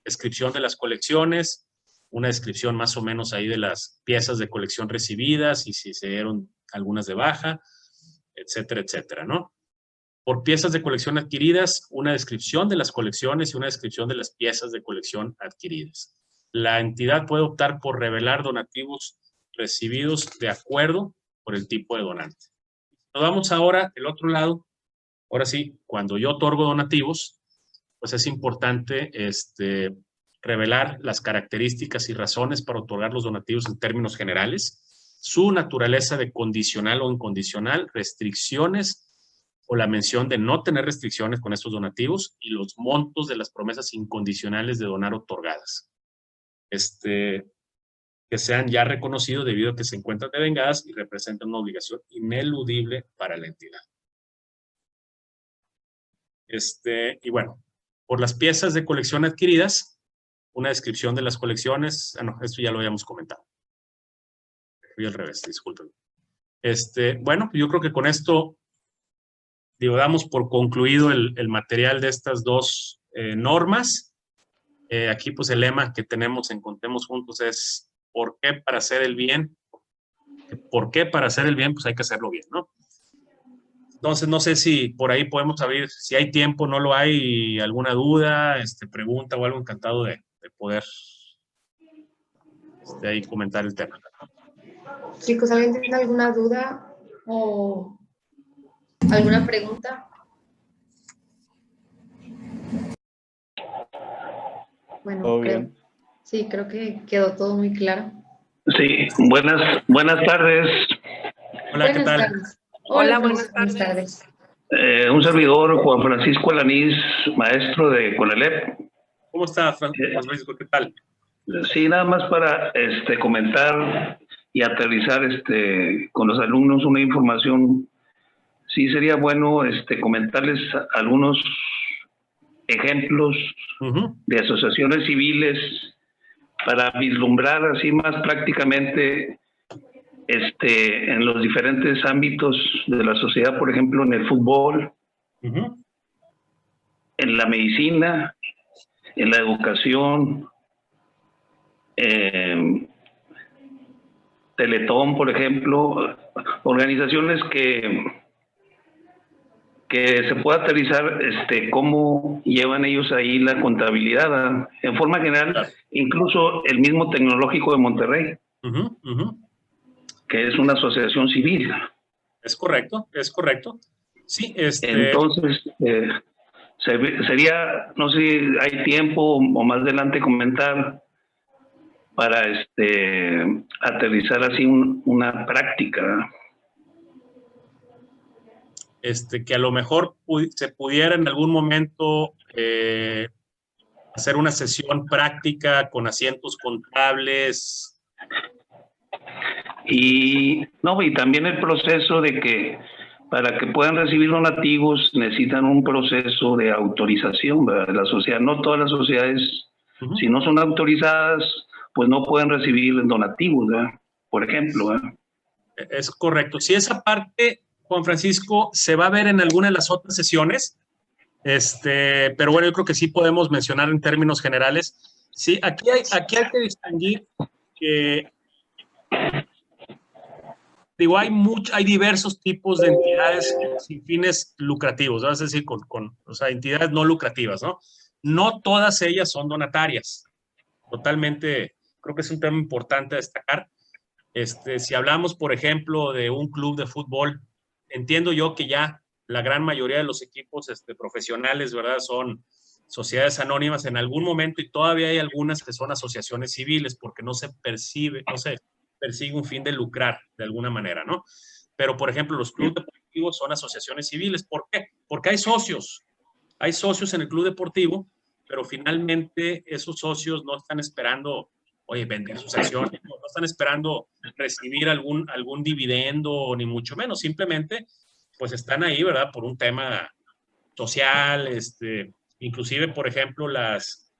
Descripción de las colecciones, una descripción más o menos ahí de las piezas de colección recibidas y si se dieron algunas de baja, etcétera, etcétera, ¿no? Por piezas de colección adquiridas, una descripción de las colecciones y una descripción de las piezas de colección adquiridas. La entidad puede optar por revelar donativos recibidos de acuerdo por el tipo de donante. Nos vamos ahora del otro lado. Ahora sí, cuando yo otorgo donativos, pues es importante revelar las características y razones para otorgar los donativos en términos generales, su naturaleza de condicional o incondicional, restricciones o la mención de no tener restricciones con estos donativos y los montos de las promesas incondicionales de donar otorgadas. Que sean ya reconocidos debido a que se encuentran devengadas y representan una obligación ineludible para la entidad. Y bueno, por las piezas de colección adquiridas, una descripción de las colecciones. No, esto ya lo habíamos comentado. Fui al revés, disculpen. Bueno, yo creo que con esto, damos por concluido el material de estas dos normas. Aquí, pues, el lema que tenemos en Contemos Juntos es ¿por qué para hacer el bien? ¿Por qué para hacer el bien? Pues hay que hacerlo bien, ¿no? Entonces, no sé si por ahí podemos abrir, si hay tiempo, no lo hay, alguna duda, pregunta o algo, encantado de poder ahí comentar el tema. Chicos, ¿alguien tiene alguna duda o alguna pregunta? Bueno, creo que quedó todo muy claro. Sí, buenas tardes. Hola, ¿qué tal? Tardes. Hola, buenas tardes. Un servidor, Juan Francisco Alanís, maestro de CONALEP. ¿Cómo está, Francisco? ¿Qué tal? Sí, nada más para comentar y aterrizar con los alumnos una información. Sí, sería bueno comentarles algunos ejemplos de asociaciones civiles para vislumbrar así más prácticamente en los diferentes ámbitos de la sociedad, por ejemplo, en el fútbol, en la medicina, en la educación, Teletón, por ejemplo, organizaciones que se pueda aterrizar cómo llevan ellos ahí la contabilidad en forma general, incluso el mismo Tecnológico de Monterrey, que es una asociación civil. Es correcto. Sí, Entonces, sería, no sé si hay tiempo o más adelante comentar para aterrizar así una práctica. Que a lo mejor se pudiera en algún momento hacer una sesión práctica con asientos contables. Y también el proceso de que para que puedan recibir donativos necesitan un proceso de autorización, ¿verdad? La sociedad, no todas las sociedades, si no son autorizadas, pues no pueden recibir donativos, ¿verdad? Por ejemplo, ¿verdad? Es correcto. Si esa parte, Juan Francisco, se va a ver en alguna de las otras sesiones, pero bueno, yo creo que sí podemos mencionar en términos generales. Sí, aquí hay que distinguir que, hay diversos tipos de entidades sin fines lucrativos, ¿no? Es decir, o sea, entidades no lucrativas, ¿no? No todas ellas son donatarias. Totalmente, creo que es un tema importante a destacar. Si hablamos, por ejemplo, de un club de fútbol, entiendo yo que ya la gran mayoría de los equipos profesionales, ¿verdad? Son sociedades anónimas en algún momento, y todavía hay algunas que son asociaciones civiles, porque no se percibe, no se persigue un fin de lucrar de alguna manera, ¿no? Pero, por ejemplo, los clubes deportivos son asociaciones civiles. ¿Por qué? Porque hay socios en el club deportivo, pero finalmente esos socios no están esperando, oye, vender sus acciones, no están esperando recibir algún dividendo, ni mucho menos, simplemente pues están ahí, ¿verdad? Por un tema social, inclusive, por ejemplo, las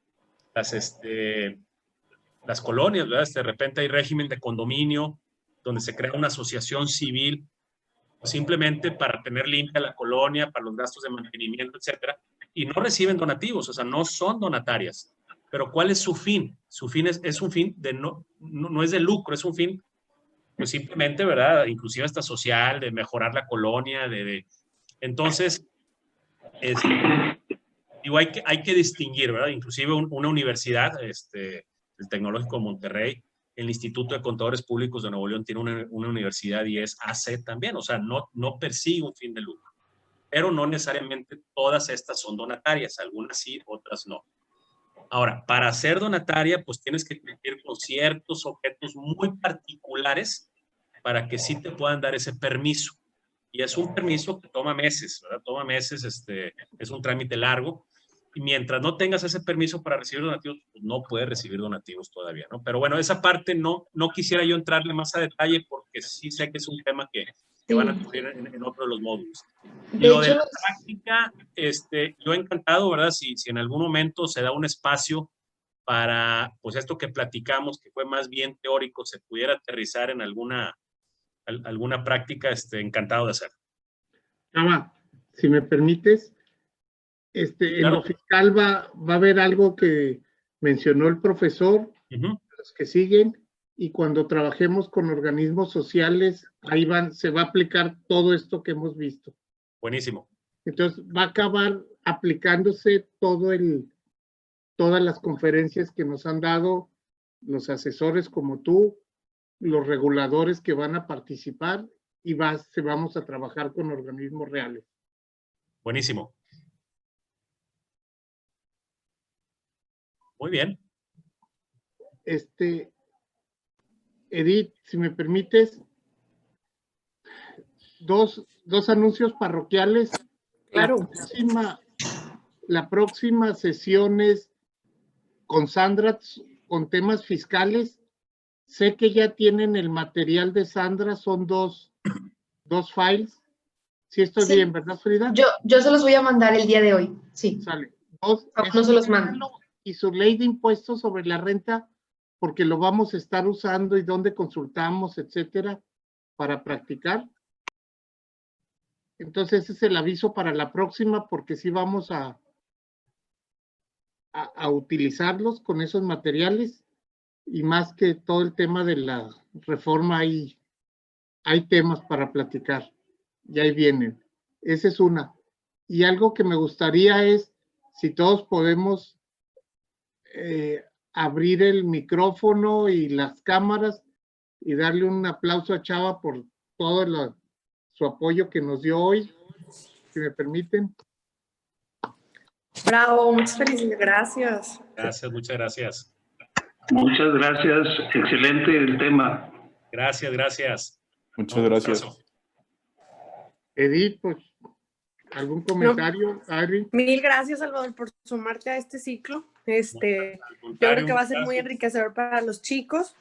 colonias, ¿verdad? De repente hay régimen de condominio, donde se crea una asociación civil, simplemente para tener limpia la colonia, para los gastos de mantenimiento, etcétera, y no reciben donativos, o sea, no son donatarias. Pero ¿cuál es su fin? Su fin es un fin de no es de lucro, es un fin, pues simplemente, ¿verdad? Inclusive hasta social, de mejorar la colonia, entonces, digo, hay que distinguir, ¿verdad? Inclusive una universidad, el Tecnológico de Monterrey, el Instituto de Contadores Públicos de Nuevo León tiene una universidad y es AC también, o sea, no persigue un fin de lucro, pero no necesariamente todas estas son donatarias, algunas sí, otras no. Ahora, para ser donataria, pues tienes que cumplir con ciertos objetos muy particulares para que sí te puedan dar ese permiso. Y es un permiso que toma meses, ¿verdad? Toma meses, es un trámite largo. Y mientras no tengas ese permiso para recibir donativos, pues no puedes recibir donativos todavía, ¿no? Pero bueno, esa parte no quisiera yo entrarle más a detalle, porque sí sé que es un tema que van a cubrir en otro de los módulos. Lo de la práctica, yo encantado, ¿verdad? Si en algún momento se da un espacio para, pues esto que platicamos, que fue más bien teórico, se pudiera aterrizar en alguna práctica, encantado de hacerlo. Chava, si me permites, claro. En lo fiscal va a haber algo que mencionó el profesor, los que siguen, y cuando trabajemos con organismos sociales, ahí se va a aplicar todo esto que hemos visto. Buenísimo. Entonces va a acabar aplicándose todas las conferencias que nos han dado los asesores como tú, los reguladores que van a participar, y vamos a trabajar con organismos reales. Buenísimo. Muy bien. Edith, si me permites, dos anuncios parroquiales. Claro. La próxima sesión es con Sandra, con temas fiscales. Sé que ya tienen el material de Sandra, son dos files. Sí, estoy bien, ¿verdad, Frida? Yo se los voy a mandar el día de hoy, sí. Sale. No se los mando. Y su ley de impuestos sobre la renta, porque lo vamos a estar usando y dónde consultamos, etcétera, para practicar. Entonces, ese es el aviso para la próxima, porque sí vamos a utilizarlos con esos materiales, y más que todo el tema de la reforma, hay temas para platicar, y ahí vienen. Esa es una. Y algo que me gustaría es, si todos podemos abrir el micrófono y las cámaras y darle un aplauso a Chava por todo su apoyo que nos dio hoy, si me permiten. Bravo, muchas felicidades, gracias. Gracias, muchas gracias. Muchas gracias, excelente el tema. Gracias. Muchas gracias. Edith, pues, ¿algún comentario, Ari? Mil gracias, Salvador, por sumarte a este ciclo. Yo creo que va a ser muy enriquecedor para los chicos.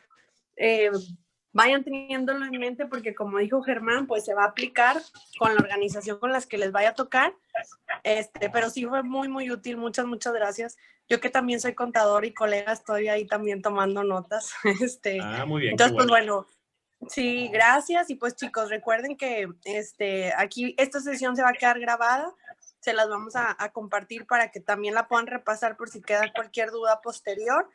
Vayan teniéndolo en mente, porque como dijo Germán, pues se va a aplicar con la organización con las que les vaya a tocar. Pero sí fue muy, muy útil. Muchas gracias. Yo que también soy contador y colega, estoy ahí también tomando notas. Muy bien. Entonces, pues bueno, sí, gracias. Y pues chicos, recuerden que aquí esta sesión se va a quedar grabada. Se las vamos a compartir para que también la puedan repasar por si queda cualquier duda posterior.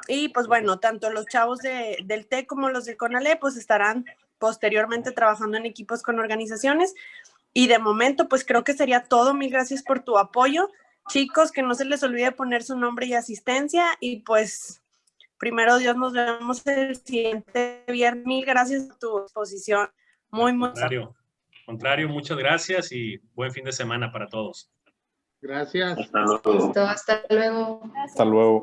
Y pues bueno, tanto los chavos del TEC como los de CONALE pues estarán posteriormente trabajando en equipos con organizaciones. Y de momento pues creo que sería todo. Mil gracias por tu apoyo. Chicos, que no se les olvide poner su nombre y asistencia. Y pues primero Dios, nos vemos el siguiente viernes. Mil gracias por tu exposición. Muy. contrario, muchas gracias y buen fin de semana para todos. Gracias. Listo, hasta luego. Hasta luego.